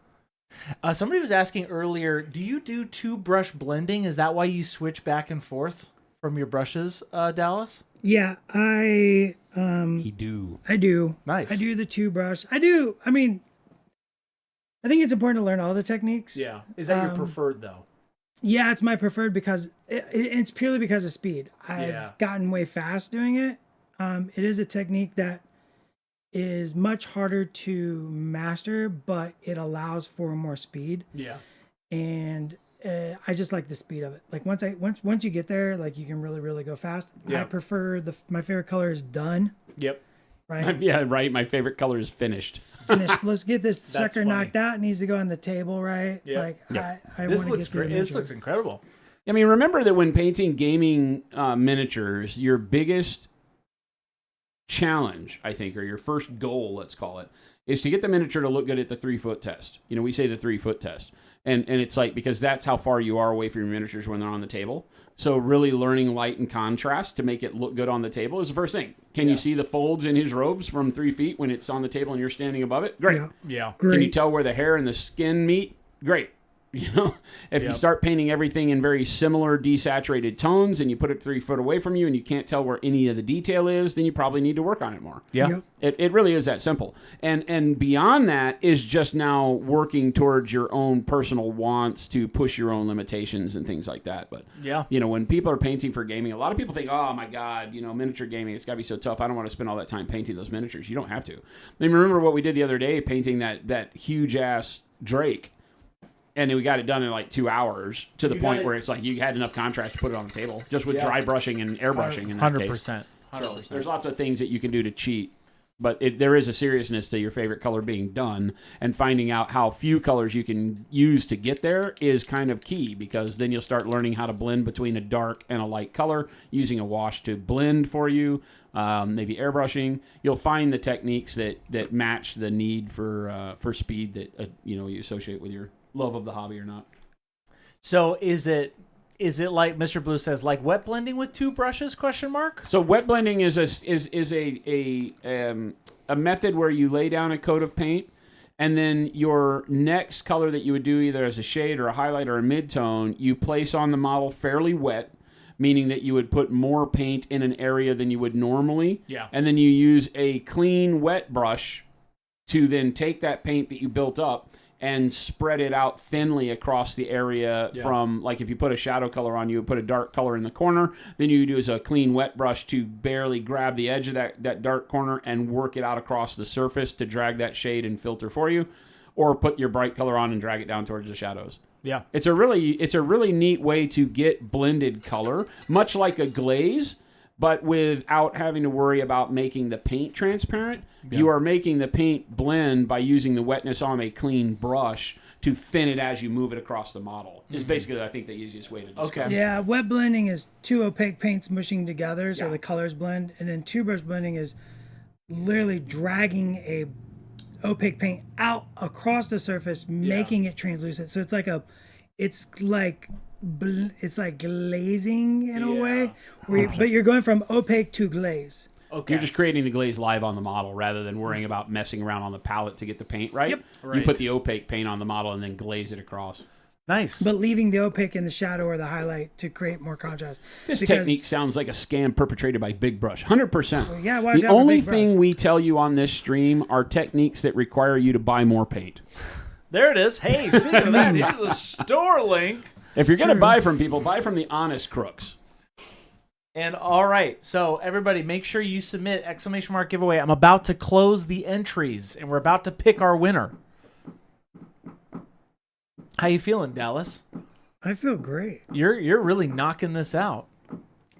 Somebody was asking earlier, do you do 2-brush blending? Is that why you switch back and forth from your brushes, Dallas? Yeah, I do. do. Nice. I do the 2-brush. I do. I mean, I think it's important to learn all the techniques. Yeah. Is that your preferred, though? Yeah, it's my preferred because it's purely because of speed. I've gotten way fast doing it. It is a technique that is much harder to master, but it allows for more speed. Yeah. And I just like the speed of it. Like once you get there, like you can really go fast. Yeah. I prefer my favorite color is done. Yep. Right. Yeah, right. My favorite color is finished. Finished. Let's get this sucker funny. knocked out. It needs to go on the table, right? Yeah. Like Yeah. I This want to looks get through great. the This measure. looks incredible. I mean, remember that when painting gaming miniatures, your biggest challenge, I think, or your first goal, let's call it, is to get the miniature to look good at the 3-foot test. You know, we say the 3-foot test. And it's like, because that's how far you are away from your miniatures when they're on the table. So really learning light and contrast to make it look good on the table is the first thing. Can you see the folds in his robes from 3 feet when it's on the table and you're standing above it? Great. Yeah. Yeah. Great. Can you tell where the hair and the skin meet? Great. You know, if you start painting everything in very similar desaturated tones and you put it 3 foot away from you and you can't tell where any of the detail is, then you probably need to work on it more. Yeah. Yep. It really is that simple. And beyond that is just now working towards your own personal wants to push your own limitations and things like that. But, Yeah. you know, when people are painting for gaming, a lot of people think, oh, my God, you know, miniature gaming, it's got to be so tough. I don't want to spend all that time painting those miniatures. You don't have to. I mean, remember what we did the other day, painting that huge-ass Drake. And then we got it done in like 2 hours to the point where it's like you had enough contrast to put it on the table just with dry brushing and airbrushing. In that case. 100%. So there's lots of things that you can do to cheat. But there is a seriousness to your favorite color being done, and finding out how few colors you can use to get there is kind of key, because then you'll start learning how to blend between a dark and a light color, using a wash to blend for you, maybe airbrushing. You'll find the techniques that match the need for speed that you associate with your love of the hobby or not. So is it like Mr. Blue says, like wet blending with 2 brushes? ? So wet blending is a method where you lay down a coat of paint, and then your next color that you would do either as a shade or a highlight or a mid-tone, you place on the model fairly wet, meaning that you would put more paint in an area than you would normally. Yeah. And then you use a clean wet brush to then take that paint that you built up and spread it out thinly across the area. From, like, if you put a shadow color on, you would put a dark color in the corner. Then you do is a clean wet brush to barely grab the edge of that dark corner and work it out across the surface to drag that shade and filter for you. Or put your bright color on and drag it down towards the shadows. Yeah. It's a really neat way to get blended color, much like a glaze, but without having to worry about making the paint transparent. Yeah. You are making the paint blend by using the wetness on a clean brush to thin it as you move it across the model. Is basically, I think, the easiest way to describe it. Okay. Yeah, wet blending is 2 opaque paints mushing together so the colors blend, and then 2 brush blending is literally dragging a opaque paint out across the surface, making it translucent. So it's like glazing in a way, but you're going from opaque to glaze. Okay. You're just creating the glaze live on the model rather than worrying about messing around on the palette to get the paint right. Yep. You put the opaque paint on the model and then glaze it across. Nice. But leaving the opaque in the shadow or the highlight to create more contrast. This technique sounds like a scam perpetrated by Big Brush. 100%. Well, yeah, why the only thing we tell you on this stream are techniques that require you to buy more paint. There it is. Hey, speaking of that, here's a store link. If you're going to buy from people, buy from the honest crooks. And all right, so everybody, make sure you submit ! giveaway. I'm about to close the entries, and we're about to pick our winner. How you feeling, Dallas? I feel great. You're really knocking this out.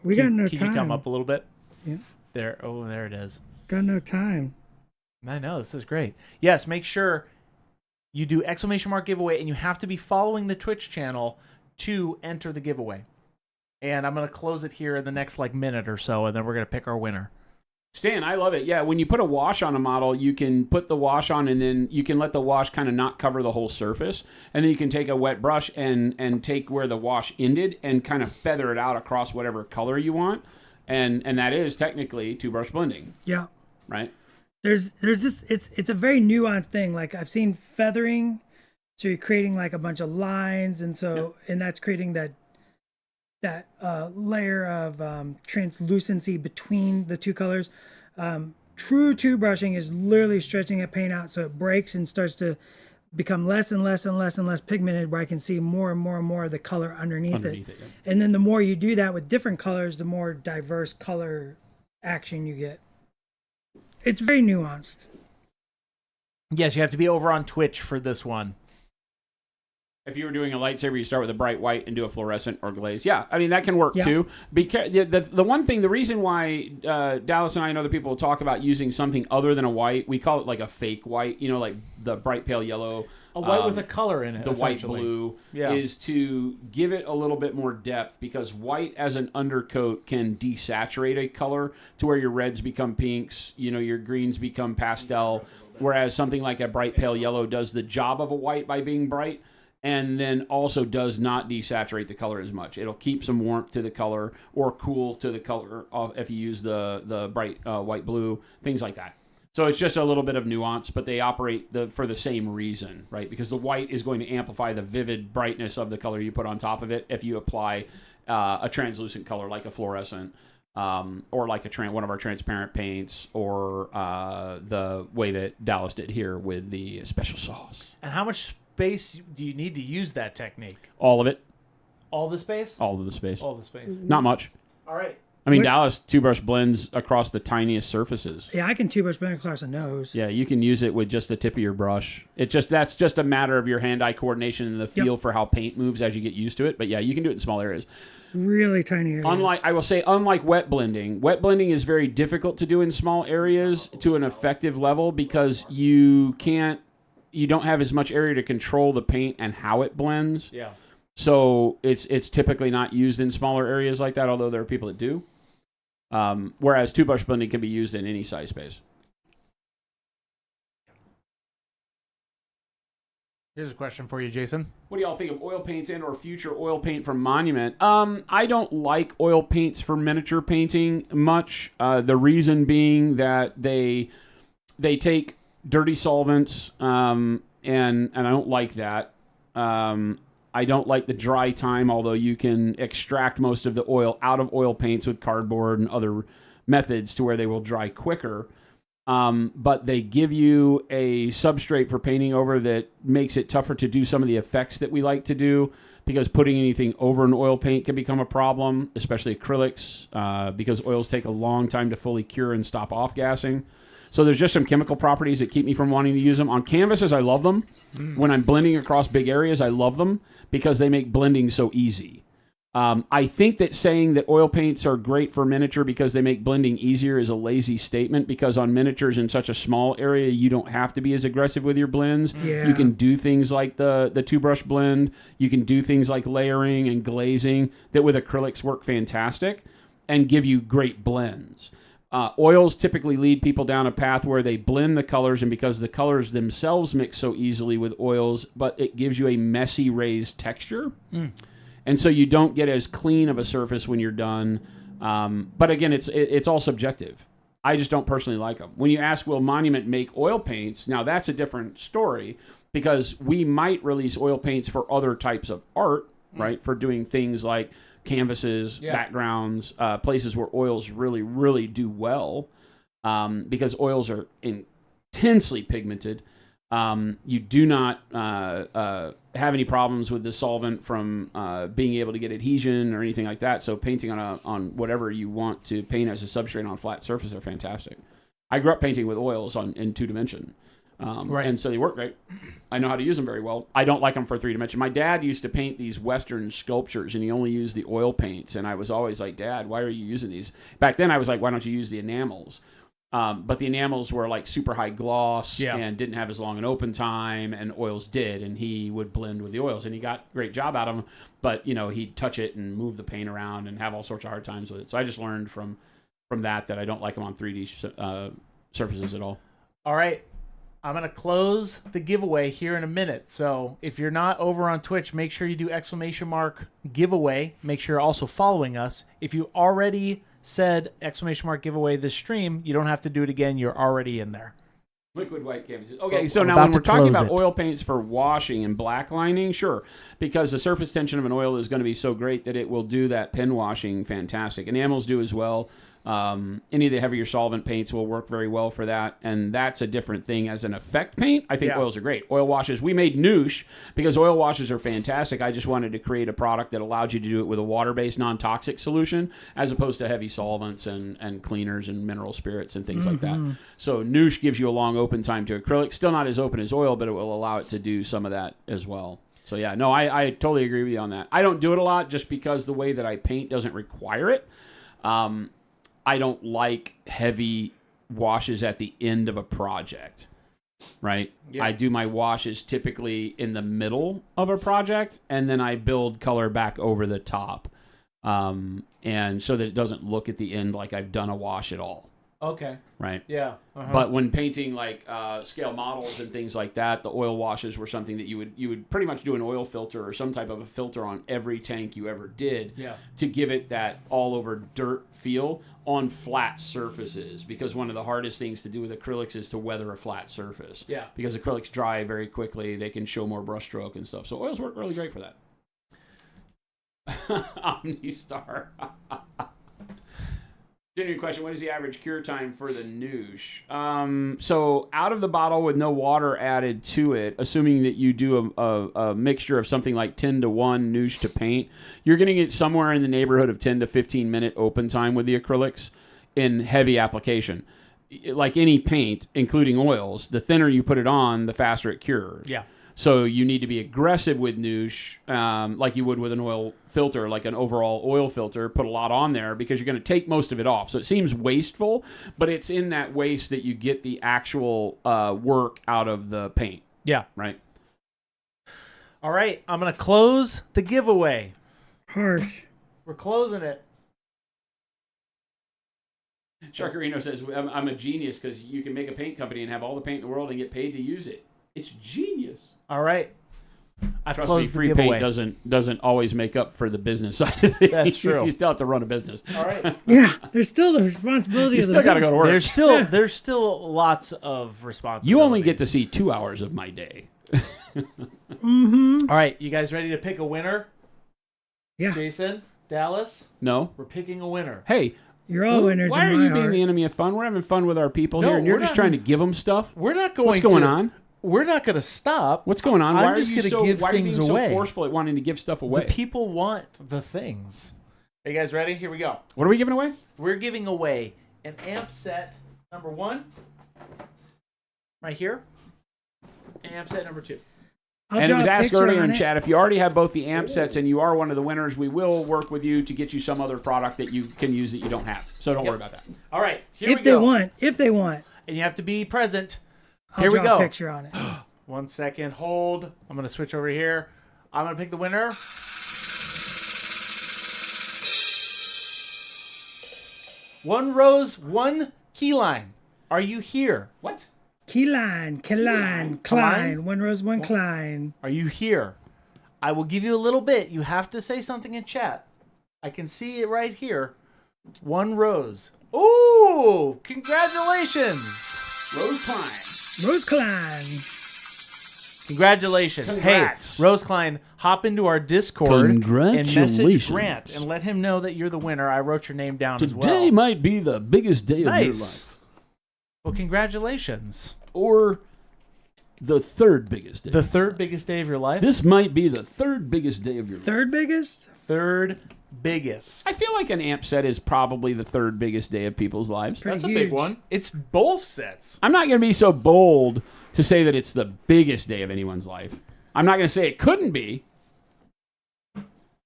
We got no time. Can you come up a little bit? Yeah. There. Oh, there it is. Got no time. I know, this is great. Yes, make sure you do ! giveaway, and you have to be following the Twitch channel to enter the giveaway. And I'm going to close it here in the next minute or so, and then we're going to pick our winner. Stan, I love it. Yeah, when you put a wash on a model, you can put the wash on, and then you can let the wash kind of not cover the whole surface. And then you can take a wet brush and take where the wash ended and kind of feather it out across whatever color you want. And that is technically 2-brush blending. Yeah. Right? There's this, it's a very nuanced thing. Like, I've seen feathering, so you're creating a bunch of lines, and and that's creating that layer of translucency between the 2 colors. True 2 brushing is literally stretching a paint out so it breaks and starts to become less and less and less and less pigmented, where I can see more and more and more of the color underneath it. Yeah. And then the more you do that with different colors, the more diverse color action you get. It's very nuanced. Yes, you have to be over on Twitch for this one. If you were doing a lightsaber, you start with a bright white and do a fluorescent or glaze. Yeah, I mean, that can work too. The one thing, the reason why Dallas and I and other people talk about using something other than a white, we call it like a fake white, like the bright pale yellow. A white with a color in it. The white blue is to give it a little bit more depth, because white as an undercoat can desaturate a color to where your reds become pinks, your greens become pastel, whereas something like a bright pale yellow does the job of a white by being bright, and then also does not desaturate the color as much. It'll keep some warmth to the color or cool to the color if you use the bright white blue, things like that. So it's just a little bit of nuance, but they operate for the same reason, right? Because the white is going to amplify the vivid brightness of the color you put on top of it if you apply a translucent color like a fluorescent, or like one of our transparent paints, or the way that Dallas did here with the special sauce. And how much space do you need to use that technique? All of it. All the space? All of the space. All the space. Not much. All right. I mean, What- Dallas two-brush blends across the tiniest surfaces. Yeah, I can two-brush blend across the nose. Yeah, you can use it with just the tip of your brush. That's just a matter of your hand-eye coordination and the feel for how paint moves as you get used to it. But yeah, you can do it in small areas. Really tiny areas. Unlike wet blending is very difficult to do in small areas to an effective level because you don't have as much area to control the paint and how it blends. Yeah. So it's typically not used in smaller areas like that, although there are people that do. Whereas two-brush blending can be used in any size space. Here's a question for you, Jason. What do y'all think of oil paints and or future oil paint from Monument? I don't like oil paints for miniature painting much. The reason being that they take dirty solvents, and I don't like that. I don't like the dry time, although you can extract most of the oil out of oil paints with cardboard and other methods to where they will dry quicker. But they give you a substrate for painting over that makes it tougher to do some of the effects that we like to do because putting anything over an oil paint can become a problem, especially acrylics, because oils take a long time to fully cure and stop off-gassing. So there's just some chemical properties that keep me from wanting to use them. On canvases, I love them. When I'm blending across big areas, I love them because they make blending so easy. I think that saying that oil paints are great for miniature because they make blending easier is a lazy statement because on miniatures in such a small area, you don't have to be as aggressive with your blends. Yeah. You can do things like the two-brush blend. You can do things like layering and glazing that with acrylics work fantastic and give you great blends. Oils typically lead people down a path where they blend the colors, and because the colors themselves mix so easily with oils, but it gives you a messy raised texture. And so you don't get as clean of a surface when you're done. But again, it's all subjective. I just don't personally like them. When you ask, will Monument make oil paints? Now, that's a different story because we might release oil paints for other types of art, right? For doing things like canvases, backgrounds, places where oils really, really do well because oils are intensely pigmented. You do not have any problems with the solvent from being able to get adhesion or anything like that. So painting on whatever you want to paint as a substrate on a flat surface are fantastic. I grew up painting with oils in 2-dimension. And so they work great. I know how to use them very well. I don't like them for 3-dimension. My dad used to paint these Western sculptures, and he only used the oil paints. And I was always like, Dad, why are you using these? Back then, I was like, why don't you use the enamels? But the enamels were like super high gloss and didn't have as long an open time, and oils did. And he would blend with the oils, and he got a great job out of them. But, he'd touch it and move the paint around and have all sorts of hard times with it. So I just learned from that I don't like them on 3D surfaces at all. All right. I'm going to close the giveaway here in a minute. So if you're not over on Twitch, make sure you do !giveaway. Make sure you're also following us. If you already said !giveaway this stream, you don't have to do it again. You're already in there. Liquid white canvases. Okay, Well, so I'm now about when to we're talking close about it. oil paints for washing and black lining, sure, because the surface tension of an oil is going to be so great that it will do that pen washing fantastic. Enamels do as well. Any of the heavier solvent paints will work very well for that, and that's a different thing. As an effect paint, I think oils are great. Oil washes, we made Noosh because oil washes are fantastic. I just wanted to create a product that allowed you to do it with a water-based non-toxic solution as opposed to heavy solvents and cleaners and mineral spirits and things like that. So Noosh gives you a long open time to acrylic, still not as open as oil, but it will allow it to do some of that as well. So yeah, no, I totally agree with you on that. I don't do it a lot just because the way that I paint doesn't require it. I don't like heavy washes at the end of a project, right? Yeah. I do my washes typically in the middle of a project, and then I build color back over the top, and so that it doesn't look at the end like I've done a wash at all. Okay. Right. Yeah. But when painting like scale models and things like that, the oil washes were something that you would pretty much do an oil filter or some type of a filter on every tank you ever did to give it that all over dirt feel on flat surfaces, because one of the hardest things to do with acrylics is to weather a flat surface. Yeah. Because acrylics dry very quickly, they can show more brush stroke and stuff. So oils work really great for that. OmniStar. Genuine question, what is the average cure time for the noosh? So out of the bottle with no water added to it, assuming that you do a mixture of something like 10 to 1 noosh to paint, you're going to get somewhere in the neighborhood of 10 to 15 minute open time with the acrylics in heavy application. Like any paint, including oils, the thinner you put it on, the faster it cures. Yeah. So you need to be aggressive with noosh, like you would with an oil filter, like an overall oil filter. Put a lot on there because you're going to take most of it off. So it seems wasteful, but it's in that waste that you get the actual work out of the paint. Yeah. Right. All right. I'm going to close the giveaway. Harsh. We're closing it. Sharkarino says, I'm a genius because you can make a paint company and have all the paint in the world and get paid to use it. It's genius. All right. I've Trust closed me, free the giveaway. paint doesn't always make up for the business side of things. That's true. You still have to run a business. All right. Yeah, there's still the responsibility You of the still got to go to work. There's still lots of responsibilities. You only get to see 2 hours of my day. Mm-hmm. All right. You guys ready to pick a winner? Yeah. Jason, Dallas, No? we're picking a winner. Hey, You're all winners why in are my you being heart. the enemy of fun? We're having fun with our people No, here, and you're we're just not- trying to give them stuff? We're not going What's going to, on? We're not going to stop. What's going on? I'm Why are just you gonna give why are you things being away. so forceful at wanting to give stuff away? The people want the things. Are you guys ready? Here we go. What are we giving away? We're giving away an amp set number 1 right here. And amp set number 2. I'll And it draw was a asked picture earlier on in it. chat, if you already have both the amp sets and you are one of the winners, we will work with you to get you some other product that you can use that you don't have. So don't worry about that. All right. Here If we they go. want. If they want. And you have to be present. I'll Here we draw go. a picture on it. 1 second. Hold. I'm going to switch over here. I'm going to pick the winner. One rose, one key line. Are you here? What? Keyline, Klein. One rose, one Klein. Are you here? I will give you a little bit. You have to say something in chat. I can see it right here. One rose. Ooh! Congratulations! Rose Klein. Rose Klein. Congratulations. Congrats. Hey, Rose Klein, hop into our Discord and message Congratulations. Grant and let him know that you're the winner. I wrote your name down as well. Today might be the biggest day of your Nice. life. Well, congratulations. Or the third biggest day. The third biggest day of your life? This might be the third biggest day of your life. Third biggest? Third biggest. I feel like an amp set is probably the third biggest day of people's lives. pretty That's a huge. big one. It's both sets. I'm not going to be so bold to say that it's the biggest day of anyone's life. I'm not going to say it couldn't be.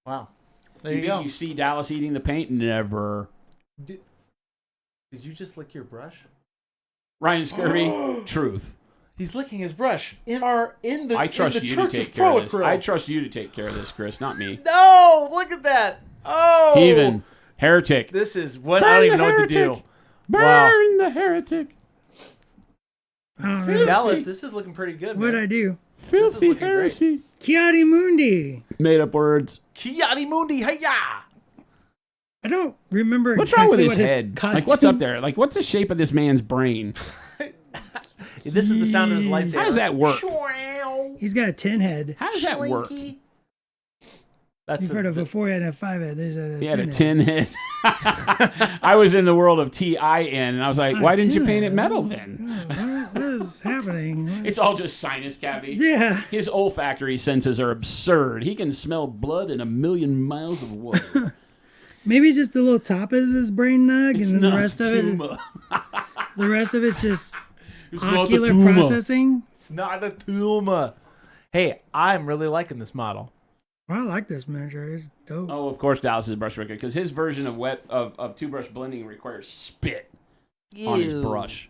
Wow. There you go. You see Dallas eating the paint? Never. Did you just lick your brush? Ryan Scurvy, truth. He's licking his brush in the I trust in the you to Church take of care of this. Proacryl. I trust you to take care of this, Chris, not me. No, look at that. Oh, Heathen, heretic. This is what I don't even know what to do. Burn the heretic. I don't know. Dallas, this is looking pretty good. What'd man. I do? Filthy looking great. heresy. Chiari Mundi. Made up words. Kiati Mundi, hiya! I don't remember What's exactly wrong with his what head? costume. Like, what's up there? Like, what's the shape of this man's brain? This is the sound of his lightsaber. How does that work? He's got a 10 head. How does that work? That's You've heard of a 4 head and a 5 head. He's a He 10 had a head. 10 head. I was in the world of TIN, and I was like, why didn't you paint it metal then? What is happening? It's all just sinus cavity. Yeah. His olfactory senses are absurd. He can smell blood in 1,000,000 miles of water. Maybe just the little top is his brain nug, It's and then not the rest of it, tumor. the rest of it's just It's not the ocular tumor. processing. It's not a tumor. Hey, I'm really liking this model. I like this miniature. It's dope. Oh, of course, Dallas is brush worker because his version of two brush blending requires spit on his brush.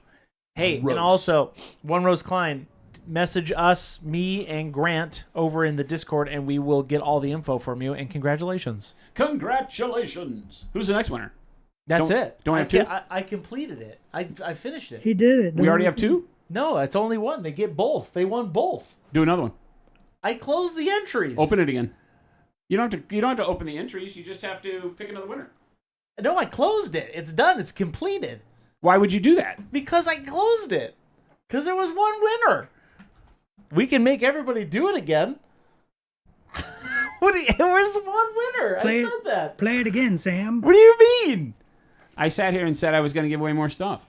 Hey, Gross. and also, One Rose Klein, message us, me and Grant, over in the Discord, and we will get all the info from you. And congratulations. Congratulations! Who's the next winner? That's Don't- it. don't we I have two? I completed it. I finished it. He did it. We already have two. No, it's only one. They get both. They won both. Do another one. I closed the entries. Open it again. You don't have to open the entries. You just have to pick another winner. No, I closed it. It's done. It's completed. Why would you do that? Because I closed it. Because there was one winner. We can make everybody do it again. There was one winner. Play I it. said that. Play it again, Sam. What do you mean? I sat here and said I was going to give away more stuff.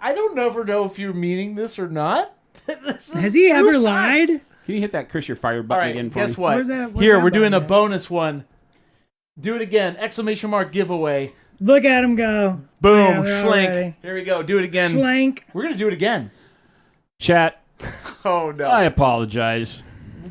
I don't never know if you're meaning this or not. Has he ever lied? Can you hit that Chris, your fire All button right, again for guess me? what? Where's that Here, we're button doing a at? bonus one. Do it again. Exclamation mark giveaway. Look at him go. Boom. Yeah, they're all Schlenk. ready. Here we go. Do it again. Schlenk. We're going to do it again. Chat, Oh, no. I apologize.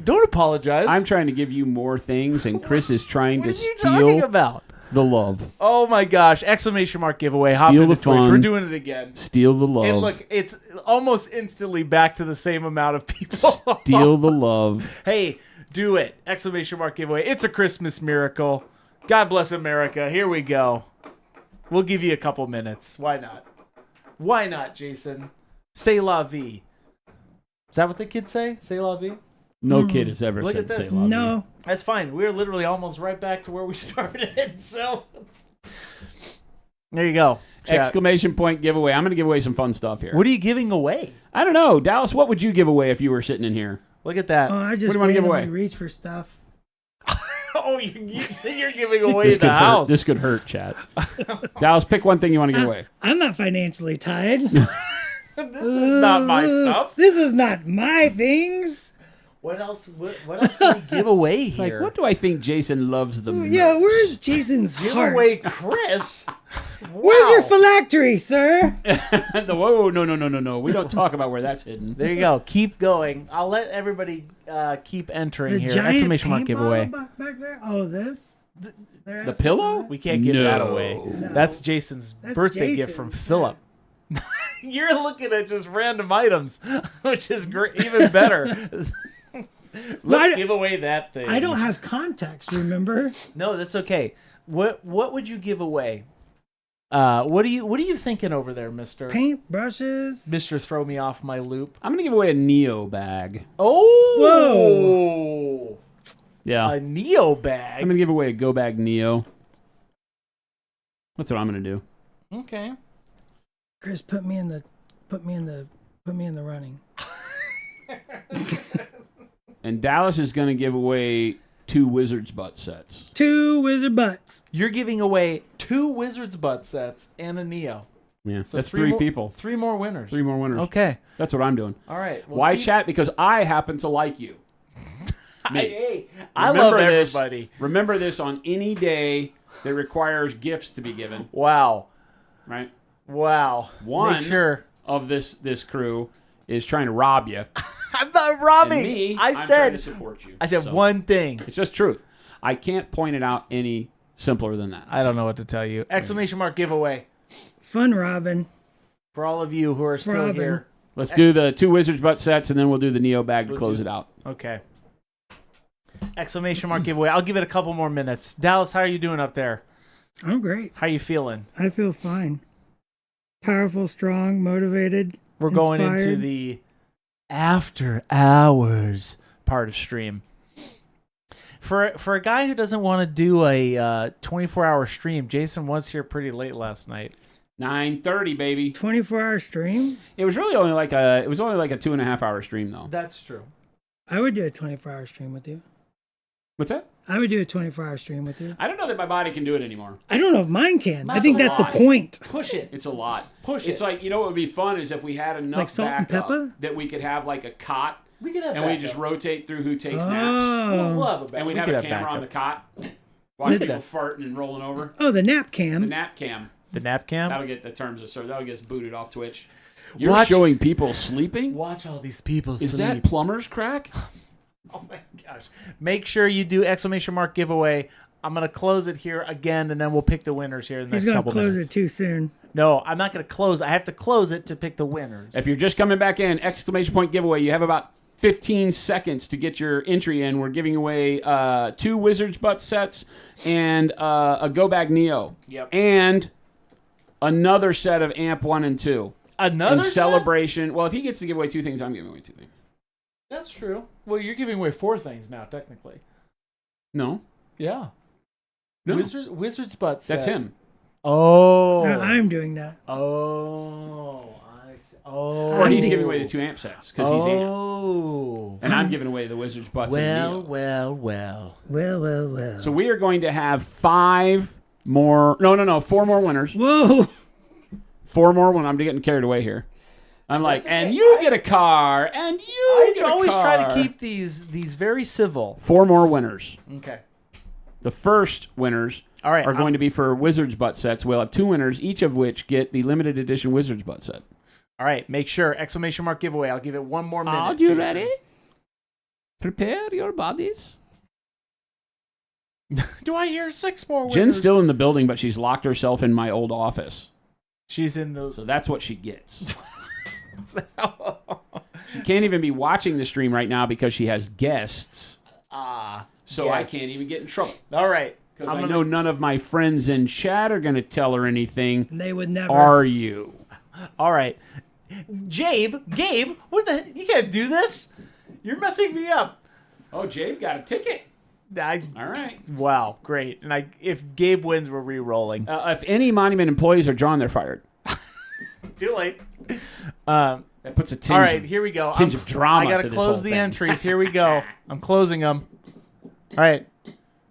Don't apologize. I'm trying to give you more things, and Chris is trying What to are you talking steal about? the love. Oh, my gosh. Exclamation mark giveaway. Hop Steal into the Twitch. fun. We're doing it again. Steal the love. And look, it's almost instantly back to the same amount of people. Steal the love. Hey, do it. Exclamation mark giveaway. It's a Christmas miracle. God bless America. Here we go. We'll give you a couple minutes. Why not? Why not, Jason? C'est la vie. Is that what the kids say? C'est la vie? No kid has ever Look said at this. say love. No. That's fine. We're literally almost right back to where we started. So there you go. Chat. Exclamation point giveaway. I'm going to give away some fun stuff here. What are you giving away? I don't know. Dallas, what would you give away if you were sitting in here? Look at that. Oh, I just What do you wanna give randomly away? reach for stuff. Oh, you're giving away This the could house. hurt. This could hurt, chat. Dallas, pick one thing you want to give away. I'm not financially tied. This is not my stuff. This is not my things. What else? What else do we give away Like, here? what do I think Jason loves the most? Yeah, where's Jason's Give heart? away Chris. Where's your Wow. phylactery, sir? Whoa, no. We don't talk about where that's hidden. There you go. Keep going. I'll let everybody keep entering The here. giant Exclamation mark paint giveaway. bottle back there. Oh, this. The pillow? We can't give that away. No. That's Jason's That's birthday Jason. gift from Philip. You're looking at just random items, which is great, even better. Let's give away that thing. I don't have context. Remember? No, that's okay. What would you give away? What are you thinking over there, Mister? Paint brushes. Mister, throw me off my loop. I'm going to give away a Neo bag. Oh, Yeah. a Neo I'm bag. going to give away a Go Bag Neo. That's what I'm going to do. Okay. Chris, put me in the running. And Dallas is going to give away 2 Wizard's Butt sets. 2 wizard butts. You're giving away 2 Wizard's Butt sets and a Neo. Yeah, So that's 3 more- people. 3 more winners. 3 more winners. Okay. That's what I'm doing. All right. Well, Why keep- chat? Because I happen to like you. Me. Hey, I love Remember this. everybody. Remember this on any day that requires gifts to be given, Wow. right? Wow. One Make sure. of this crew is trying to rob you. I'm not And robbing. me, I I'm trying said. to support you. I said So, one thing. It's just truth. I can't point it out any simpler than that. I don't know what to tell you. Exclamation mark giveaway Fun Robin. for all of you who are still Robin. here. Let's do the 2 Wizards Butt sets, and then we'll do the Neo bag to We'll close do- it out. Okay. Exclamation mark giveaway. I'll give it a couple more minutes. Dallas, how are you doing up there? I'm great. How are you feeling? I feel fine. Powerful, strong, motivated. We're going into Inspired. the after hours part of stream. For a guy who doesn't want to do a 24-hour stream, Jason was here pretty late last night. 9:30, baby. 24-hour stream. It was really only like a 2.5 hour stream though. That's true. I would do a 24-hour stream with you. What's that? I would do a 24-hour stream with you. I don't know that my body can do it anymore. I don't know if mine can. I That's think a that's lot. the point. Push it. It's a lot. Push It's it. like, you know what would be fun is if we had enough Like salt and backup pepper? that we could have like a cot We could have and we backup. just rotate through who takes naps. Oh. We'll have a back- And we'd we have could a camera on the backup. cot. Watch could people have- farting and rolling over. Oh, the nap The cam. nap cam. The nap cam. That'll get the terms of service. That'll get us booted off Twitch. You're Watch- showing people sleeping? Watch all these people Is sleep. that plumber's crack? Oh my gosh. Make sure you do exclamation mark giveaway. I'm going to close it here again, and then we'll pick the winners here in the He's next going to couple close minutes. it too soon. No, I'm not going to close. I have to close it to pick the winners. If you're just coming back in, exclamation point giveaway. You have about 15 seconds to get your entry in. We're giving away 2 Wizards Butt sets and a Go Bag Neo. Yep. And another set of Amp 1 and 2. Another in set? celebration. Well, if he gets to give away 2 things, I'm giving away 2 things. That's true. Well, you're giving away 4 things now, technically. No. Yeah. No. Wizard's butt set. That's him. Oh. I'm doing that. Oh. I see. Oh. Or he's giving away the 2 Amp sets because he's Amp. Oh. And I'm giving away the Wizards Butts and Well, Neo. well, well. Well. So we are going to have 5 more. No. 4 more winners. Whoa. 4 more when I'm getting carried away here. I'm like, and you get a car, and you I get a always try to car. keep these very civil. 4 more winners. Okay. The first winners All right, are going to be for Wizards butt sets. We'll have 2 winners, each of which get the limited edition Wizards butt set. All right. Make sure exclamation mark giveaway. I'll give it 1 more minute. Are you Jason. ready? Prepare your bodies. Do I hear 6 more? Jen's winners? still in the building, but she's locked herself in my old office. She's in those. So that's what she gets. She can't even be watching the stream right now because she has guests. So guests. I can't even get in trouble. All right. Because I know none of my friends in chat are going to tell her anything. They would never. Are you? All right. Gabe, what the? You can't do this. You're messing me up. Oh, Jabe got a ticket. I, All right. wow, great. And if Gabe wins, we're re-rolling. If any Monument employees are drawn, they're fired. Too late. That puts a tinge, All right, here we go. tinge of drama I to gotta this close whole the thing. entries. Here we go. I'm closing them. All right,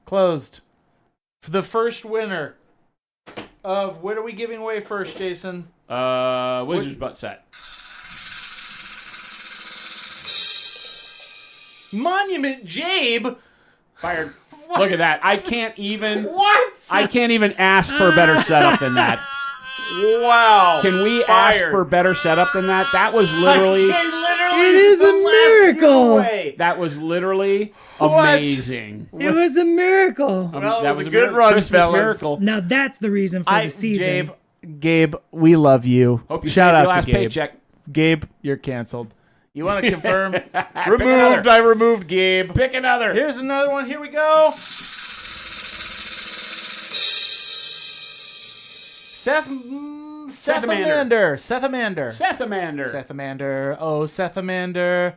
closed. For the first winner of what are we giving away first, Jason? Wizards butt set. Monument Jabe. Fired. Look at that. I can't even. What? I can't even ask for a better setup than that. Wow. Can we ask for better setup than that? That was literally. It is a miracle. That was literally amazing. It was a miracle. Well, it That was a good run, Christmas fellas. miracle. Now that's the reason for the season. Gabe, we love you. Hope you Shout saved out your last to Gabe. paycheck. Gabe, you're canceled. You want to confirm? another. Removed. I removed Gabe. Pick another. Here's another one. Here we go. Sethamander. Sethamander. Sethamander. Oh, Sethamander.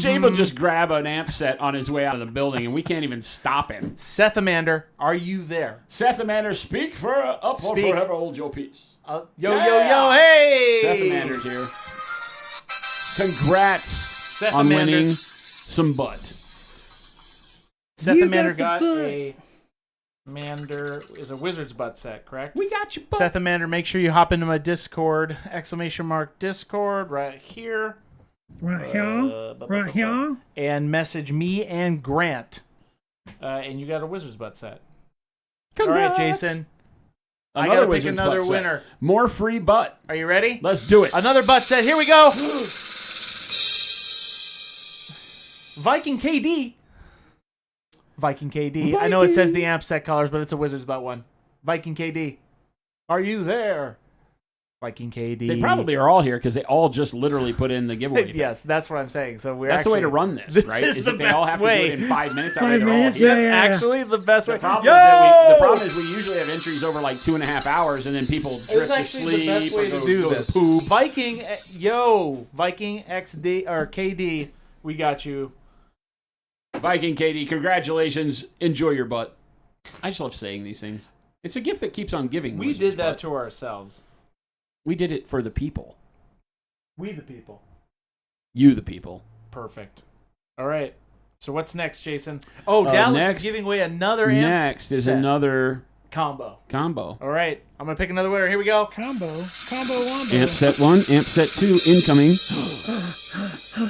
Jabe will just grab an amp set on his way out of the building, and we can't even stop him. Sethamander, are you there? Sethamander, speak for up Speak. or forever hold your peace. Yo, hey! Sethamander's here. Congrats Sethamander. on winning some butt. Sethamander You got got the a Mander is a wizard's butt set, correct? We got you, butt. Sethamander, make sure you hop into my Discord, exclamation mark Discord right here. Right here. And message me and Grant. And you got a wizard's butt set. All Congrats. right, Jason. I Another gotta pick Wizard's another butt set. winner. More free butt. Are you ready? Let's do it. Another butt set. Here we go. Viking KD. Viking KD. I know it says the amp set colors, but it's a wizard's butt one. Viking KD. Are you there? Viking KD. They probably are all here because they all just literally put in the giveaway. thing. Yes, that's what I'm saying. So we're That's the way actually, to run this, This right? is the that they all best have way. to do it in 5 minutes. That 5 way they're all minutes, here. yeah, That's yeah. actually the best way. The problem, Yo! is that the problem is we usually have entries over like 2.5 hours, and then people drift It's to actually sleep the best way or to go, do go this. to poop. Viking XD or KD, we got you. Viking Katie, congratulations. Enjoy your butt. I just love saying these things. It's a gift that keeps on giving. We Wizards did that butt. to ourselves. We did it for the people. We the people. You, the people. Perfect. All right. So what's next, Jason? Oh, Dallas next- is giving away another amp Next is set. another combo. combo. All right. I'm going to pick another winner. Here we go. Combo wombo. Amp set 1, amp set 2, incoming.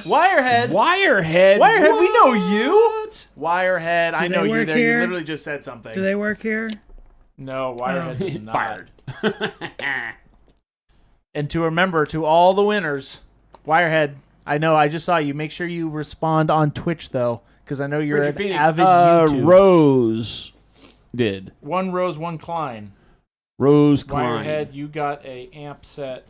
Wirehead. Wirehead. Wirehead, we know you. What? Wirehead. I Do know they you work there. You here? literally just said something. Do they work here? No, Wirehead does not. Fired. And to remember, to all the winners, Wirehead, I know, I just saw you. Make sure you respond on Twitch, though, because I know you're Richard an Phoenix. avid YouTube. Rose did. One Rose, one Klein. Rose Klein. Wirehead, you got a amp set.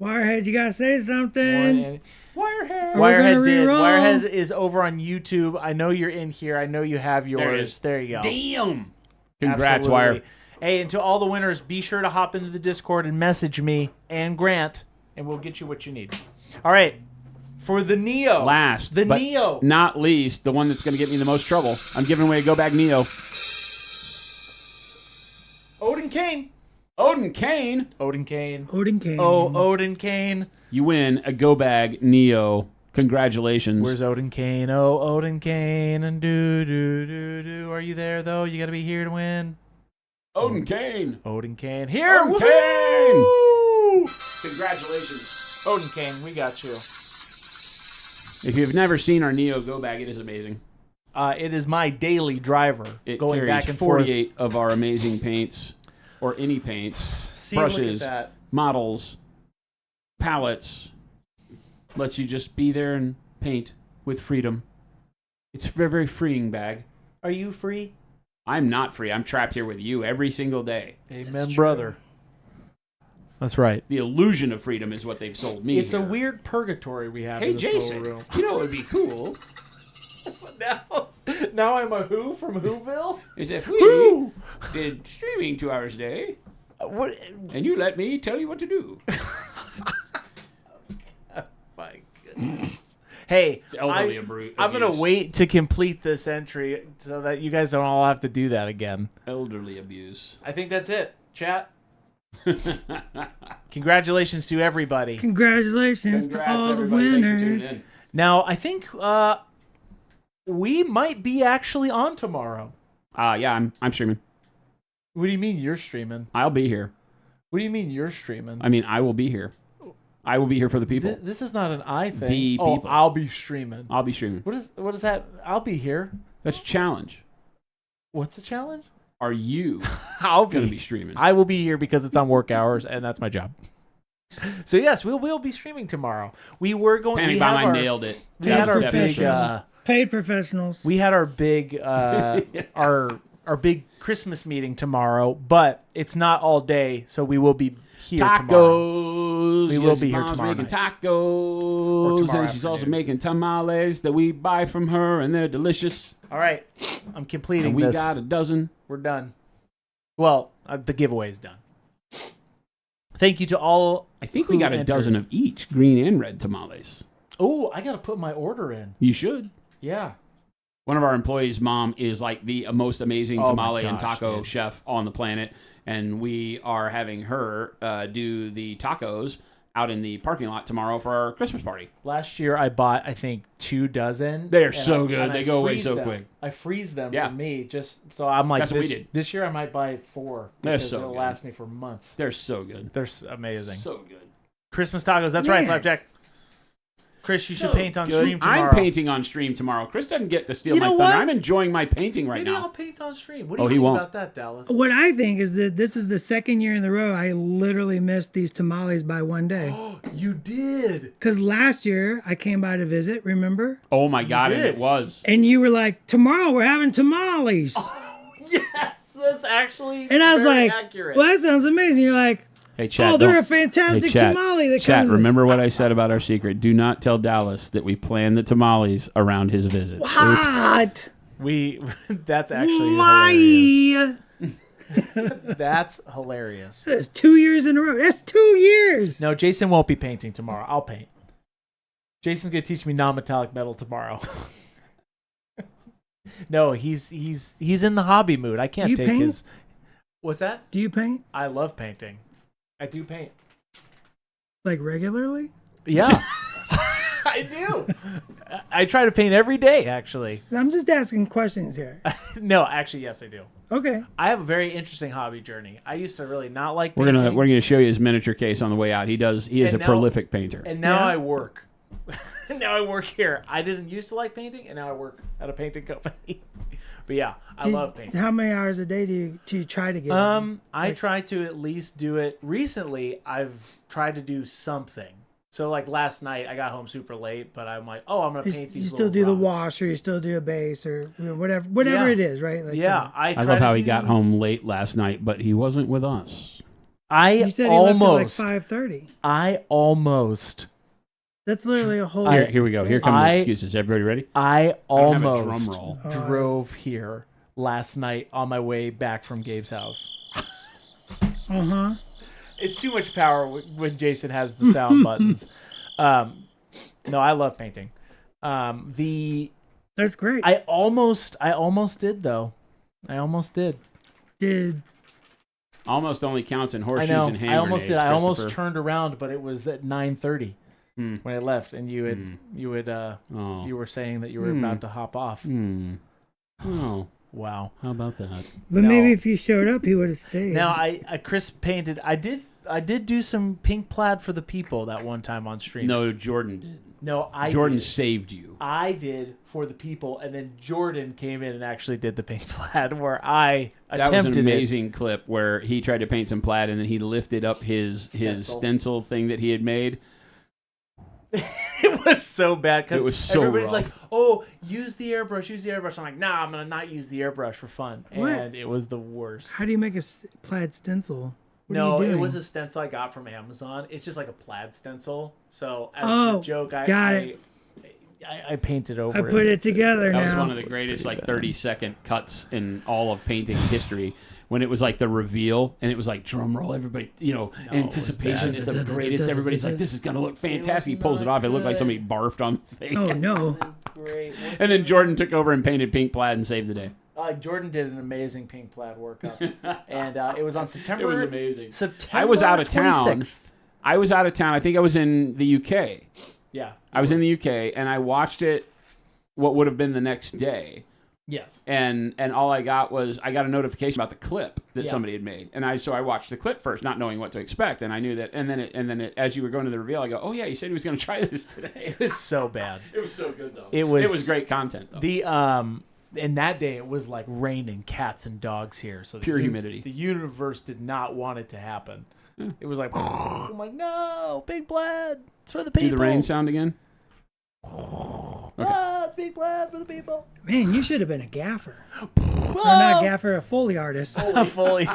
Wirehead, you gotta say something. Wirehead. Are we Wirehead gonna did. re-roll? Wirehead is over on YouTube. I know you're in here. I know you have yours. There it is. There you go. Damn. Congrats, Absolutely. Wire. Hey, and to all the winners, be sure to hop into the Discord and message me and Grant, and we'll get you what you need. All right. For the Neo. Last, The but Neo. not least, the one that's going to get me the most trouble. I'm giving away a Go Bag Neo. Odin Kane. Odin Kane. Odin Kane. Odin Kane. Oh, Odin Kane. You win a Go Bag Neo Congratulations. Where's Odin Kane? Oh, Odin Kane and do. Are you there though? You got to be here to win. Odin Kane. Odin Kane here. Odin Woohoo! Congratulations. Odin Kane, we got you. If you've never seen our Neo Go Bag, it is amazing. It is my daily driver It going carries back and forth. 48 of our amazing paints, or any paints, See, look at brushes, that. models, palettes. Lets you just be there and paint with freedom. It's a very, very freeing bag. Are you free? I'm not free. I'm trapped here with you every single day. Amen, brother. That's right. The illusion of freedom is what they've sold me. It's a here. weird purgatory we have Hey, in this Jason, little room. you know what would be cool? Now I'm a who from Whoville? Is if we Who? did streaming 2 hours a day, What? and you let me tell you what to do. My goodness. Hey, It's elderly abuse. I'm going to wait to complete this entry so that you guys don't all have to do that again. Elderly abuse. I think that's it. Chat. Congratulations to everybody. Congratulations to Congrats, all the everybody. Thanks for tuning winners. in. Now, I think we might be actually on tomorrow. Yeah, I'm streaming. What do you mean you're streaming? I'll be here. What do you mean you're streaming? I mean, I will be here. I will be here for the people. This is not an I thing. The Oh, people. I'll be streaming. I'll be streaming. What is that? I'll be here. That's a challenge. What's the challenge? Are you I'll going to be streaming? I will be here because it's on work hours and that's my job. So yes, we'll be streaming tomorrow. We were going. Panic we Bomb, have I our, nailed it. We That had was our definitely big. true. Paid professionals. We had our big. Our big Christmas meeting tomorrow, but it's not all day, so we will be here tomorrow. Tacos. We will Yes, be here Mom's tomorrow making night. tacos, tomorrow and she's also afternoon. making tamales that we buy from her, and they're delicious. All right, I'm completing And we this. got a dozen. We're done. Well, the giveaway is done. Thank you to all. I think we who got a entered. dozen of each, green and red tamales. Oh, I got to put my order in. You should. Yeah. One of our employees' mom is like the most amazing Oh my tamale and gosh, taco dude. chef on the planet, and we are having her do the tacos out in the parking lot tomorrow for our Christmas party. Last year I bought, I think, 2 dozen. They are and so I- good. and They I go away freeze so them. quick. I freeze them Yeah. for me, just so I'm like, That's what we this, did. this year I might buy 4. They're because so it'll good. last me for months. They're so good. They're amazing. So good. Christmas tacos. That's right, Man. Flapjack. Chris, you should So paint on good. stream tomorrow. I'm painting on stream tomorrow. Chris doesn't get to steal You my know thunder. what? I'm enjoying my painting right Maybe now. I'll paint on stream. What do Oh, you he think won't. about that, Dallas? What I think is that this is the second year in a row I literally missed these tamales by one day. You did. Because last year I came by to visit, remember? Oh my God, and did. it was. And you were like, tomorrow we're having tamales. Yes, that's actually And I was very like, accurate. well, that sounds amazing. You're like, Hey, chat. oh, they're don't- a fantastic Hey, chat. tamale. That Chat, comes remember what I said about our secret. Do not tell Dallas that we planned the tamales around his visit. What? That's actually hilarious. Why? That's hilarious. That's 2 years in a row. That's 2 years. No, Jason won't be painting tomorrow. I'll paint. Jason's gonna teach me non-metallic metal tomorrow. No, he's in the hobby mood. I can't Do you take paint? his. What's that? Do you paint I love painting. I do paint. like regularly? Yeah, I do. I try to paint every day. Actually, I'm just asking questions here. no, actually, yes, I do. Okay. I have a very interesting hobby journey. I used to really not like We're painting. gonna show you his miniature case on the way out. He is And a now- prolific painter. And now Yeah. I work. Now I work here. I didn't used to like painting, and now I work at a painting company. But yeah, I love painting. How many hours a day do you try to get? in? I try to at least do it. Recently, I've tried to do something. So like last night, I got home super late, but I'm like, oh, I'm gonna You, paint you these. still little do the rocks. wash, or you still do a base, or whatever Yeah. it is, right? Like Yeah, something. I I try love to how he do- got home late last night, but he wasn't with us. You said he left almost. at like 5:30. I almost. That's literally a whole. Here we go. Here come the I- excuses. Everybody ready? I don't have a almost drum roll. drove here last night on my way back from Gabe's house. It's too much power when Jason has the sound buttons. No, I love painting. That's great. I almost did though. I almost did. Did Almost only counts in I horseshoes know. and hand I almost did. grenades, I almost Christopher. turned around, but it was at 9:30. when I left, and you were saying that you were about to hop off. Oh, Wow. how about that? But No. maybe if you showed up, he would have stayed. Now Chris painted. I did do some pink plaid for the people that one time on stream. No, Jordan did. No, Jordan did. saved you. I did for the people, and then Jordan came in and actually did the pink plaid where I That attempted was an amazing clip where he tried to paint some plaid and then he lifted up his stencil thing that he had made. It was so bad because It was so everybody's rough. like, "Oh, use the airbrush." I'm like, "Nah, I'm gonna not use the airbrush for fun," What? and it was the worst. How do you make a plaid stencil? What are No, you it doing? was a stencil I got from Amazon. It's just like a plaid stencil. So as Oh, the joke, got it. I painted over. I put it together That now. was one of the greatest 30-second cuts in all of painting history. When it was like the reveal and it was like drum roll, everybody, anticipation at the greatest. Everybody's like, this is going to look fantastic. He pulls it off. It looked like somebody barfed on the thing. Oh no! Great. And then Jordan took over and painted pink plaid and saved the day. Jordan did an amazing pink plaid workup, and it was on September. It was amazing. September. I was out of town. 26th. I was out of town. I think I was in the UK. Yeah. I was in the UK and I watched it what would have been the next day. Yes. And all I got was I got a notification about the clip that Yeah. somebody had made, and I watched the clip first, not knowing what to expect, and I knew that, and then as you were going to the reveal, I go, oh yeah, he said he was going to try this today. It was so bad. It was so good though. It was great content though. The and that day it was like raining cats and dogs here, so Pure humidity. The universe did not want it to happen. It was like, I'm like, no, big plaid, it's for the people. Do the rain sound again? Ah, it's big plaid for the people. Man, you should have been a gaffer. Or not gaffer, a Foley artist. Foley.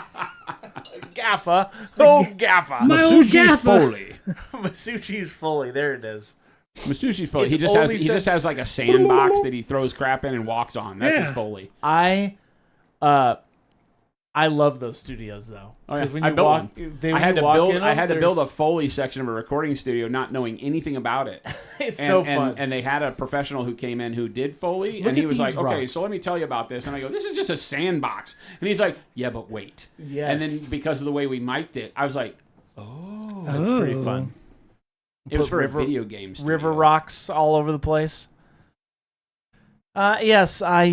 Gaffa. Oh, Gaffa. My old gaffer. Foley. Masucci's Foley. There it is. Masucci's Foley. It's He just has only he just has like a sandbox that he throws crap in and walks on. That's his Yeah. Foley. I love those studios though. Oh, yeah. 'Cause when I you built walk, one. they, I when had you to walk build. in I them, had to build a there's- Foley section of a recording studio, not knowing anything about it. It's And, so fun. and they had a professional who came in who did Foley, Look and he at was like, these "Okay, rocks. so let me tell you about this." And I go, "This is just a sandbox." And he's like, "Yeah, but wait." Yes. And then because of the way we mic'd it, I was like, That's pretty Oh. fun. "It was Put for river- a video game studio." River rocks all over the place. Yes, I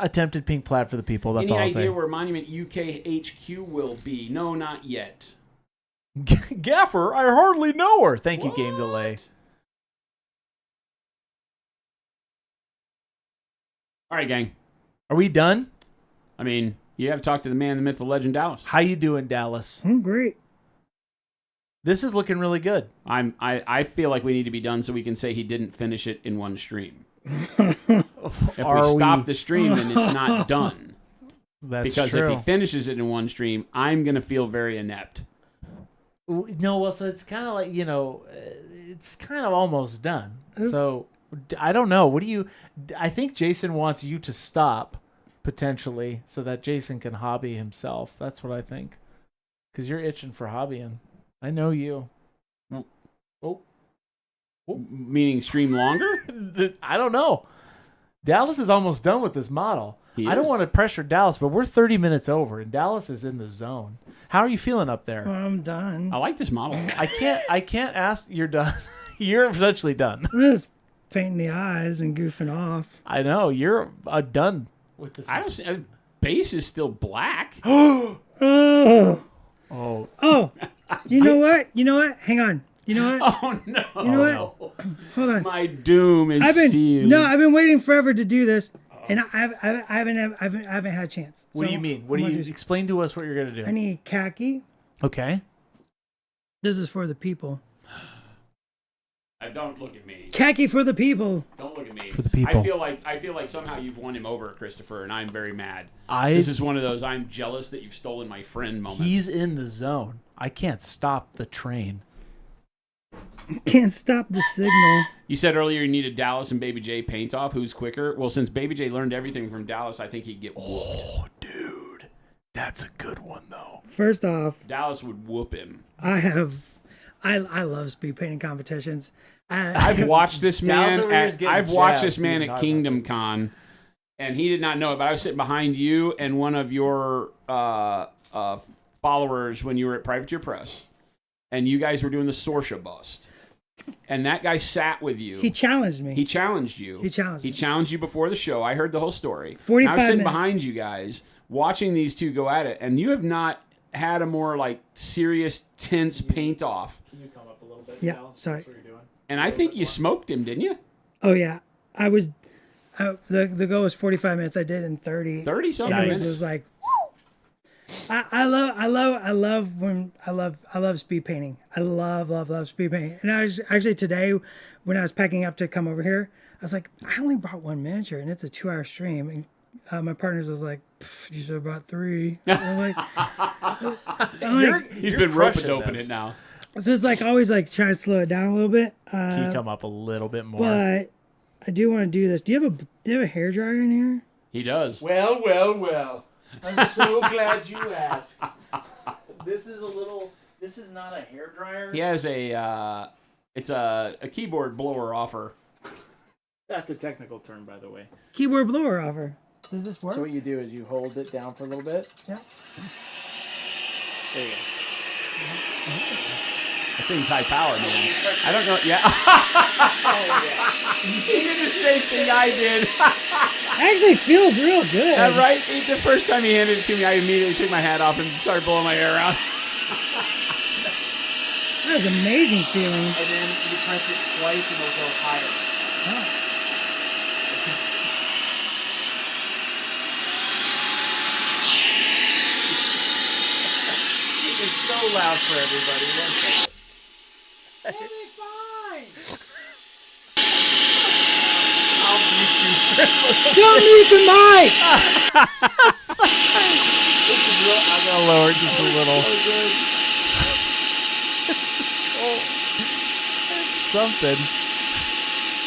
attempted pink plaid for the people. That's Any all I'll say. idea where Monument UK HQ will be? No, not yet. Gaffer, I hardly know her. Thank you, Game Delay. All right, gang. Are we done? I mean, you got to talk to the man, the myth, the legend, Dallas. How you doing, Dallas? I'm great. This is looking really good. I feel like we need to be done so we can say he didn't finish it in one stream. If Are we stop we- the stream, then it's not done. That's Because true. if he finishes it in one stream, I'm going to feel very inept. No, well, so it's kind of like, it's kind of almost done. So I don't know. What do you? I think Jason wants you to stop potentially, so that Jason can hobby himself. That's what I think. Because you're itching for hobbying. I know you. Meaning stream longer? I don't know. Dallas is almost done with this model. He I don't is. want to pressure Dallas, but we're 30 minutes over, and Dallas is in the zone. How are you feeling up there? I'm done. I like this model. I can't ask. You're done. You're essentially done. I'm just painting the eyes and goofing off. I know you're done with this. I don't see, base is still black. Oh, Oh, oh. You know what? You know what? Hang on. You know what? Oh, no. You know what? Hold on. My doom is I've been sealed. I've been waiting forever to do this, and I haven't had a chance. what do So you mean? What I'm do gonna you explain to us? What you're gonna do? I need khaki. Okay. This is for the people. Don't look at me. Khaki for the people. Don't look at me. For the people. I feel like somehow you've won him over, Christopher, and I'm very mad. I. This is one of those I'm jealous that you've stolen my friend moments. He's in the zone. I can't stop the train. Can't stop the signal. You said earlier you needed Dallas and Baby J paint off. Who's quicker? Well, since Baby J learned everything from Dallas, I think he'd get whooped. Oh, dude, that's a good one though. First off, Dallas would whoop him. I love speed painting competitions. I've watched this Dallas man. over here is getting I've watched jabbed, this man dude, at not Kingdom about Con, and he did not know it. But I was sitting behind you and one of your followers when you were at Privateer Press, and you guys were doing the Sorsha bust. and that guy sat with you. He challenged me. He challenged you. He challenged He me. challenged you before the show. I heard the whole story. 45 I was sitting minutes. behind you guys, watching these two go at it, and you have not had a more like serious, tense paint off. Can you come up a little bit? Yeah, Dallas? sorry. That's what you're doing. And I think you smoked him, didn't you? Oh yeah, I was. The goal was 45 minutes. I did in 30. 30 something It minutes. was like. I love speed painting. I love speed painting. And I was actually today when I was packing up to come over here, I was like, I only brought one miniature and it's a 2-hour stream. And my partner's was like, you should have brought 3. I'm like, He's You're been rope crushing doping this. it now. so it's like always like trying to slow it down a little bit. Can you come up a little bit more? But I do want to do this. Do you have a hair dryer in here? He does. Well. I'm so glad you asked. This is not a hairdryer. He has it's a keyboard blower offer. That's a technical term, by the way. Keyboard blower offer. Does this work? So what you do is you hold it down for a little bit. Yeah. There you go. That thing's high power, man. I don't know. Yeah. He did the same thing I did. Actually feels real good. Right? The first time he handed it to me, I immediately took my hat off and started blowing my hair around. That was amazing feeling. And then you press it twice and it'll go higher. Oh. It's so loud for everybody. One second. I'll mute you for a little. Don't mute the mic! This is real. I'm gonna lower it just a little. It's something.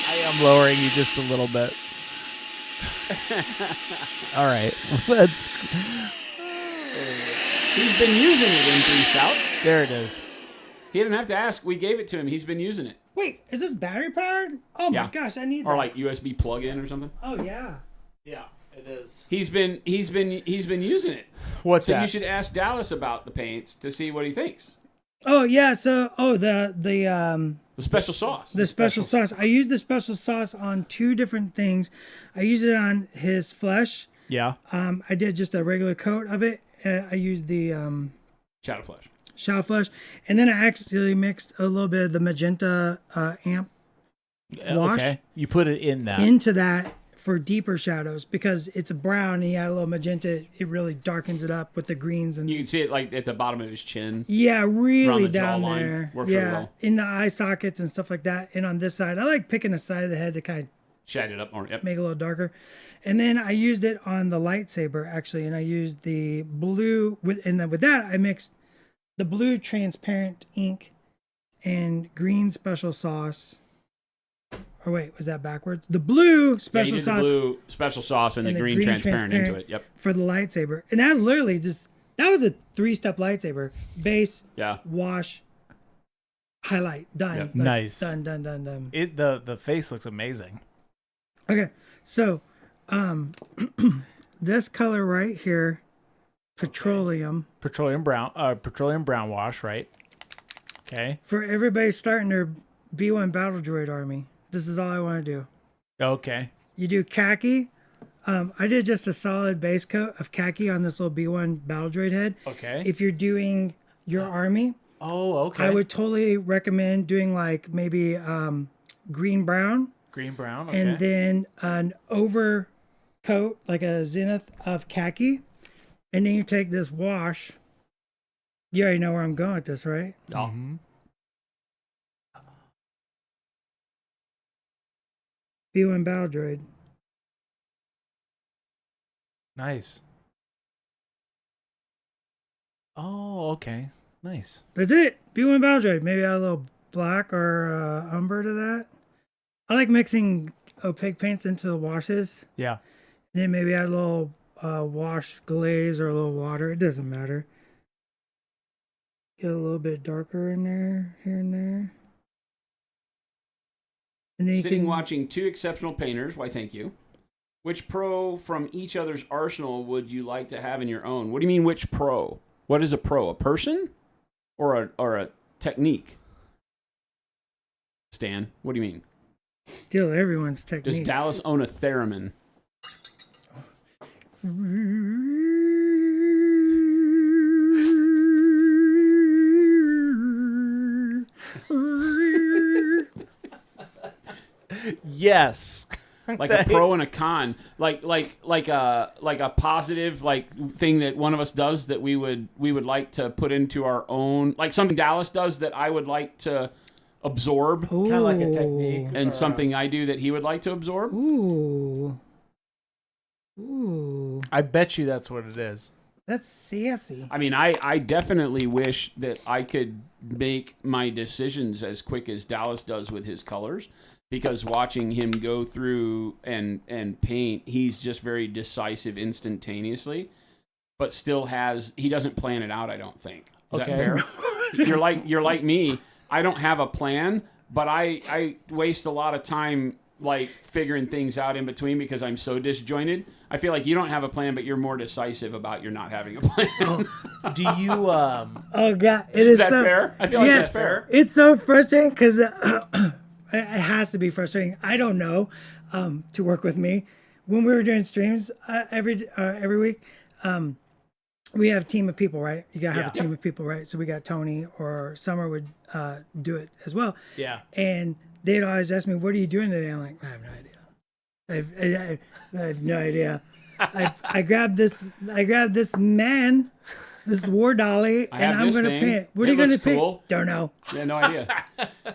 I am lowering you just a little bit. All right, let's. He's been using it in 3 Stout. There it is. He didn't have to ask. We gave it to him. He's been using it. Wait, is this battery powered? Oh my Yeah. gosh, I need that. Or like USB plug-in or something. Oh yeah. Yeah, it is. He's been using it. What's So that? you should ask Dallas about the paints to see what he thinks. Oh yeah, so The special sauce. the special sauce. I used the special sauce on 2 different things. I used it on his flesh. Yeah. I did just a regular coat of it. I used the Shadow Flash. shadow flesh, and then I actually mixed a little bit of the magenta amp wash Okay. You put it in that. into that for deeper shadows because it's a brown and you add a little magenta. It really darkens it up with the greens and You can see it like at the bottom of his chin. yeah, really Around the down jawline. there. Works really yeah, well. in the eye sockets and stuff like that. And on this side, I like picking the side of the head to kind of Shade it up more. Yep. make it a little darker. And then I used it on the lightsaber actually, and I used the blue and then with that I mixed the blue transparent ink and green special sauce. Or wait, was that backwards? The blue Yeah, you special did sauce the blue special sauce and the green transparent into it. Yep. for the lightsaber. And that literally that was a 3-step lightsaber. Base, Yeah. wash, highlight, done. Yep. Like, Nice. Done. The face looks amazing. Okay, so this color right here, petroleum, Petroleum brown wash, right? Okay. for everybody starting their B1 battle droid army. This is all I want to do. Okay. You do khaki. I did just a solid base coat of khaki on this little B1 battle droid head. Okay. If you're doing your army, Oh, okay. I would totally recommend doing like maybe green brown Green brown. Okay. and then an overcoat, like a zenith of khaki. And then you take this wash. You already know where I'm going with this, right? Oh. Mhm. B1 battle droid. Nice. Oh, okay. Nice. That's it. B1 battle droid. Maybe add a little black or umber to that. I like mixing opaque paints into the washes. Yeah. And then maybe add a little wash glaze or a little water. It doesn't matter. Get a little bit darker in there, here and there. And then you Sitting can, watching 2 exceptional painters. Why, thank you. Which pro from each other's arsenal would you like to have in your own? What do you mean, which pro? What is a pro? A person or a technique? Stan, what do you mean? Steal everyone's techniques. Does Dallas own a theremin? Yes. Like a pro and a con, like a positive thing that one of us does that we would like to put into our own, like something Dallas does that I would like to absorb, Ooh. Kind of like a technique. and or- something I do that he would like to absorb. Ooh. Ooh. I bet you that's what it is. That's sassy. I mean, I definitely wish that I could make my decisions as quick as Dallas does with his colors, because watching him go through and paint, he's just very decisive instantaneously, but still he doesn't plan it out, I don't think. Is that Okay. fair? You're like me. I don't have a plan, but I waste a lot of time like figuring things out in between because I'm so disjointed. I feel like you don't have a plan, but you're more decisive about your not having a plan. Do you Oh god, it Is that fair? I feel like Yeah. that's fair. It's so frustrating because it has to be frustrating. I don't know to work with me. When we were doing streams every week, we have a team of people, right? You gotta have a team of people, right? So we got Tony or Summer would do it as well. Yeah. And they'd always ask me, "What are you doing today?" I'm like, "I have no idea. I have no idea." I grabbed this man, this war dolly, I and have I'm this gonna thing. paint it. What It are you gonna looks paint? cool. Don't know. Yeah, no idea.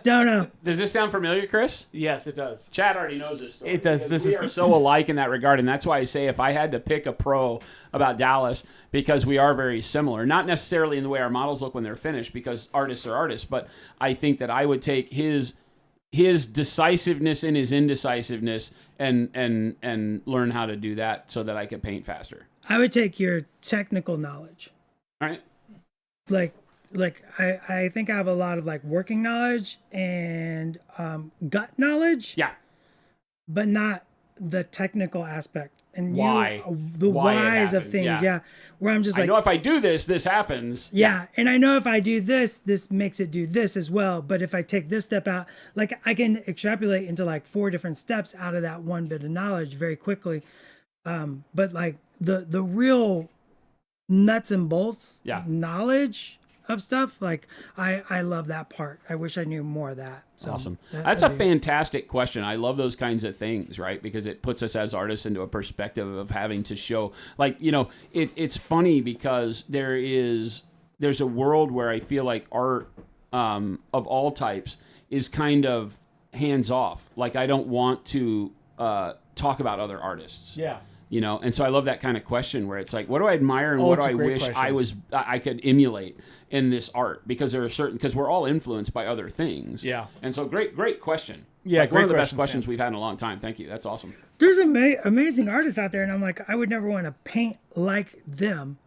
Don't know. Does this sound familiar, Chris? Yes, it does. Chad already knows this story. It does. because This we is- are so alike in that regard, and that's why I say if I had to pick a pro about Dallas, because we are very similar, not necessarily in the way our models look when they're finished, because artists are artists, but I think that I would take his decisiveness and his indecisiveness and learn how to do that so that I could paint faster. I would take your technical knowledge. All right. Like I think I have a lot of like working knowledge and gut knowledge, Yeah. but not the technical aspect. And Why? The Why it whys of happens, things, yeah. Where I'm just I like, know if I do this, this happens. yeah, and I know if I do this, this makes it do this as well. But if I take this step out, like I can extrapolate into like 4 different steps out of that one bit of knowledge very quickly. But like the real nuts and bolts Yeah. knowledge of stuff, like I love that part. I wish I knew more of that. So Awesome. that That's a would be- fantastic question. I love those kinds of things, right? Because it puts us as artists into a perspective of having to show, like, you know, it's funny because there's a world where I feel like art of all types is kind of hands off. Like I don't want to talk about other artists. Yeah. You know, and so I love that kind of question where it's like, what do I admire and Oh, what do it's a I great wish question. I could emulate in this art? Because there are because we're all influenced by other things. Yeah. And so great question. Yeah, Like, one great of the best question, questions Stan. we've had in a long time. Thank you. That's awesome. There's amazing artists out there, and I'm like, I would never want to paint like them.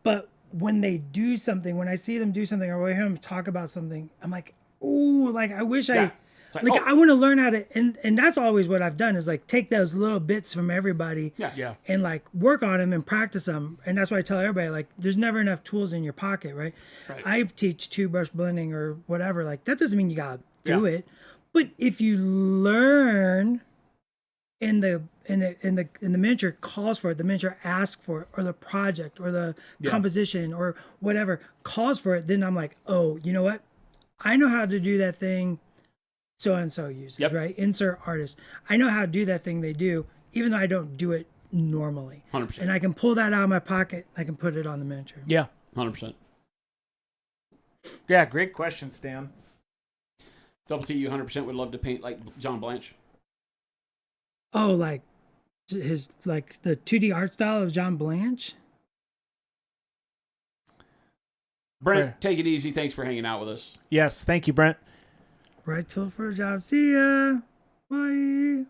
But when they do something, when I see them do something, or I hear them talk about something, I'm like, ooh, like I wish Yeah. It's like oh, I want to learn how to, and that's always what I've done is like take those little bits from everybody, yeah. and like work on them and practice them. And that's why I tell everybody, like, there's never enough tools in your pocket, right? I teach 2-brush blending or whatever. Like that doesn't mean you gotta do it, but if you learn, and the miniature calls for it, the miniature asks for it, or the project or the composition or whatever calls for it, then I'm like, oh, you know what? I know how to do that thing so and so uses, Yep. right? Insert artist. I know how to do that thing they do, even though I don't do it normally. 100%. And I can pull that out of my pocket. I can put it on the miniature. Yeah. 100%. Yeah, great question, Stan. Double T, you 100% would love to paint like John Blanche. Oh, like his, like the 2D art style of John Blanche. Brent, Where? take it easy. Thanks for hanging out with us. Yes, thank you, Brent. Right till for a job. See ya. Bye.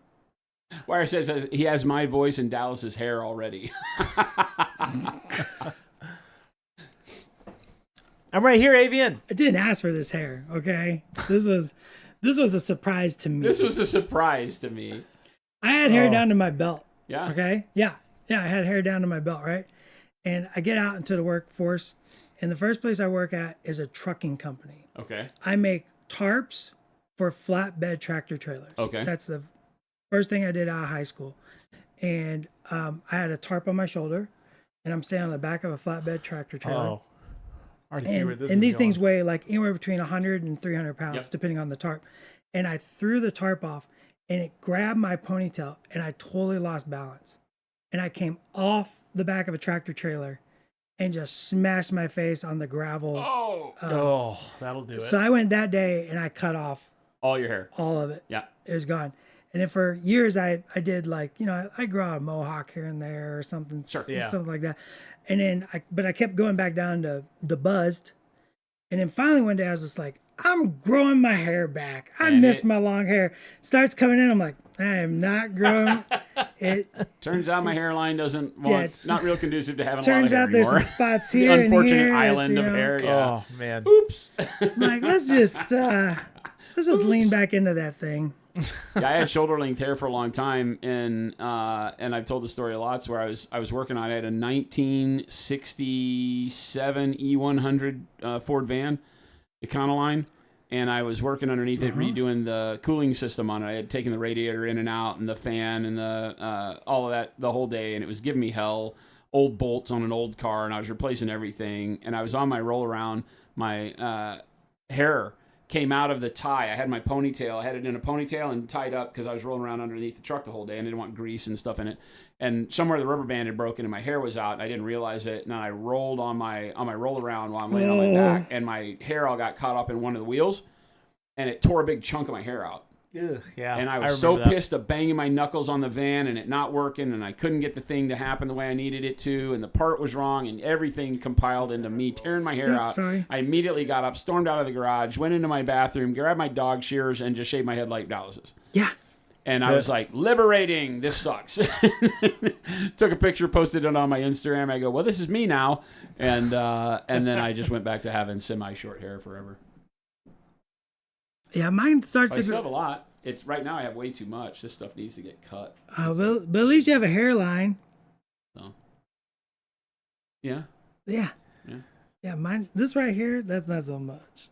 Wire says he has my voice and Dallas's hair already. I'm right here, Avian. I didn't ask for this hair, okay? This was a surprise to me. This was a surprise to me. I had hair Oh. down to my belt, Yeah. okay? Yeah, I had hair down to my belt, right? And I get out into the workforce, and the first place I work at is a trucking company. Okay. I make tarps for flatbed tractor trailers. Okay. That's the first thing I did out of high school. And I had a tarp on my shoulder, and I'm standing on the back of a flatbed tractor trailer. Oh, I already see where And, this and is these things going. weigh like anywhere between 100 and 300 pounds, Yep. depending on the tarp. And I threw the tarp off, and it grabbed my ponytail, and I totally lost balance. And I came off the back of a tractor trailer and just smashed my face on the gravel. Oh, Oh, that'll do it. So I went that day and I cut off all your hair. all of it. Yeah. It was gone. And then for years I did like, I grow out a mohawk here and there or something, Sure. Yeah. something like that. And then I kept going back down to the buzzed. And then finally one day I was just like, I'm growing my hair back. I And miss it- my long hair. Starts coming in. I'm like, I am not growing it. Turns out my hairline doesn't Yeah, want, it's- not real conducive to having a Turns lot out of hair there's anymore. some spots The here and unfortunate here. that's, island of hair. Yeah. Oh man. Oops. I'm like, let's just lean back into that thing. Yeah, I had shoulder length hair for a long time, and I've told the story a lot. Where I was working on, I had a 1967 E100 Ford van, Econoline, and I was working underneath it, redoing the cooling system on it. I had taken the radiator in and out, and the fan, and the all of that the whole day, and it was giving me hell. Old bolts on an old car, and I was replacing everything. And I was on my roll around, my hair came out of the tie. I had my ponytail. I had it in a ponytail and tied up because I was rolling around underneath the truck the whole day and I didn't want grease and stuff in it. And somewhere the rubber band had broken and my hair was out and I didn't realize it. And I rolled on my roll around while I'm laying on my back, and my hair all got caught up in one of the wheels and it tore a big chunk of my hair out. Ugh, yeah. And I was so remember that. pissed of banging my knuckles on the van and it not working, and I couldn't get the thing to happen the way I needed it to, and the part was wrong, and everything compiled into me tearing my hair out. Sorry. I immediately got up, stormed out of the garage, went into my bathroom, grabbed my dog shears, and just shaved my head like Dallas's. Yeah. And I was like, liberating, this sucks. Took a picture, posted it on my Instagram. I go, well, this is me now. And then I just went back to having semi-short hair forever. Yeah, mine starts I to still have go. a lot. It's right now I have way too much. This stuff needs to get cut. But at least you have a hairline. So. Yeah. Yeah. Yeah. Yeah, mine, this right here, that's not so much.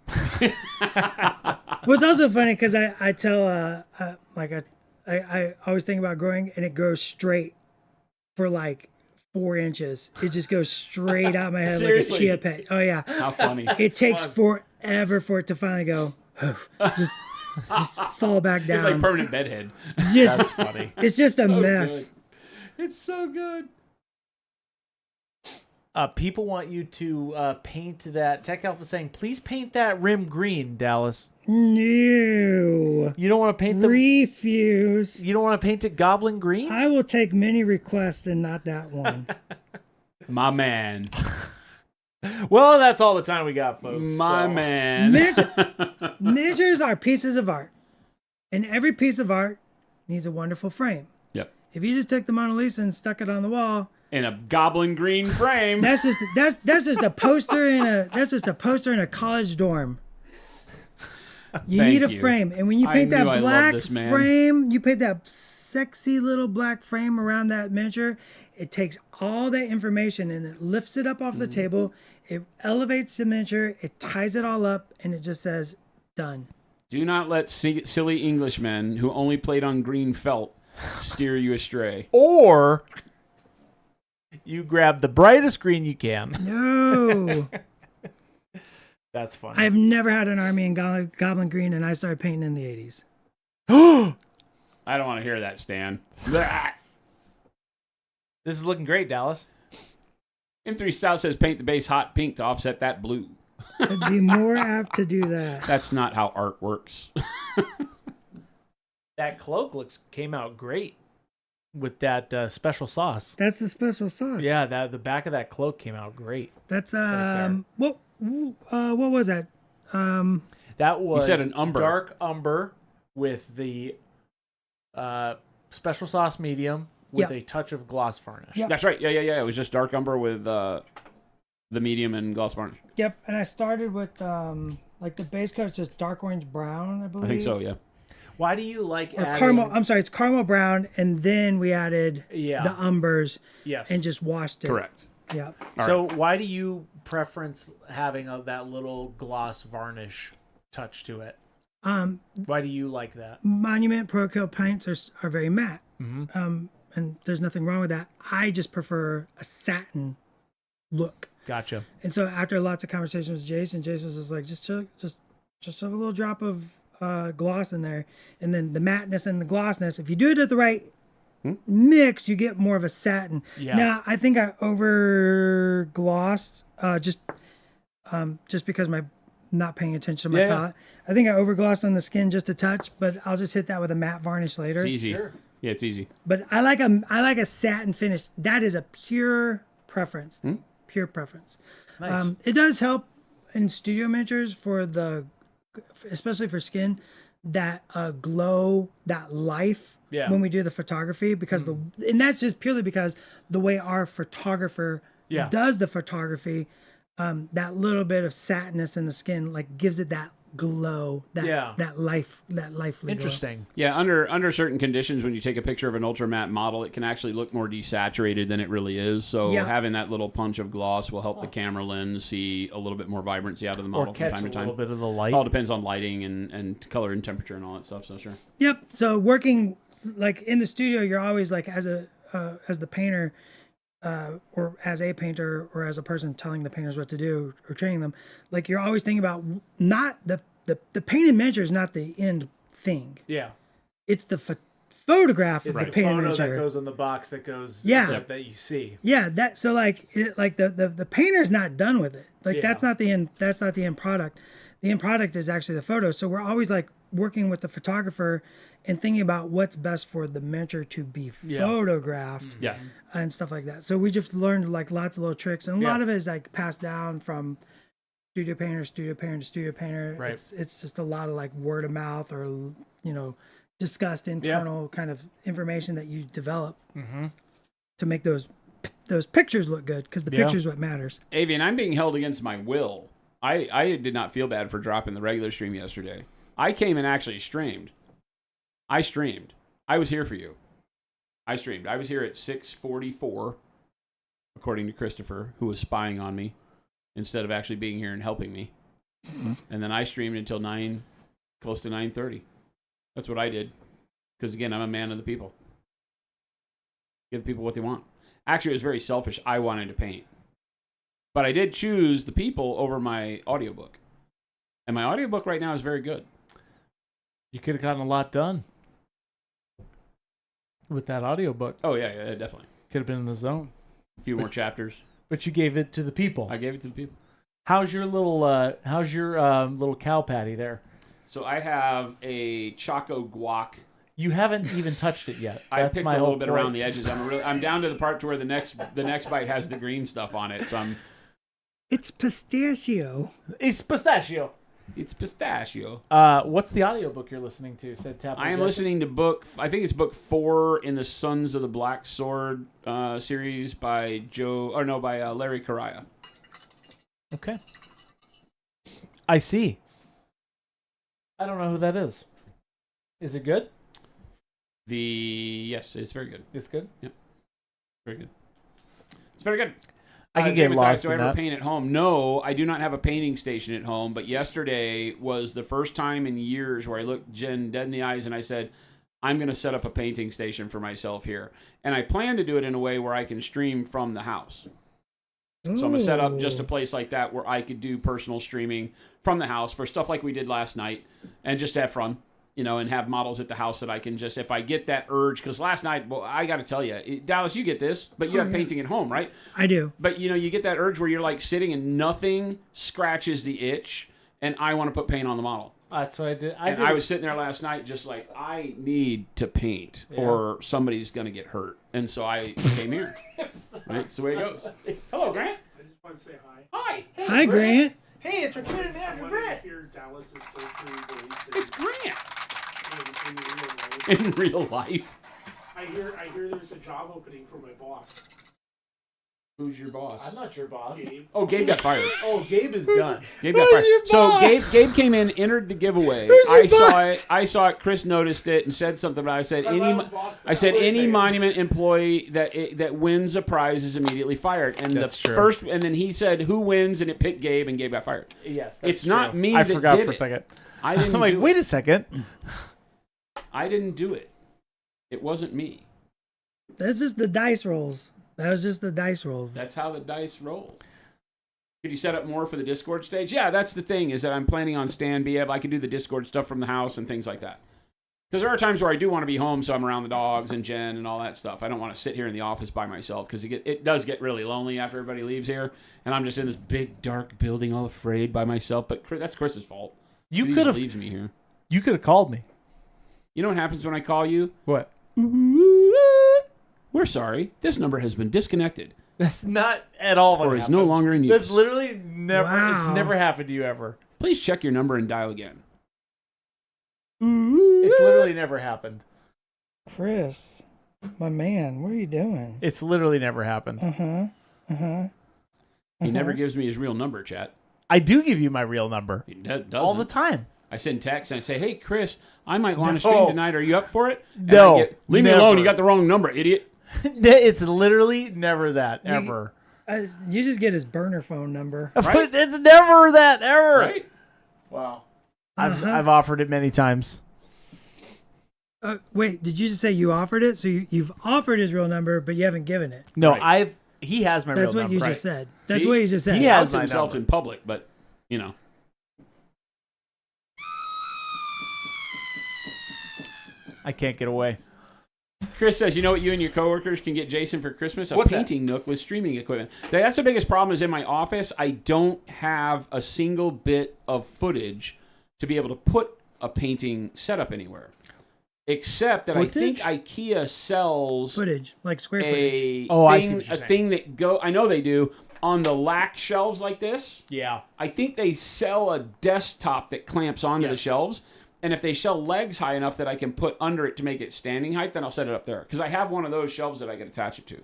What's also funny, because I tell, I always think about growing, and it grows straight for like 4 inches. It just goes straight out my head Seriously? like a chia pet. Oh, yeah. How funny. It takes forever for it to finally go, just fall back down. It's like permanent bedhead. Just, That's funny. it's just a mess. Good. It's so good. People want you to paint that. Tech Alpha saying, please paint that rim green, Dallas. No. You don't want to paint the. Refuse. You don't want to paint it goblin green. I will take many requests and not that one. My man. Well, that's all the time we got, folks. My so- man. Miniatures are pieces of art, and every piece of art needs a wonderful frame. Yep. If you just took the Mona Lisa and stuck it on the wall, In a goblin green frame. that's just a poster in a college dorm. You Thank need a you. frame, and when you I paint that knew I loved black this man. frame, you paint that sexy little black frame around that miniature. It takes all that information and it lifts it up off the table. It elevates the miniature. It ties it all up, and it just says, "Done." Do not let silly Englishmen who only played on green felt steer you astray. Or you grab the brightest green you can. No. That's funny. I've never had an army in Goblin Green, and I started painting in the 80s. I don't want to hear that, Stan. Blah. This is looking great, Dallas. M3 Stout says paint the base hot pink to offset that blue. I'd be more apt to do that. That's not how art works. That cloak came out great with that special sauce. That's the special sauce. Yeah, the back of that cloak came out great. That's there. what was that? That was said an umber. dark umber with the special sauce medium with Yep. a touch of gloss varnish. Yep. That's right. Yeah. It was just dark umber with the medium and gloss varnish. Yep. And I started with like the base coat is just dark orange brown, I believe. I think so, yeah. Why do you like Or adding... caramel. I'm sorry, it's caramel brown, and then we added Yeah. the umbers Yes. and just washed it. Correct. Yep. So why do you preference having that little gloss varnish touch to it? Why do you like that? Monument Pro Kill paints are very matte. Mm-hmm. And there's nothing wrong with that. I just prefer a satin look. Gotcha. And so after lots of conversations with Jason was just like, just have a little drop of gloss in there, and then the matteness and the glossness. If you do it at the right mix, you get more of a satin. Yeah. Now I think I over glossed just because my not paying attention to my palette. I think I over glossed on the skin just a touch, but I'll just hit that with a matte varnish later. It's easy. Sure. Yeah, it's easy. But I like a satin finish. That is a pure preference. Pure preference. Nice. It does help in studio miniatures especially for skin, that glow, that life when we do the photography, because and that's just purely because the way our photographer does the photography, that little bit of satinness in the skin like gives it that glow, that lively Interesting. glow. Yeah, under certain conditions, when you take a picture of an ultra matte model, it can actually look more desaturated than it really is. So having that little punch of gloss will help the camera lens see a little bit more vibrancy out of the model Or from catch time to a time. little bit of the light. All depends on lighting and color and temperature and all that stuff. So sure. Yep. So working like in the studio, you're always like as the painter, or as a painter, or as a person telling the painters what to do or training them, like you're always thinking about not the painted miniature is not the end thing. Yeah. It's the photograph of It's the the painted photo miniature. that goes in the box that goes that you see. Yeah, that so like the painter's not done with it. Like that's not the end product. The end product is actually the photo. So we're always like working with the photographer and thinking about what's best for the miniature to be photographed and stuff like that. So we just learned like lots of little tricks, and a lot of it is like passed down from studio painter to studio painter. Right. It's just a lot of like word of mouth, or discussed internal kind of information that you develop to make those pictures look good, because the picture is what matters. Avian, I'm being held against my will. I did not feel bad for dropping the regular stream yesterday. I came and actually streamed. I streamed. I was here for you. I streamed. I was here at 6:44, according to Christopher, who was spying on me instead of actually being here and helping me. And then I streamed until close to 9:30. That's what I did. Because again, I'm a man of the people. Give people what they want. Actually, it was very selfish. I wanted to paint. But I did choose the people over my audiobook. And my audiobook right now is very good. You could have gotten a lot done with that audiobook. Oh, yeah, definitely. Could have been in the zone. A few more chapters. But you gave it to the people. I gave it to the people. How's your little little cow patty there? So I have a Choco Guac. You haven't even touched it yet. I That's picked my a little whole bit point. around the edges. I'm down to the part to where the next bite has the green stuff on it. So It's pistachio. It's pistachio. it's pistachio. What's the audiobook you're listening to? Said Tap. I am listening to I think it's book 4 in the Sons of the Black Sword series by Larry Correia. Okay. I see. I don't know who that is. Is it good? Yes, it's very good. It's good. Very good. It's very good. I could get Jamie lost Tyson, in do I ever that. paint at home? No, I do not have a painting station at home. But yesterday was the first time in years where I looked Jen dead in the eyes and I said, I'm going to set up a painting station for myself here. And I plan to do it in a way where I can stream from the house. So I'm going to set up just a place like that where I could do personal streaming from the house for stuff like we did last night and just have fun, and have models at the house that I can just, if I get that urge, because last night, well, I got to tell you, Dallas, you get this, but you have painting at home, right? I do. But, you get that urge where you're like sitting and nothing scratches the itch and I want to put paint on the model. That's what I did. I was sitting there last night just like, I need to paint or somebody's going to get hurt. And so I came here. Right? That's the way it goes. Hello, Grant. I just want to say hi. Hi. Hey, Hi, Grant. Hey, it's our community I manager, wanted Grant. to hear Dallas's sultry voice. It's Grant. in real life. In real life. I hear there's a job opening for my boss. Who's your boss? I'm not your boss. Oh, Gabe got fired. Oh, Gabe is done. Gabe got fired. So Gabe came in, entered the giveaway. I saw it. Chris noticed it and said something about it. I said any monument employee that wins a prize is immediately fired. And That's true. first, and then he said who wins, and it picked Gabe, and Gabe got fired. Yes, It's not me. I that forgot did for a it. second. I didn't. I'm like, do wait it. a second. I didn't do it. It wasn't me. That's just the dice rolls. That was just the dice rolls. That's how the dice roll. Could you set up more for the Discord stage? Yeah, that's the thing, is that I'm planning on Stan Bieb. I can do the Discord stuff from the house and things like that. Because there are times where I do want to be home, so I'm around the dogs and Jen and all that stuff. I don't want to sit here in the office by myself, because it does get really lonely after everybody leaves here, and I'm just in this big, dark building all afraid by myself. But that's Chris's fault. You He could just have. leaves me here. You could have called me. You know what happens when I call you? What? We're sorry. This number has been disconnected. That's not at all what Or is happens. no longer in use. That's literally never. It's Wow. never happened to you ever. Please check your number and dial again. It's literally never happened. Chris, my man, what are you doing? It's literally never happened. He never gives me his real number, chat. I do give you my real number He doesn't. all the time. I send texts and I say, hey, Chris, I might want to No. stream tonight. Are you up for it? And No, I leave me never. alone. You got the wrong number, idiot. It's literally never that ever. You just get his burner phone number. Right? But it's never that ever. Right? Wow. Uh-huh. I've offered it many times. Wait, did you just say you offered it? So you've offered his real number, but you haven't given it. No, Right. he has my That's real what number. you just said. That's See? what you just said. He has Outs my himself number. in public, but, you know. I can't get away. Chris says, you know what you and your coworkers can get Jason for Christmas? A What's that? painting nook with streaming equipment. That's the biggest problem is in my office, I don't have a single bit of footage to be able to put a painting setup anywhere. Except that Footage? I think IKEA sells Footage, like square footage. a Oh, I see thing, what you're a saying. thing that I know they do on the lack shelves like this. Yeah. I think they sell a desktop that clamps onto the Yes. shelves. And if they sell legs high enough that I can put under it to make it standing height, then I'll set it up there. Because I have one of those shelves that I can attach it to.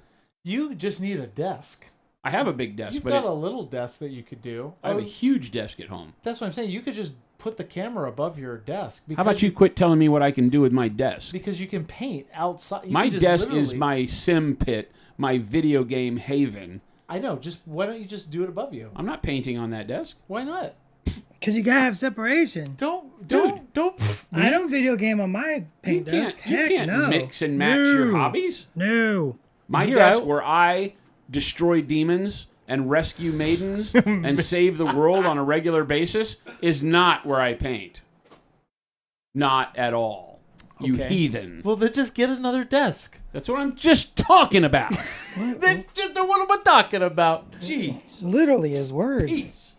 You just need a desk. I have a big desk, You've but got a little desk that you could do. I have a huge desk at home. That's what I'm saying. You could just put the camera above your desk. How about you quit telling me what I can do with my desk? Because you can paint outside. You My can just desk is literally- my sim pit, my video game haven. I know. Just why don't you just do it above you? I'm not painting on that desk. Why not? Because you gotta have separation. Don't. I don't video game on my You paint can't, desk. you Heck can't no. mix and match your No. hobbies. No. My Here, desk I- where I destroy demons and rescue maidens and save the world on a regular basis is not where I paint. Not at all. You Okay. heathen. Well, then just get another desk. That's what I'm just talking about. That's just what I'm talking about. Jeez. Literally his words. Peace.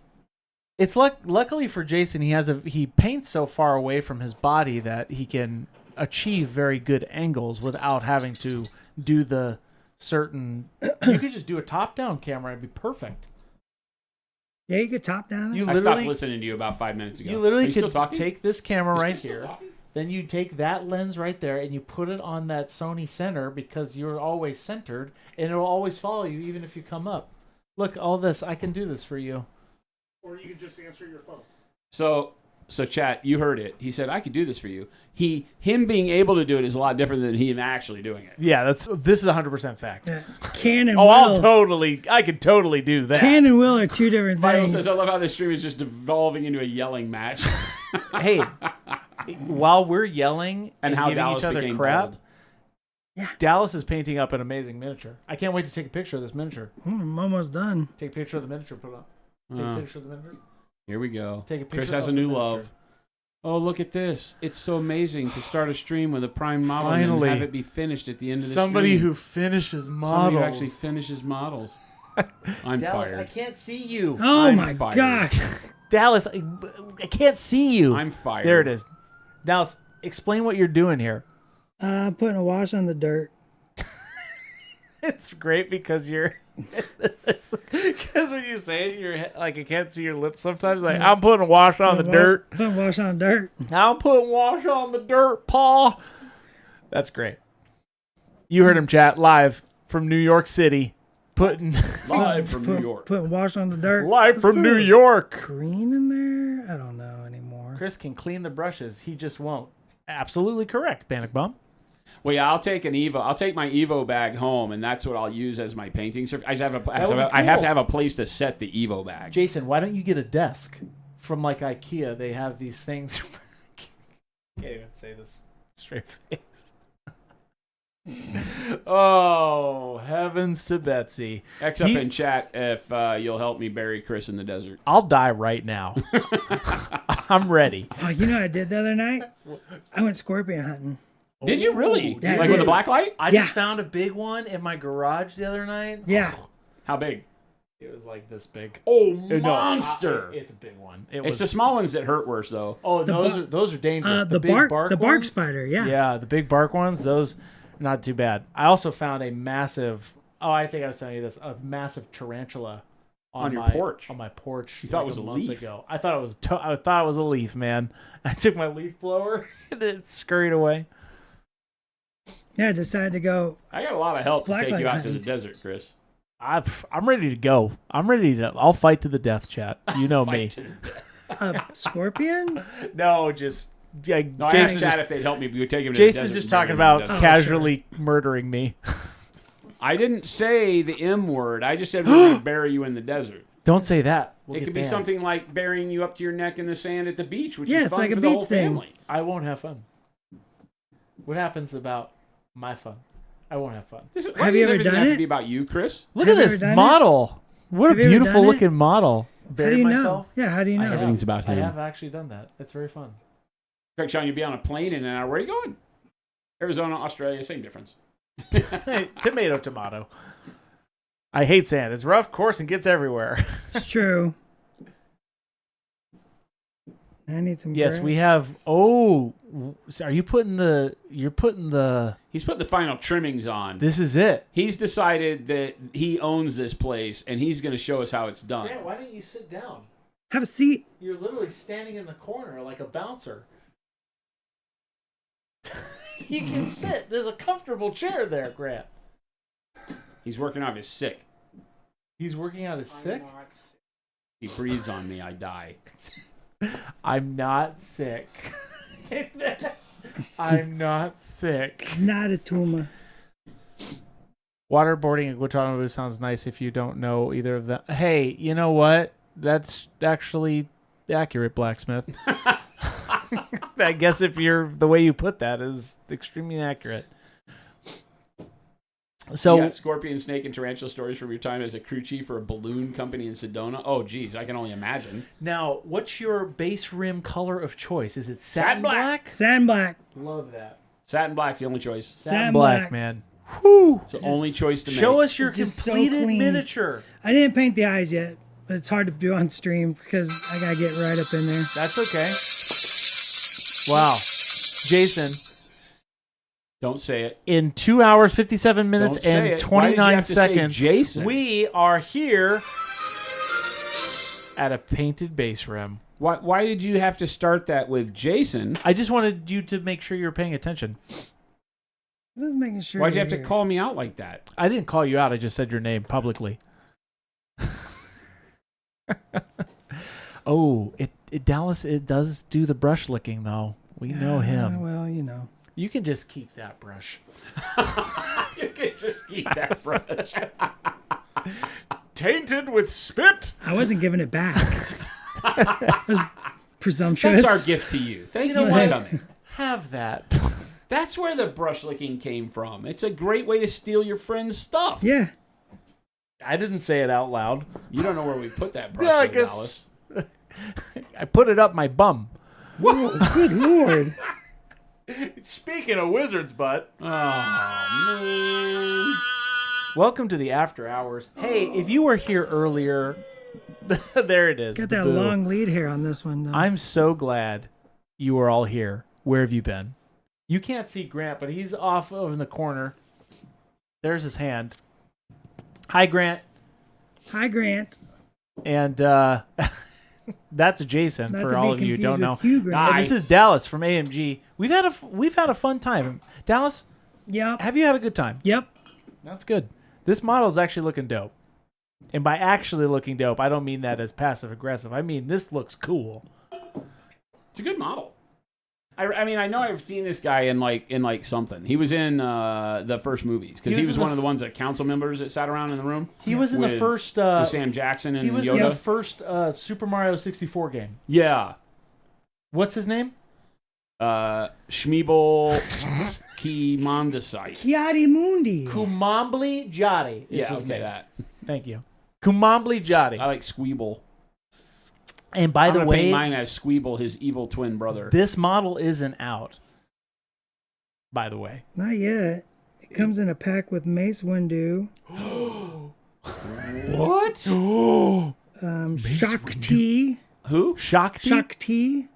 It's luckily for Jason, he paints so far away from his body that he can achieve very good angles without having to do the certain. You could just do a top-down camera; it'd be perfect. Yeah, you could top down it. You I stopped literally, listening to you about 5 minutes ago. you Are literally you still could talking? take this camera Is right Chris still here. talking? Then you take that lens right there and you put it on that Sony center because you're always centered and it'll always follow you even if you come up. Look, all this I can do this for you. Or you can just answer your phone. So chat, you heard it. He said I could do this for you. Him being able to do it is a lot different than him actually doing it. Yeah, this is 100% fact. Yeah. Can and Oh, will. I could totally do that. Can and will are two different Vital things. says I love how this stream is just devolving into a yelling match. Hey, while we're yelling And and, how giving Dallas each other became crap, bald. Dallas is painting up an amazing miniature. I can't wait to take a picture of this miniature. I'm almost done. Take a picture of the miniature, put it up. Take a picture of the miniature. Here we go. Take a picture Chris has of a the new miniature. love. Oh, look at this. It's so amazing to start a stream with a prime model and Finally. then have it be finished at the end of the Somebody stream. who finishes Somebody models. who actually finishes models. I'm Dallas, fired. I can't see you. Oh I'm my fired. gosh. Dallas, I can't see you. I'm fired. There it is. Dallas, explain what you're doing here. I'm putting a wash on the dirt. It's great because you're because when you say it, you're like I can't see your lips sometimes. Like I'm putting a wash on the dirt. Putting wash on dirt. I'm putting wash on the dirt, Paul. That's great. You heard him chat live from New York City. Putting Live from New York. Putting wash on the dirt. live from New York. Green in there? I don't know anymore. Chris can clean the brushes. He just won't. Absolutely correct, Panic Bomb. Well, yeah, I'll take an Evo. I'll take my Evo bag home, and that's what I'll use as my painting surface. I have to have a place to set the Evo bag. Jason, why don't you get a desk from like IKEA? They have these things. Can't even say this straight face. Oh, heavens to Betsy. X up in chat if you'll help me bury Chris in the desert. I'll die right now. I'm ready. Oh, you know what I did the other night? I went scorpion hunting. Did you really? Yeah, I Like with did. the black light? I Yeah. just found a big one in my garage the other night. Yeah. How big? It was like this big. Oh, No, monster! it's a big one. It's the small ones that hurt worse, though. Oh, The those are dangerous. The big bark ones? spider, yeah. Yeah, the big bark ones, those not too bad. I also found a massive, I think I was telling you this, a massive tarantula On your my porch. On my porch. You thought it like was a month leaf. ago. I thought it was I thought it was a leaf, man. I took my leaf blower and it scurried away. Yeah, I decided to go. I got a lot of help to Black take light you out to hunting. the desert, Chris. I'm ready to go. I'm ready to. I'll fight to the death, chat. You know me. Fight to the death. A scorpion? No, just yeah. No, I asked Jason's Chad just, if they'd help me. We would take him to the Jason's desert just and bury talking him in the about desert. casually murdering me. I didn't say the M word. I just said we're going to bury you in the desert. Don't say that. We'll It get could be banned. something like burying you up to your neck in the sand at the beach, which Yeah, is it's fun like a for the whole beach thing. family. I won't have fun. What happens about my fun? I won't have fun. Why Have does you ever everything done have it? to be about you, Chris? Look Have at you this ever done it? model. What Have a you ever done beautiful it? looking model. How do Buried you myself. know? Yeah, how do you I know? have. Everything's about I him. have actually done that. It's very fun. Greg, Sean, you'd be on a plane in an hour. Where are you going? Arizona, Australia, same difference. Tomato, tomato. I hate sand. It's rough, coarse, and gets everywhere. It's true. I need some. Yes, grass. we have. Oh, are you putting the? You're putting the. He's put the final trimmings on. This is it. He's decided that he owns this place, and he's going to show us how it's done. Grant, why don't you sit down? Have a seat. You're literally standing in the corner like a bouncer. You can sit. There's a comfortable chair there, Grant. He's working off his sick. He's working out his sick. He breathes on me, I die. I'm not sick. I'm not sick. Not a tumor. Waterboarding in Guantanamo sounds nice if you don't know either of them. Hey, you know what? That's actually accurate, Blacksmith. I guess if you're the way you put that is extremely accurate. So Yeah, scorpion, snake, and tarantula stories from your time as a crew chief for a balloon company in Sedona. Oh, geez, I can only imagine. now, what's your base rim color of choice? Is it Satin satin black. black? Sand black. Love that. Satin black's the only choice. Satin black, black. man. Whew. It's the only choice to make. Show us your It's just so completed clean. miniature. I didn't paint the eyes yet, but it's hard to do on stream because I gotta get right up in there. That's okay. Wow. Jason, Don't say it. in 2 hours, 57 minutes, Don't say and it. Why did you 29 have to say seconds, Jason? we are here at a painted base rim. Why did you have to start that with Jason? I just wanted you to make sure you were paying attention. Just making sure. Why'd you you're have to here. call me out like that? I didn't call you out. I just said your name publicly. Oh, Dallas, it does do the brush licking, though. We know him. Well, you know. You can just keep that brush. You can just keep that brush. Tainted with spit. I wasn't giving it back. That was presumptuous. That's our gift to you. Thank you, know for what? coming. Have that. That's where the brush licking came from. It's a great way to steal your friend's stuff. Yeah. I didn't say it out loud. You don't know where we put that brush, Yeah, I though, guess- Dallas. I put it up my bum. Oh, good lord. Speaking of wizard's butt, Oh, man. welcome to the after hours. Hey, if you were here earlier, there it is. Got the that boo. long lead hair on this one, though. I'm so glad you were all here. Where have you been? You can't see Grant, but he's off over in the corner. There's his hand. Hi, Grant. Hi, Grant. And that's Jason Not for to all be of you who don't know. confused with Hugh Grant. And this is Dallas from AMG. We've had a fun time. Dallas, Yep. have you had a good time? Yep. That's good. This model is actually looking dope. And by actually looking dope, I don't mean that as passive aggressive. I mean this looks cool. It's a good model. I mean, I know I've seen this guy in like something. He was in the first movies because he was one of the ones that council members that sat around in the room. He was in the first with Sam Jackson and he was Yoda. in the first Super Mario 64 game. Yeah. What's his name? Shmeeble Kimandasite. Kiadi Mundi. Kumambli Jati is Yeah, his okay, name. that. Thank you. Kumambli Jati. I like Squeeble. And by I'm the gonna way, paint mine as Squeeble, his evil twin brother. this model isn't out. By the way. Not yet. It comes in a pack with Mace Windu. What? Shakti. Who? Shakti?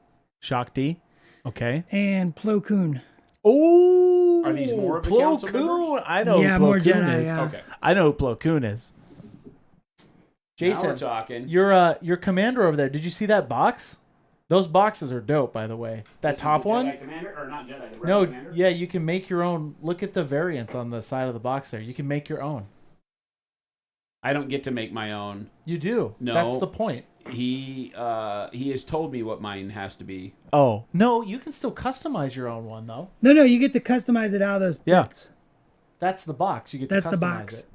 Shakti. Okay. And Plo Koon. Oh, Are these more of the Plo council members? Koon. I know Yeah, who Plo more Koon Jedi, is. yeah. Okay. I know who Plo Koon is. Now we're Jason, talking. your commander over there. Did you see that box? Those boxes are dope, by the way. That top one? Jedi Commander or not Jedi? The Rebel No, Commander? yeah, you can make your own. Look at the variants on the side of the box there. You can make your own. I don't get to make my own. You do. No. That's the point. He has told me what mine has to be. Oh. No, you can still customize your own one, though. No, you get to customize it out of those Yeah. bits. That's the box. You get That's to the customize box. it.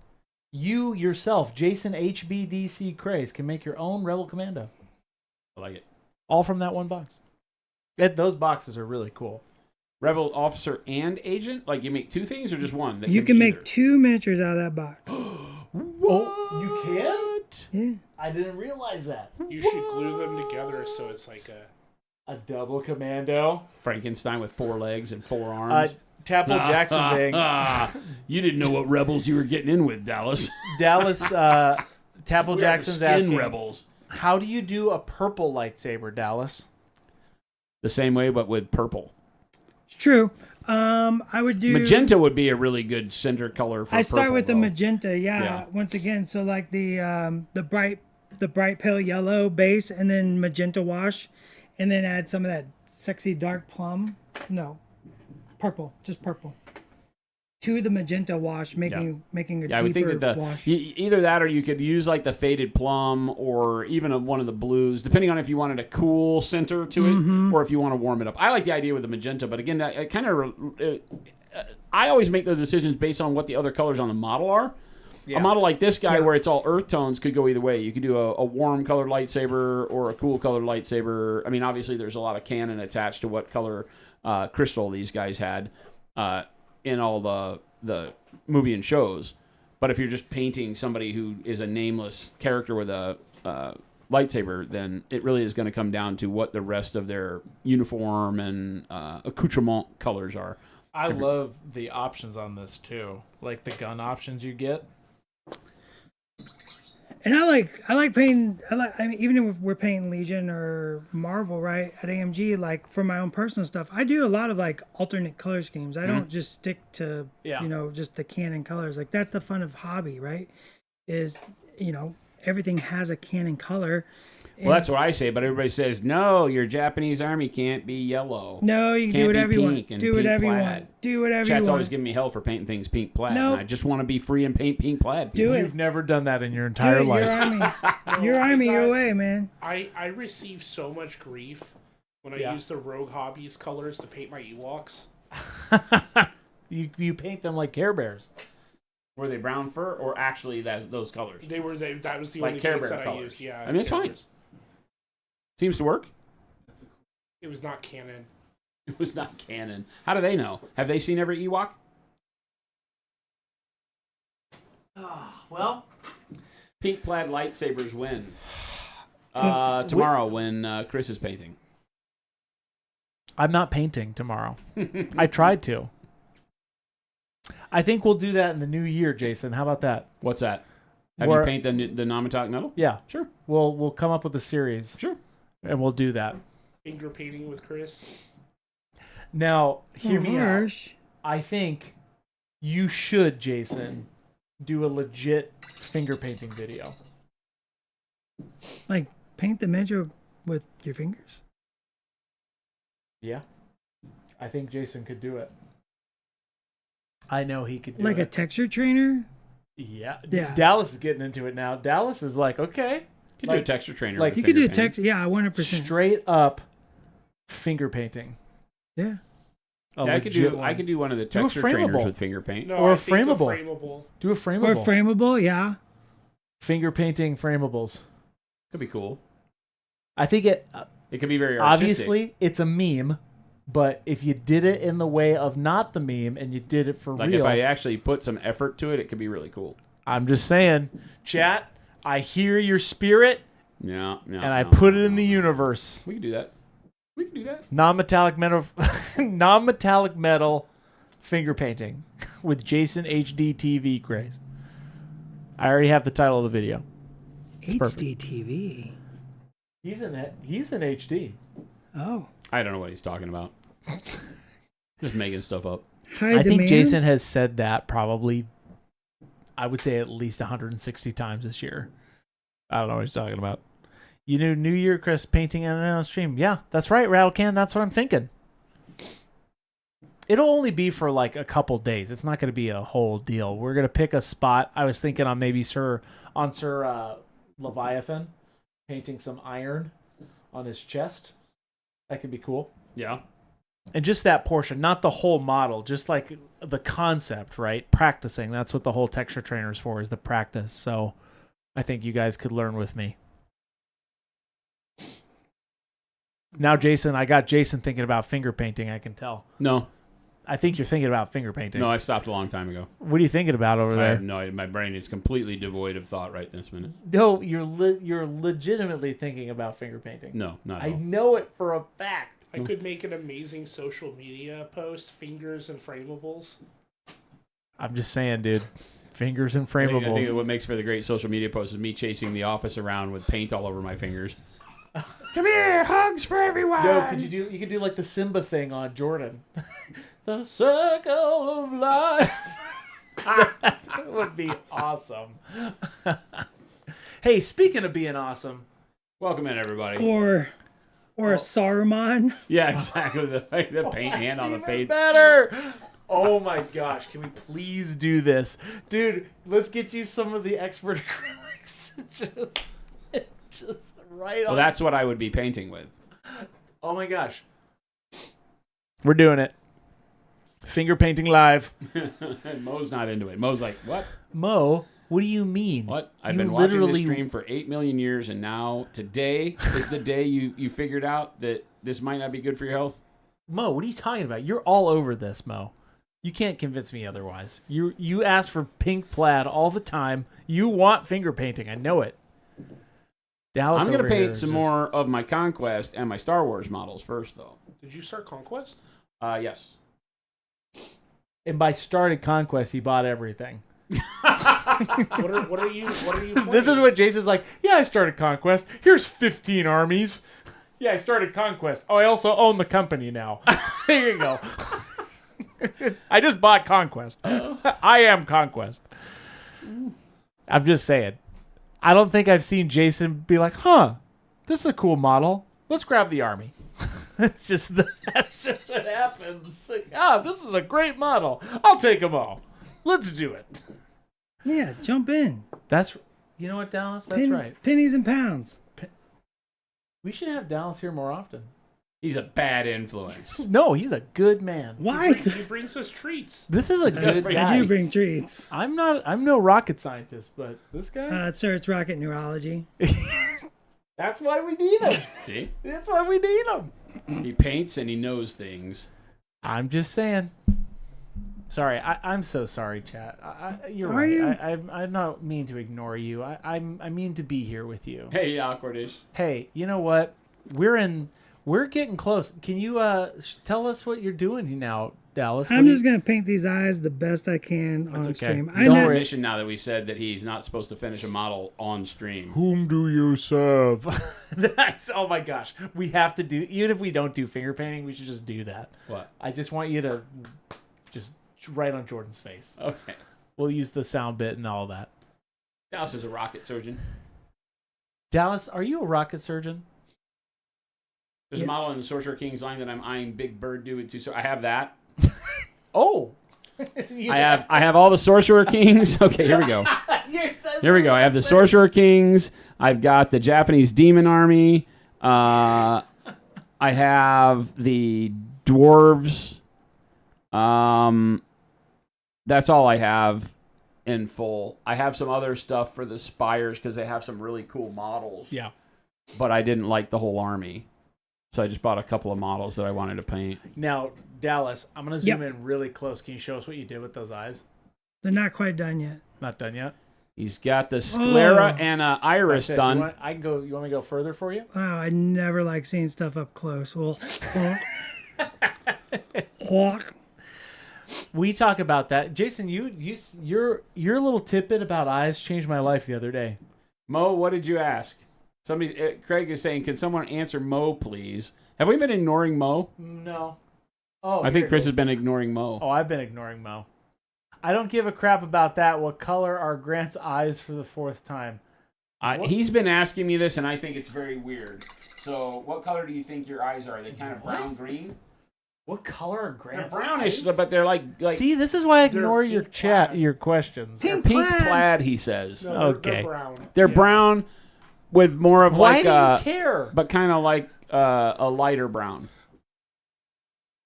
You yourself, Jason HBDC Craze, can make your own Rebel Commando. I like it. All from that one box. Those boxes are really cool. Rebel officer and agent? Like you make two things or just one? That You be can make either? 2 miniatures out of that box. Oh, you can? Yeah. I didn't realize that. You should glue them together so it's like A double commando. Frankenstein with 4 legs and 4 arms. Tapple Jackson's saying You didn't know what rebels you were getting in with, Dallas. Dallas Tapple Jackson's We are the skin asking rebels. how do you do a purple lightsaber, Dallas? The same way, but with purple. It's true. I would do Magenta would be a really good center color for I start purple, with the though. magenta, Yeah. Once again, so like the bright pale yellow base, and then magenta wash, and then add some of that sexy dark plum. No, purple, just purple. To the magenta wash, making a Yeah, I would think deeper that wash. either that or you could use like the faded plum or even one of the blues, depending on if you wanted a cool center to it Mm-hmm. or if you want to warm it up. I like the idea with the magenta, but again, I always make those decisions based on what the other colors on the model are. A model like this guy where it's all earth tones could go either way. You could do a warm colored lightsaber or a cool colored lightsaber. I mean, obviously there's a lot of canon attached to what color crystal these guys had in all the movie and shows. But if you're just painting somebody who is a nameless character with a lightsaber, then it really is going to come down to what the rest of their uniform and accoutrement colors are. I love the options on this too, like the gun options you get. And I like painting. I mean, even if we're painting Legion or Marvel, right, at AMG, like for my own personal stuff, I do a lot of like alternate color schemes. I don't just stick to just the canon colors. Like that's the fun of hobby, right? Is everything has a canon color. Well, that's what I say, but everybody says, no, your Japanese army can't be yellow. No, you can Can't do whatever be you pink want. and Do pink whatever you plaid. want. Do whatever you Chat's want. always giving me hell for painting things pink plaid. Nope. And I just want to be free and paint pink plaid. Do it. You've never done that in your Do entire it. life. Your army. Your army, your way, man. I receive so much grief when I use the Rogue Hobbies colors to paint my Ewoks. You paint them like Care Bears. Were they brown fur or actually those colors? That was the Like only Care paints Bear that colors. I used. Yeah, I mean, it's Care fine. Bears. Seems to work. It was not canon. It was not canon. How do they know? Have they seen every Ewok? Well, Pink plaid lightsabers win. Tomorrow when Chris is painting. I'm not painting tomorrow. I tried to. I think we'll do that in the new year, Jason. How about that? What's that? Have We're- you painted the Namatok Nettle? Yeah, Sure. we'll come up with a series. Sure. And we'll do that. Finger painting with Chris. Now, hear me out. Harsh. I think you should, Jason, do a legit finger painting video. Like paint the miniature with your fingers. Yeah. I think Jason could do it. I know he could do Like it. a texture trainer. Yeah. Yeah. Dallas is getting into it now. Dallas is like, okay. You can do a texture trainer. like, with You could do a finger paint. text. Yeah, 100%. Straight up finger painting. Yeah. A Yeah, I could legit do. one. I could do one of the Do a texture trainers frameable. with finger paint. No, Or I think the frameable. frameable. Do a Or frameable. frameable. Yeah. Finger painting framables. Could be cool. I think it It could be very artistic. obviously it's a meme, but if you did it in the way of not the meme and you did it for Like real, if I actually put some effort to it, it could be really cool. I'm just saying, chat, I hear your spirit Yeah, and I put it in the universe. We can do that. We can do that. Non-metallic metal finger painting with Jason HD TV Grace. I already have the title of the video. perfect. HDTV. He's in it. He's in HD. Oh. I don't know what he's talking about. Just making stuff up. High I think demand? Jason has said that probably, I would say at least 160 times this year. I don't know what he's talking about. You knew New Year, Chris, painting on stream. Yeah, that's right, Rattlecan. That's what I'm thinking. It'll only be for like a couple days. It's not going to be a whole deal. We're going to pick a spot. I was thinking on maybe Sir Leviathan, painting some iron on his chest. That could be cool. Yeah. And just that portion, not the whole model, just like the concept, right? Practicing. That's what the whole texture trainer is for, is the practice. So I think you guys could learn with me. Now, Jason, I got Jason thinking about finger painting, I can tell. No. I think you're thinking about finger painting. No, I stopped a long time ago. What are you thinking about over I there? have no, my brain is completely devoid of thought right this minute. No, you're legitimately thinking about finger painting. No, not I at all. know it for a fact. I could make an amazing social media post, fingers and framables. I'm just saying, dude. Fingers and I think framables. what makes for the great social media post is me chasing the office around with paint all over my fingers. Come here, hugs for everyone. No, you could do like the Simba thing on Jordan. The circle of life. That would be awesome. Hey, speaking of being awesome, Welcome in, everybody. Or Saruman. Yeah, exactly. The paint hand on the even face. better. Oh my gosh, can we please do this? Dude, let's get you some of the expert acrylics. just right on. Well, that's what I would be painting with. Oh my gosh. We're doing it. Finger painting live. Mo's not into it. Mo's like, what? Mo, what do you mean? What? I've You been watching this literally- stream for 8 million years, and now today is the day you figured out that this might not be good for your health? Mo, what are you talking about? You're all over this, Mo. You can't convince me otherwise. You ask for pink plaid all the time. You want finger painting. I know it. Dallas, I'm going to over here paint is some just- more of my Conquest and my Star Wars models first, though. Did you start Conquest? Yes. And by started Conquest, he bought everything. What are you playing? This is what Jason's like. Yeah, I started Conquest. Here's 15 armies. Yeah, I started Conquest. Oh, I also own the company now. There you go. I just bought Conquest. I am Conquest. I'm just saying. I don't think I've seen Jason be like, huh, this is a cool model. Let's grab the army. That's just what happens. Like, this is a great model. I'll take them all. Let's do it. Yeah, jump in. You know what, Dallas? That's right. Pennies and pounds. We should have Dallas here more often. He's a bad influence. No, he's a good man. Why? He brings us treats. This is a good I guy. do bring treats. I'm no rocket scientist, but this guy. Sir, it's rocket neurology. That's why we need him. See? That's why we need him. He paints and he knows things. I'm just saying. Sorry, I'm so sorry, chat. You're Are right. you? I don't mean to ignore you. I mean to be here with you. Hey, awkwardish. Hey, you know what? We're getting close. Can you tell us what you're doing now, Dallas? I'm just going to paint these eyes the best I can on okay. stream. He's Don't on worry. mission now that we said that he's not supposed to finish a model on stream. Whom do you serve? That's, oh my gosh. We have to do, even if we don't do finger painting, we should just do that. What? I just want you to just right on Jordan's face. Okay. We'll use the sound bit and all that. Dallas is a rocket surgeon. Dallas, are you a rocket surgeon? There's a model in the Sorcerer King's line that I'm eyeing Big Bird doing too. So I have that. Oh, I have all the Sorcerer Kings. Okay, here we go. Here we go. I have the Sorcerer Kings. I've got the Japanese Demon Army. I have the Dwarves. That's all I have in full. I have some other stuff for the Spires because they have some really cool models. Yeah. But I didn't like the whole army. So I just bought a couple of models that I wanted to paint. Now, Dallas, I'm going to zoom in really close. Can you show us what you did with those eyes? They're not quite done yet. Not done yet? He's got the sclera and iris Okay, done. So I can go. You want me to go further for you? Wow, I never like seeing stuff up close. Well, walk. We talk about that, Jason. Your little tidbit about eyes changed my life the other day. Mo, what did you ask? Craig is saying, can someone answer Mo, please? Have we been ignoring Mo? No. Oh, I think Chris has been ignoring Mo. Oh, I've been ignoring Mo. I don't give a crap about that. What color are Grant's eyes for the fourth time? He's been asking me this, and I think it's very weird. So, what color do you think your eyes are? Are they kind of brown-green? What color are Grant's They're brownish, eyes? but they're like See, this is why I ignore pink your plaid. your questions. they're pink plaid, he says. No, Okay. they're brown. They're brown with more of Why like do you care? but kind of like a lighter brown.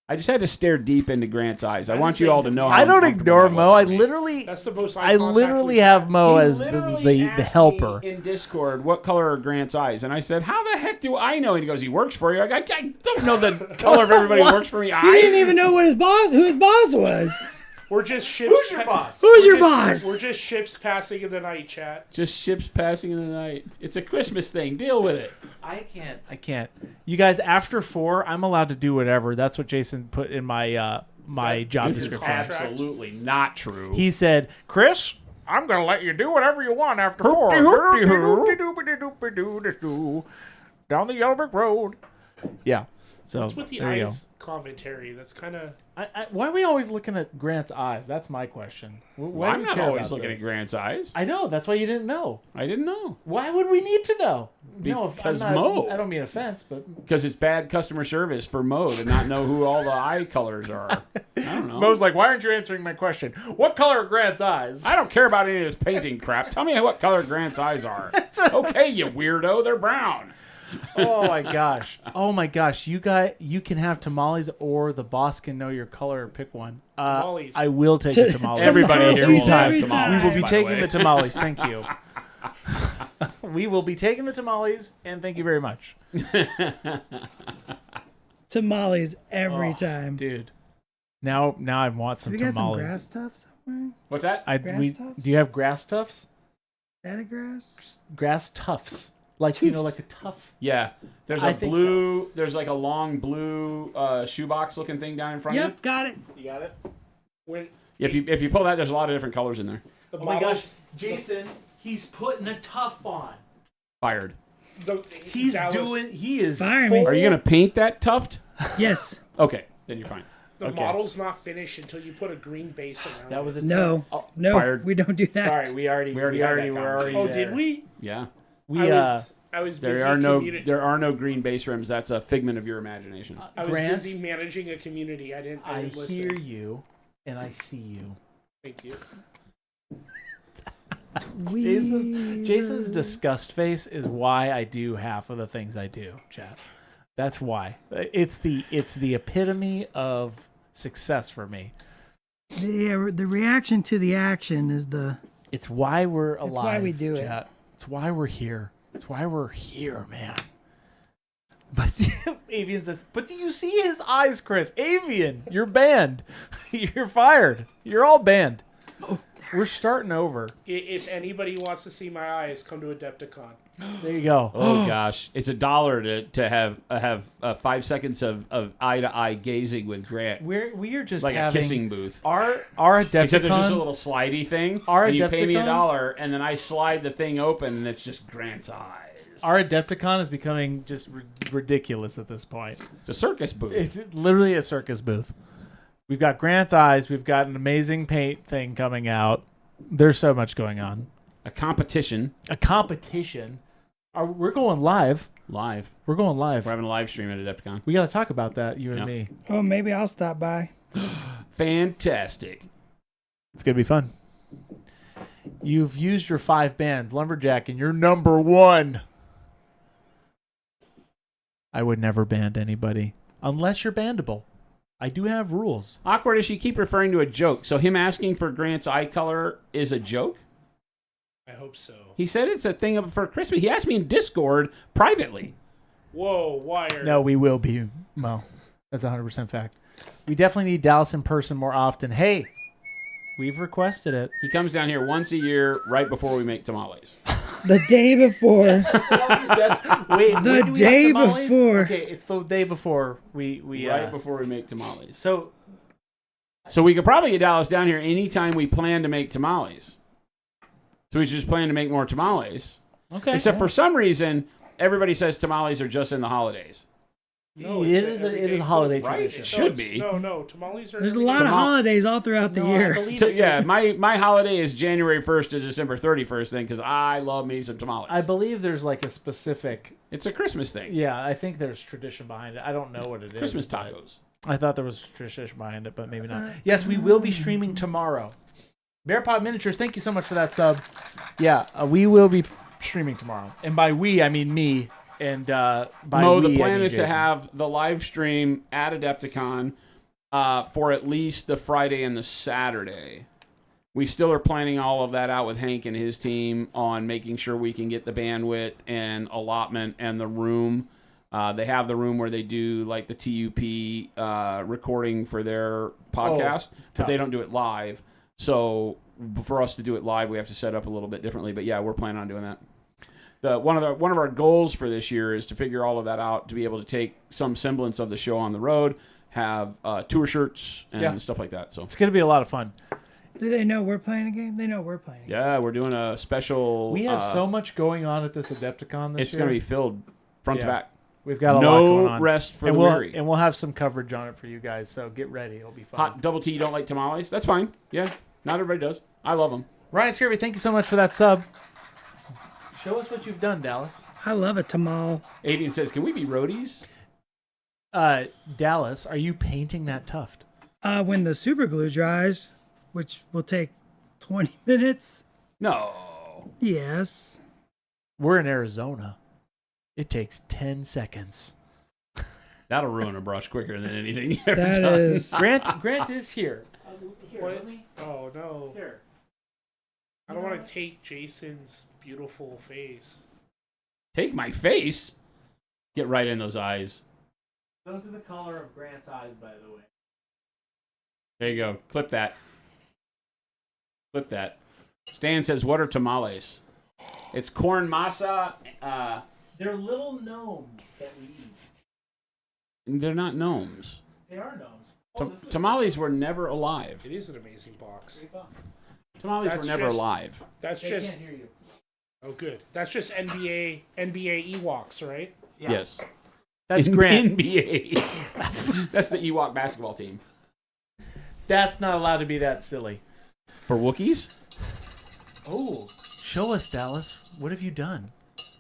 I just had to stare deep into Grant's eyes. I want you all to know how I don't uncomfortable ignore that Mo. was I for me. literally, That's the most. I literally have Mo He as literally the asked helper. me in Discord, what color are Grant's eyes? And I said, how the heck do I know? And he goes, he works for you. I don't know the color of everybody who works for me. He didn't even know what who his boss was. We're just ships. Who's your boss? Who's your boss? We're just ships passing in the night, chat. Just ships passing in the night. It's a Christmas thing. Deal with it. I can't. You guys, after 4, I'm allowed to do whatever. That's what Jason put in my my job This is description. absolutely not true. He said, "Chris, I'm gonna let you do whatever you want after 4. Down the yellow brick road." Yeah. So What's with the there you eyes commentary? That's kind of. why are we always looking at Grant's eyes? That's my question. Why do I'm we not care always about looking this? at Grant's eyes. I know. That's why you didn't know. I didn't know. Why would we need to know? Because I'm Mo. I don't mean offense, but Because it's bad customer service for Mo to not know who all the eye colors are. I don't know. Mo's like, "Why aren't you answering my question? What color are Grant's eyes?" I don't care about any of this painting crap. Tell me what color Grant's eyes are. Okay, you weirdo. They're brown. Oh my gosh! Oh my gosh! You can have tamales, or the boss can know your color. Pick one. Tamales. I will take the tamales. Everybody here will have Every tamales. time. We will be by taking way. the tamales. Thank you. We will be taking the tamales, and thank you very much, Tamales every Oh, time. dude. Now I want some Have you got some tamales. grass tufts somewhere? What's that? Grass tufts? Do you have grass tufts? Is that a grass? Grass tufts, like you know, like a tuff. Yeah. There's I a think blue, there's like a long blue shoebox looking thing down in front of you. Yep, got it. You got it. When If you pull that, there's a lot of different colors in there. the Oh my models- gosh, Jason, he's putting a tuff on. Fired. He is Fire me. full. Are you going to paint that tuft? Yes. Okay, then you're fine. The Okay. model's not finished until you put a green base around. That was a No. Oh, No, Fired. we don't do that. sorry, we already We already had that were already Oh, there. did we? Yeah. We I was busy. There are no green base rims. That's a figment of your imagination. I was Grant, busy managing a community. I didn't I listen. hear you and I see you. Thank you. Jason's disgust face is why I do half of the things I do, chat. That's why. It's the epitome of success for me. The reaction to the action is the. It's why we're alive. It's why we do it. chat. It's why we're here. It's why we're here, man. But Avian says, "But do you see his eyes, Chris? Avian, you're banned. You're fired. You're all banned. We're starting over. If anybody wants to see my eyes, come to Adepticon. There you go. Oh gosh, it's $1 to have 5 seconds of eye to eye gazing with Grant, We are just like a having kissing booth. our Except there's just a Adepticon. little slidey thing, Our and you pay me Adepticon? $1, and then I slide the thing open, and it's just Grant's eyes. Our Adepticon is becoming just ridiculous at this point. It's a circus booth. It's literally a circus booth. We've got Grant's eyes. We've got an amazing paint thing coming out. There's so much going on. A competition A competition. We're going live. live. We're going live. We're having a live stream at Adepticon. We got to talk about that, you and Yeah. me. Oh, maybe I'll stop by. Fantastic. It's gonna be fun. You've used your 5 bands, Lumberjack, and you're number 1. I would never band anybody unless you're bandable. I do have rules. Awkward is you keep referring to a joke. So him asking for Grant's eye color is a joke? I hope so. He said it's a thing up for Christmas. He asked me in Discord privately. Whoa, Wire. No, we will be. Well, that's 100% fact. We definitely need Dallas in person more often. Hey, we've requested it. He comes down here once a year right before we make tamales. The day before. Wait, The when do we day have tamales? before. Okay, it's the day before we Right before we make tamales. So So we could probably get Dallas down here anytime we plan to make tamales. So we should just plan to make more tamales. okay, Except for some reason, everybody says tamales are just in the holidays. No, it is a holiday Right? tradition. It should be. No, tamales are. There's a lot of holidays all throughout the No, I year. believe So it's yeah, my holiday is January 1st to December 31st then because I love me some tamales. I believe there's like a specific. It's a Christmas thing. Yeah, I think there's tradition behind it. I don't know what it is. Christmas but tacos. I thought there was tradition behind it, but maybe not. Yes, we will be streaming tomorrow. Bearpod Miniatures, thank you so much for that sub. Yeah, we will be streaming tomorrow, and by we I mean me. And by Mo, we, the plan I mean is to Jason. have the live stream at Adepticon for at least the Friday and the Saturday. We still are planning all of that out with Hank and his team on making sure we can get the bandwidth and allotment and the room. They have the room where they do like the TUP recording for their podcast, but they don't do it live. So for us to do it live, we have to set up a little bit differently. But yeah, we're planning on doing that. One of our goals for this year is to figure all of that out, to be able to take some semblance of the show on the road, have tour shirts and stuff like that. So It's going to be a lot of fun. Do they know we're playing a game? They know we're playing a game. yeah, we're doing a special. We have so much going on at this Adepticon this It's year. going to be filled front to Yeah. back. We've got a lot going No on. rest for and the weary. we'll have some coverage on it for you guys, so get ready. It'll be fun. Hot double T, you don't like tamales? That's fine. Yeah, not everybody does. I love them. Ryan Scurvy, thank you so much for that sub. Show us what you've done, Dallas. I love a tamal. Avian says, "Can we be roadies?" Dallas, are you painting that tuft? When the super glue dries, which will take 20 minutes. No. Yes. We're in Arizona. It takes 10 seconds. That'll ruin a brush quicker than anything you've ever That done. is. Grant is here. Here, What? let me. Oh no! Here. I don't want to take Jason's beautiful face. Take my face. Get right in those eyes. Those are the color of Grant's eyes, by the way. There you go. Clip that. Clip that. Stan says, "What are tamales?" It's corn masa. They're little gnomes that we eat. They're not gnomes. They are gnomes. Tamales were never alive. It is an amazing box. Tamales That's were never just- alive. That's They just. can't hear you. Oh, good. That's just NBA Ewoks, right? Yeah. Yes. That's In- Grant. NBA. That's the Ewok basketball team. That's not allowed to be that silly. For Wookiees? Oh, show us, Dallas. What have you done?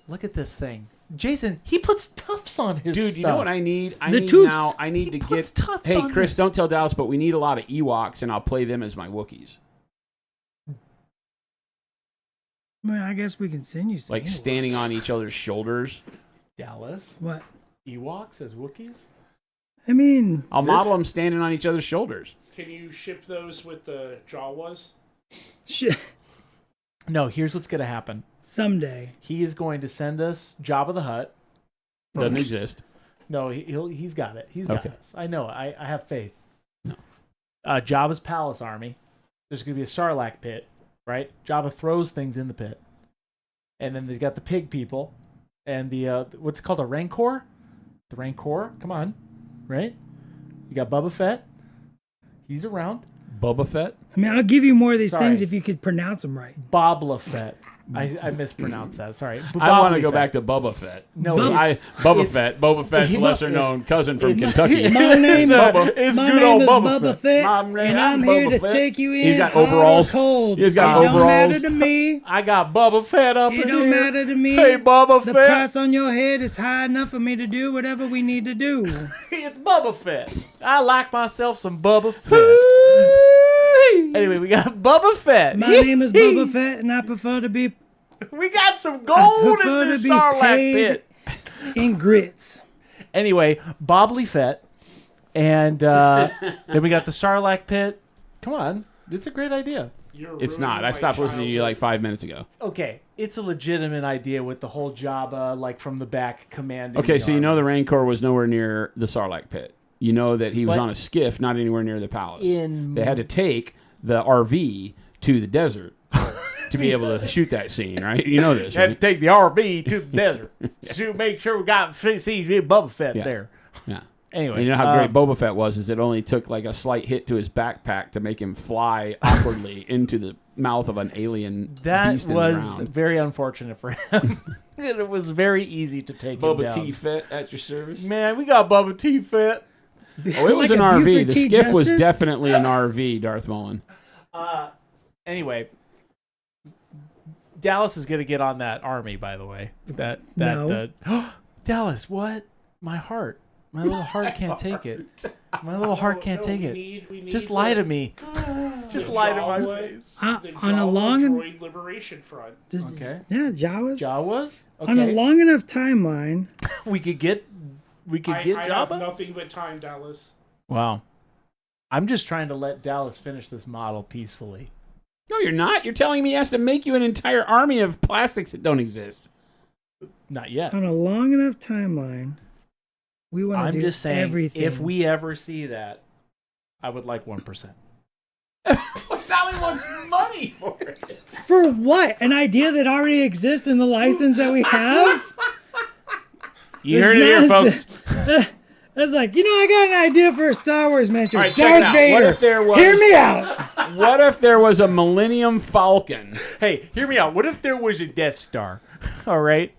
Look at this thing. Jason, he puts tufts on his Dude, you know what I need? I The need tubes. now. I need He to puts get. tufts Hey, on Chris, this. don't tell Dallas, but we need a lot of Ewoks, and I'll play them as my Wookiees. I mean, I guess we can send you some. Like standing on each other's shoulders. Dallas? What? Ewoks as Wookiees? I mean, I'll model them standing on each other's shoulders. Can you ship those with the Jawas? shit. No, here's what's going to happen. Someday. He is going to send us Jabba the Hutt. Doesn't exist. No, he's got it. He's got Okay. us. I know. I have faith. No. Jabba's palace army. There's going to be a Sarlacc pit, right? Jabba throws things in the pit. And then they've got the pig people. And the, what's it called? A Rancor? The Rancor? Come on. Right? You got Boba Fett. He's around. Boba Fett? I mean, I'll give you more of these Sorry. things if you could pronounce them right. Bobla Fett. I mispronounced that. Sorry. I want to Bobbly go Fett. back to Boba Fett. No, Boba it's- Fett. Boba Fett's it's- lesser known cousin from it's- Kentucky. My name, It's my good name old is Boba Bubba Fett. Fett, My name- and I'm I'm here Boba to Fett. take you in. He's got hot or overalls. cold. He's got it don't overalls. matter to me. I got Boba Fett up It in don't here. matter to me. Hey, Boba The Fett. price on your head is high enough for me to do whatever we need to do. It's Boba Fett. I like myself some Boba Fett. Anyway, we got Boba Fett. My name is Boba Fett, and I prefer to be We got some gold in prefer to this be Sarlacc paid pit. in grits. Anyway, Bobbly Fett. And then we got the Sarlacc pit. Come on. It's a great idea. You're It's ruining not. I my stopped listening to you like 5 minutes ago. Okay, it's a legitimate idea with the whole Jabba, like from the back commanding. Okay, so you army. know the Rancor was nowhere near the Sarlacc pit. You know that he was But- on a skiff, not anywhere near the palace. In- They had to take the RV to the desert to be able to shoot that scene, right? You know this, Had to right? take the RV to the desert to make sure we got see Boba Fett Yeah. there. Yeah. Anyway, And you know how great Boba Fett was? Is it only took like a slight hit to his backpack to make him fly awkwardly into the mouth of an alien that beast in the was ground. very unfortunate for him. It was very easy to take him Boba down. T. Fett at your service? Man, we got Bubba T Fett. Oh, it was Like an a RV. Buford The T. skiff was Justice? definitely an RV, Darth Mullen. Anyway, Dallas is gonna get on that army. By the way, No. Dallas, what? My heart, my little heart can't take it. My little heart can't take it. We need Just lie to me. Just lie to my Jawa- face. The On a Jawa long and droid liberation front. Okay. yeah, Jawas. Jawas. On a Okay. long enough timeline, We could get I have Jabba. nothing but time, Dallas. Wow. I'm just trying to let Dallas finish this model peacefully. No, you're not. You're telling me he has to make you an entire army of plastics that don't exist. Not yet. on a long enough timeline, we want to I'm do just saying, everything. if we ever see that, I would like 1%. Now he wants money for it. For what? An idea that already exists in the license that we have? You heard it here, folks. That's like, I got an idea for a Star Wars miniature. All right, check it Darth out. Vader. What if there was? Hear me out. What if there was a Millennium Falcon? Hey, hear me out. What if there was a Death Star? All right.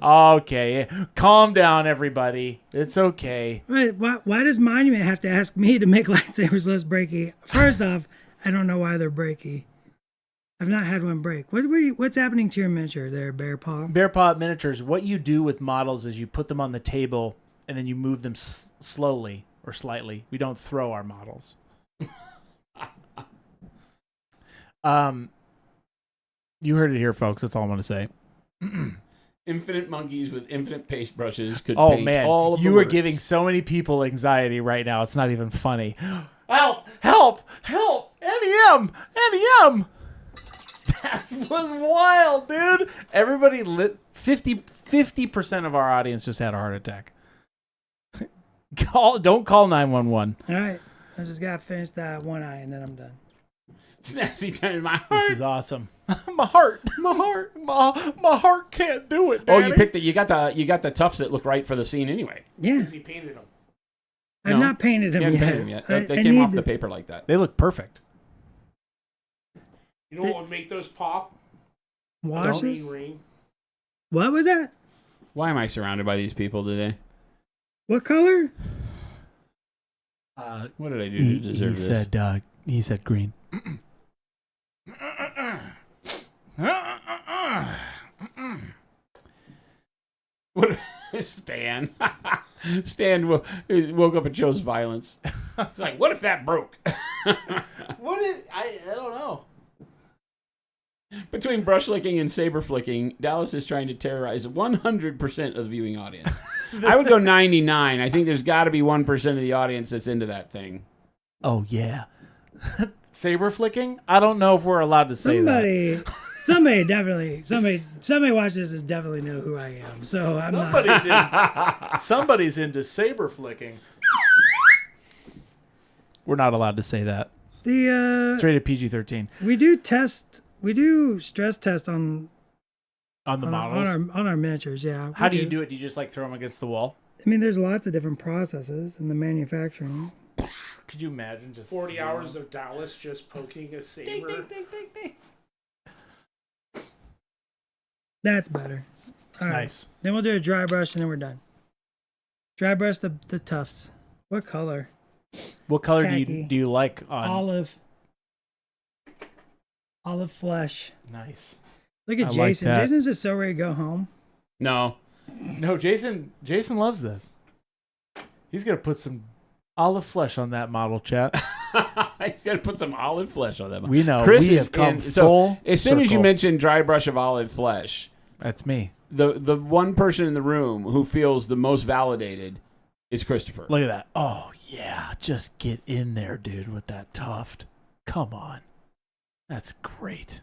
Okay, calm down, everybody. It's okay. Wait, why does Monument have to ask me to make lightsabers less breaky? First off, I don't know why they're breaky. I've not had one break. What's happening to your miniature there, Bear Paw? Bear Paw Miniatures, what you do with models is you put them on the table and then you move them slowly or slightly. We don't throw our models. You heard it here, folks. That's all I'm going to say. Infinite monkeys with infinite paste brushes could Oh, paint man. all of the You are words. giving so many people anxiety right now. It's not even funny. Help! Help! Help! NEM! NEM! That was wild, dude. Everybody lit 50% of our audience just had a heart attack. Don't call 911. All right. I just got to finish that one eye and then I'm done. Snazzy time in my This heart. is awesome. My heart. My heart can't do it, Oh, Daddy. you picked you got the tufts that look right for the scene anyway. Yeah. Because he painted them. I've No. not painted them You haven't yet. painted them yet. They I came need off to- the paper like that. They look perfect. You know what would make those pop? Washes? Green ring. What was that? Why am I surrounded by these people today? What color? What did I do to deserve this? He said green. What? Stan. Stan woke up and chose violence. It's like, what if that broke? What is I don't know. Between brush licking and saber flicking, Dallas is trying to terrorize 100% of the viewing audience. I would go 99. I think there's got to be 1% of the audience that's into that thing. Oh yeah. Saber flicking? I don't know if we're allowed to say that. Somebody watch this is definitely know who I am. So I'm not. Somebody's into saber flicking. We're not allowed to say that. It's rated PG-13 We do stress test on on the models. on our miniatures. Yeah. How do you do it? Do you just like throw them against the wall? I mean, there's lots of different processes in the manufacturing. Could you imagine just 40 hours of Dallas just poking a saber. That's better. All right. Nice. Then we'll do a dry brush and then we're done. Dry brush the tufts. What color? What color Khaki. do you like on? Olive flesh. Nice. Look at I like Jason. that. Jason's just so ready to go home. No. No, Jason loves this. He's gonna put some olive flesh on that model, chat. He's got to put some olive flesh on them. We know. Chris We is have come in, full as soon as you circle. mentioned dry brush of olive flesh, That's me. the one person in the room who feels the most validated is Christopher. Look at that. Oh, yeah. Just get in there, dude, with that tuft. Come on. That's great.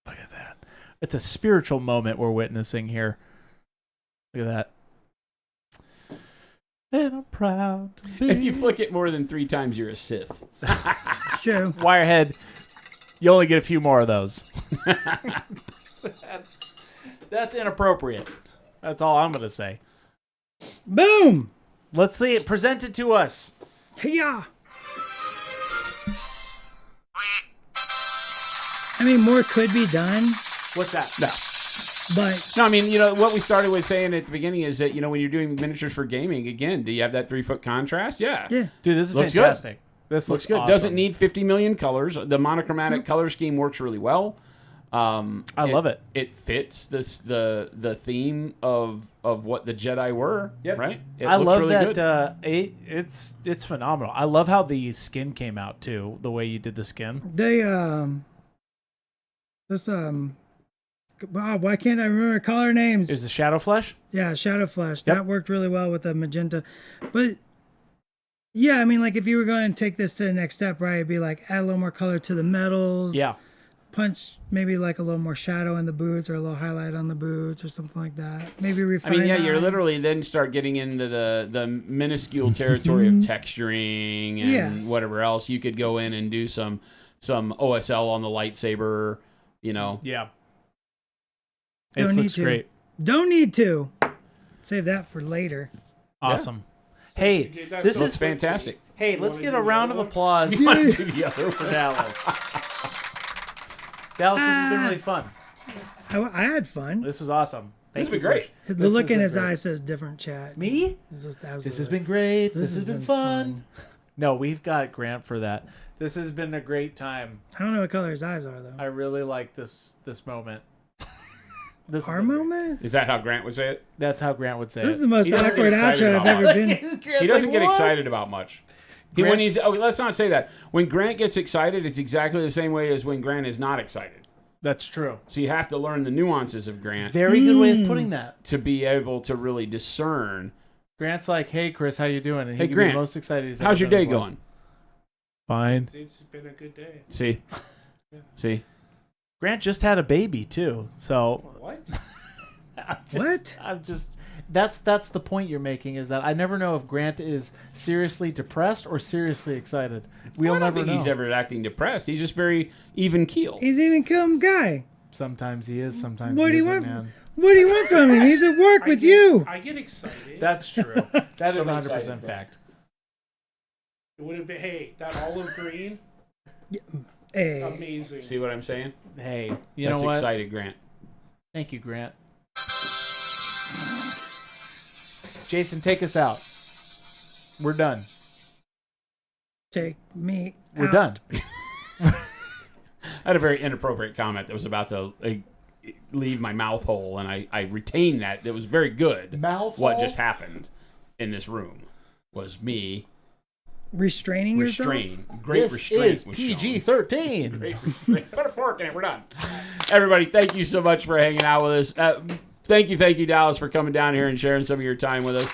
Look at that. It's a spiritual moment we're witnessing here. Look at that. And I'm proud to be. If you flick it more than 3 times, you're a Sith. True. Wirehead, you only get a few more of those. That's inappropriate. That's all I'm going to say. Boom. Let's see it presented to us. Yeah. I mean, more could be done, What's that? No. but No, I mean, what we started with saying at the beginning is that, when you're doing miniatures for gaming, again, do you have that 3-foot contrast? Yeah. yeah. Dude, this is Looks good. fantastic. This Looks looks good. awesome. Doesn't need 50 million colors. The monochromatic color scheme works really well. I love it. It fits the theme of what the Jedi were. Yep. Right. It I looks love really that. good. It's phenomenal. I love how the skin came out too. The way you did the skin. They wow, why can't I remember color names? Is the shadow flesh? Yeah, Shadow Flesh. Yep. That worked really well with the magenta. But yeah, I mean, like if you were going to take this to the next step, right, it'd be like add a little more color to the metals. Yeah. Punch maybe like a little more shadow in the boots or a little highlight on the boots or something like that. Maybe I refine. mean, yeah, the you're eye. literally then start getting into the minuscule territory of texturing and Yeah. whatever else. You could go in and do some OSL on the lightsaber. Yeah. Don't It need looks to. great. Don't need to. Save that for later. Awesome. Since Hey, you did that this so It's is quickly, fantastic. Hey, You let's wanna get do a the round other of one? applause You want to do the other for one? Dallas. Dallas, this has been really fun. I had fun. This was awesome. This Thank has been you for- great. The this look has in been his great. eye says different chat. Me? This is This has been great. This has been fun. fun. No, we've got Grant for that. This has been a great time. I don't know what color his eyes are though. I really like this moment. This has Our been great. moment? Is that how Grant would say it? That's how Grant would say This it. is the most He doesn't get awkward excited outro I've about ever been. He doesn't get excited about much. When he's let's not say that. When Grant gets excited, it's exactly the same way as when Grant is not excited. That's true. So you have to learn the nuances of Grant Very good way of putting that. to be able to really discern. Grant's like, "Hey, Chris, how you doing?" And he Hey, can be Grant, most excited. he's How's ever your been day in his life. going? Fine. It's been a good day. See? See? Grant just had a baby too, so What? What? I'm just. That's the point you're making, is that I never know if Grant is seriously depressed or seriously excited. We'll I don't never think know. he's ever acting depressed. He's just very even keel. He's even come guy. Sometimes he is. Sometimes What he do you isn't, want? man. What do you want from him? He's at work with you. I get excited. That's true. That is So 100% excited, bro. fact. It would have been, hey, that olive green, Hey, amazing. See what I'm saying? Hey, you That's know what? excited, Grant. Thank you, Grant. Jason, take us out. We're done. take me. We're out. done. I had a very inappropriate comment that was about to leave my mouth hole, and I retained that. It was very good. Mouth What hole? just happened in this room was me Restraining yourself. restrain. Great This restraint is was shown. PG-13. Great restraint. Put a fork in it. We're done. Everybody, thank you so much for hanging out with us. Thank you, Dallas, for coming down here and sharing some of your time with us.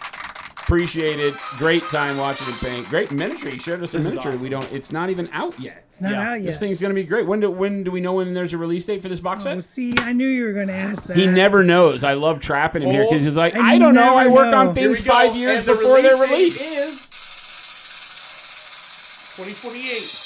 Appreciate it. Great time watching it paint. Great miniature. You shared us a This is miniature. awesome. It's not even out yet. It's not Yeah, out yet. This thing's gonna be great. When do we know when there's a release date for this box Oh, set? see, I knew you were going to ask that. He never knows. I love trapping him here because he's like, I I don't know. I never work know. on Here things we go. 5 years And the before they're release released. date is 2028,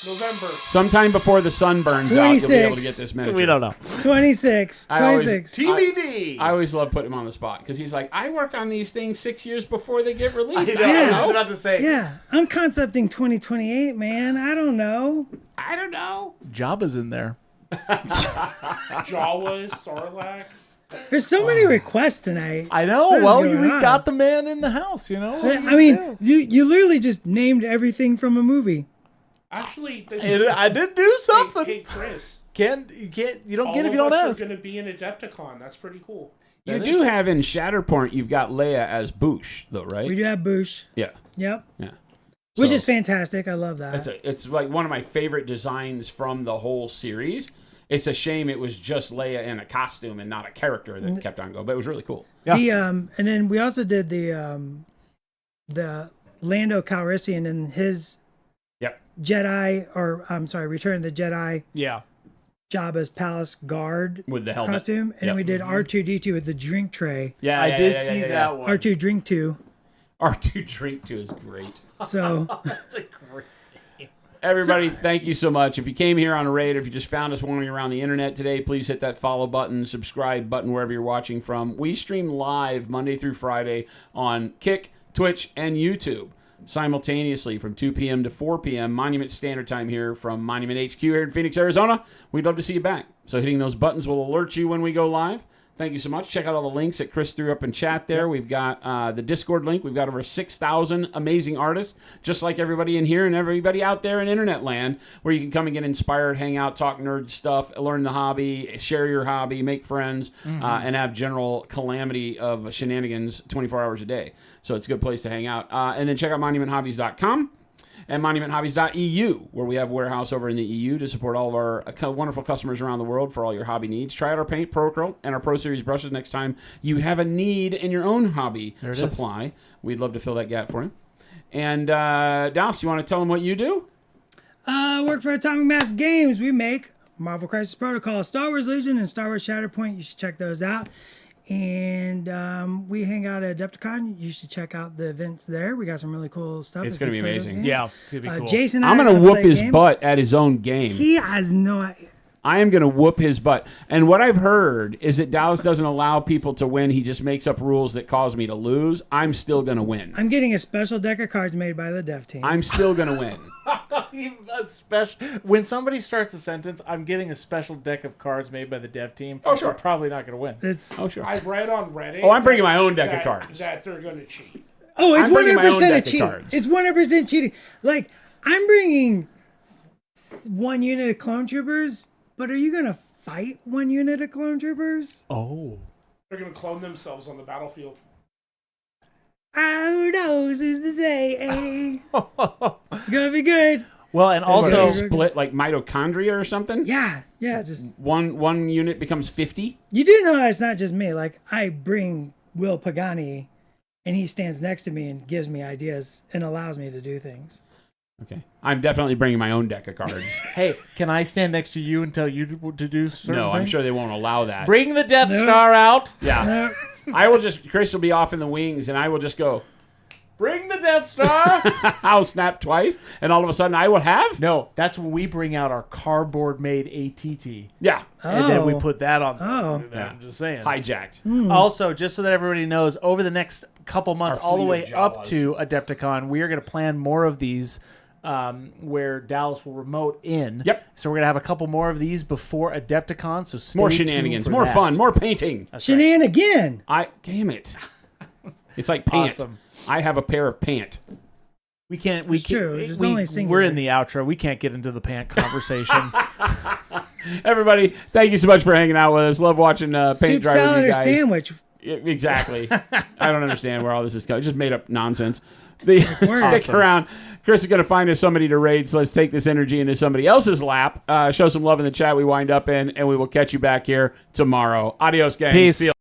November. Sometime before the sun burns out, you'll be able to get this miniature. We don't know. 26. I always- 26. TBD. I always love putting him on the spot because he's like, I work on these things 6 years before they get released. I Yeah. don't I was know. about to say. Yeah, I'm concepting 2028, man. I don't know. I don't know. Jabba's in there. Jawa, Sarlacc. There's so many requests tonight. I know. What is Well, going we on? got the man in the house, you know. I mean, you literally just named everything from a movie. Actually, this I did do something. Hey, Chris. You don't All get if you of don't us ask. are going to be in Adepticon. That's pretty cool. You That do is- have in Shatterpoint, you've got Leia as Boosh, though, right? We do have Boosh. Yeah. Yep. Yeah. Which So is fantastic. I love that. it's like one of my favorite designs from the whole series. It's a shame it was just Leia in a costume and not a character that kept on going, but it was really cool. Yeah. The and then we also did the Lando Calrissian and his Yep. Jedi, or I'm sorry, Return of the Jedi, Yeah. Jabba's palace guard With the helmet. costume, and Yep. we did R2D2 with the drink tray. Yeah, I did see that one. R2 drink 2. R2 Drink 2 is great. So That's a great. Everybody, thank you so much. If you came here on a raid, if you just found us wandering around the internet today, please hit that follow button, subscribe button wherever you're watching from. We stream live Monday through Friday on Kick, Twitch, and YouTube simultaneously from 2 p.m. to 4 p.m. Monument Standard Time here from Monument HQ here in Phoenix, Arizona. We'd love to see you back. So hitting those buttons will alert you when we go live. Thank you so much. Check out all the links that Chris threw up in chat there. We've got the Discord link. We've got over 6,000 amazing artists, just like everybody in here and everybody out there in internet land, where you can come and get inspired, hang out, talk nerd stuff, learn the hobby, share your hobby, make friends, and have general calamity of shenanigans 24 hours a day. So it's a good place to hang out. And then check out monumenthobbies.com. and monumenthobbies.eu, where we have a warehouse over in the EU to support all of our wonderful customers around the world for all your hobby needs. Try out our paint, Pro Acrylic, and our Pro Series brushes next time you have a need in your own hobby supply. We'd love to fill that gap for you. And Dallas, you want to tell them what you do? Work for Atomic Mass Games. We make Marvel Crisis Protocol, Star Wars Legion, and Star Wars Shatterpoint. You should check those out. And we hang out at Adepticon. You should check out the events there. We got some really cool stuff. It's if going to you be play those amazing. games. Yeah, it's gonna be cool. Jason, I'm going to whoop his butt at his own game. He has no idea. I am going to whoop his butt. And what I've heard is that Dallas doesn't allow people to win. He just makes up rules that cause me to lose. I'm still going to win. I'm getting a special deck of cards made by the dev team. I'm still going to win. A special. When somebody starts a sentence, I'm getting a special deck of cards made by the dev team. Oh, sure. We're probably not going to win. It's Oh, sure. I've read on Reddit. Oh, I'm bringing my own deck of that- cards. That they're going to cheat. it's I'm bringing my own 100% deck a of cheat. cards. It's 100% cheating. Like, I'm bringing one unit of clone troopers, but are you gonna fight one unit of clone troopers? Oh. They're going to clone themselves on the battlefield. Who knows? Who's to say? It's gonna be good. Well, and Also, also, split like mitochondria or something. Yeah. Just One unit becomes 50. you do know it's not just me. Like, I bring Will Pagani, and he stands next to me and gives me ideas and allows me to do things. Okay, I'm definitely bringing my own deck of cards. hey, can I stand next to you and tell you to do certain No, I'm things? sure they won't allow that. Bring the Death No. Star out. Yeah, I will just. Chris will be off in the wings, and I will just go. Bring the Death Star. I'll snap twice, and all of a sudden I will have. No, that's when we bring out our cardboard-made ATT. Yeah, And then we Oh. put that on. Oh. I'm just saying. hijacked. Also, just so that everybody knows, over the next couple months, Our all the fleet way of up Jawas. to Adepticon, we are going to plan more of these where Dallas will remote in. Yep. So we're going to have a couple more of these before Adepticon, so stay More tuned shenanigans, for more that. fun, more painting. That's right. Shenanigan. Damn it. It's like pant. Awesome. I have a pair of pant. We can't. It's true. It's only We're singular. in the outro. We can't get into the pant conversation. Everybody, thank you so much for hanging out with us. Love watching paint Soup, dry with salad, you or guys. sandwich. Yeah, exactly. I don't understand where all this is going. Just made up nonsense. Stick words. around. Chris is going to find us somebody to raid, so let's take this energy into somebody else's lap. Show some love in the chat we wind up in, and we will catch you back here tomorrow. Adios, gang. Peace. See you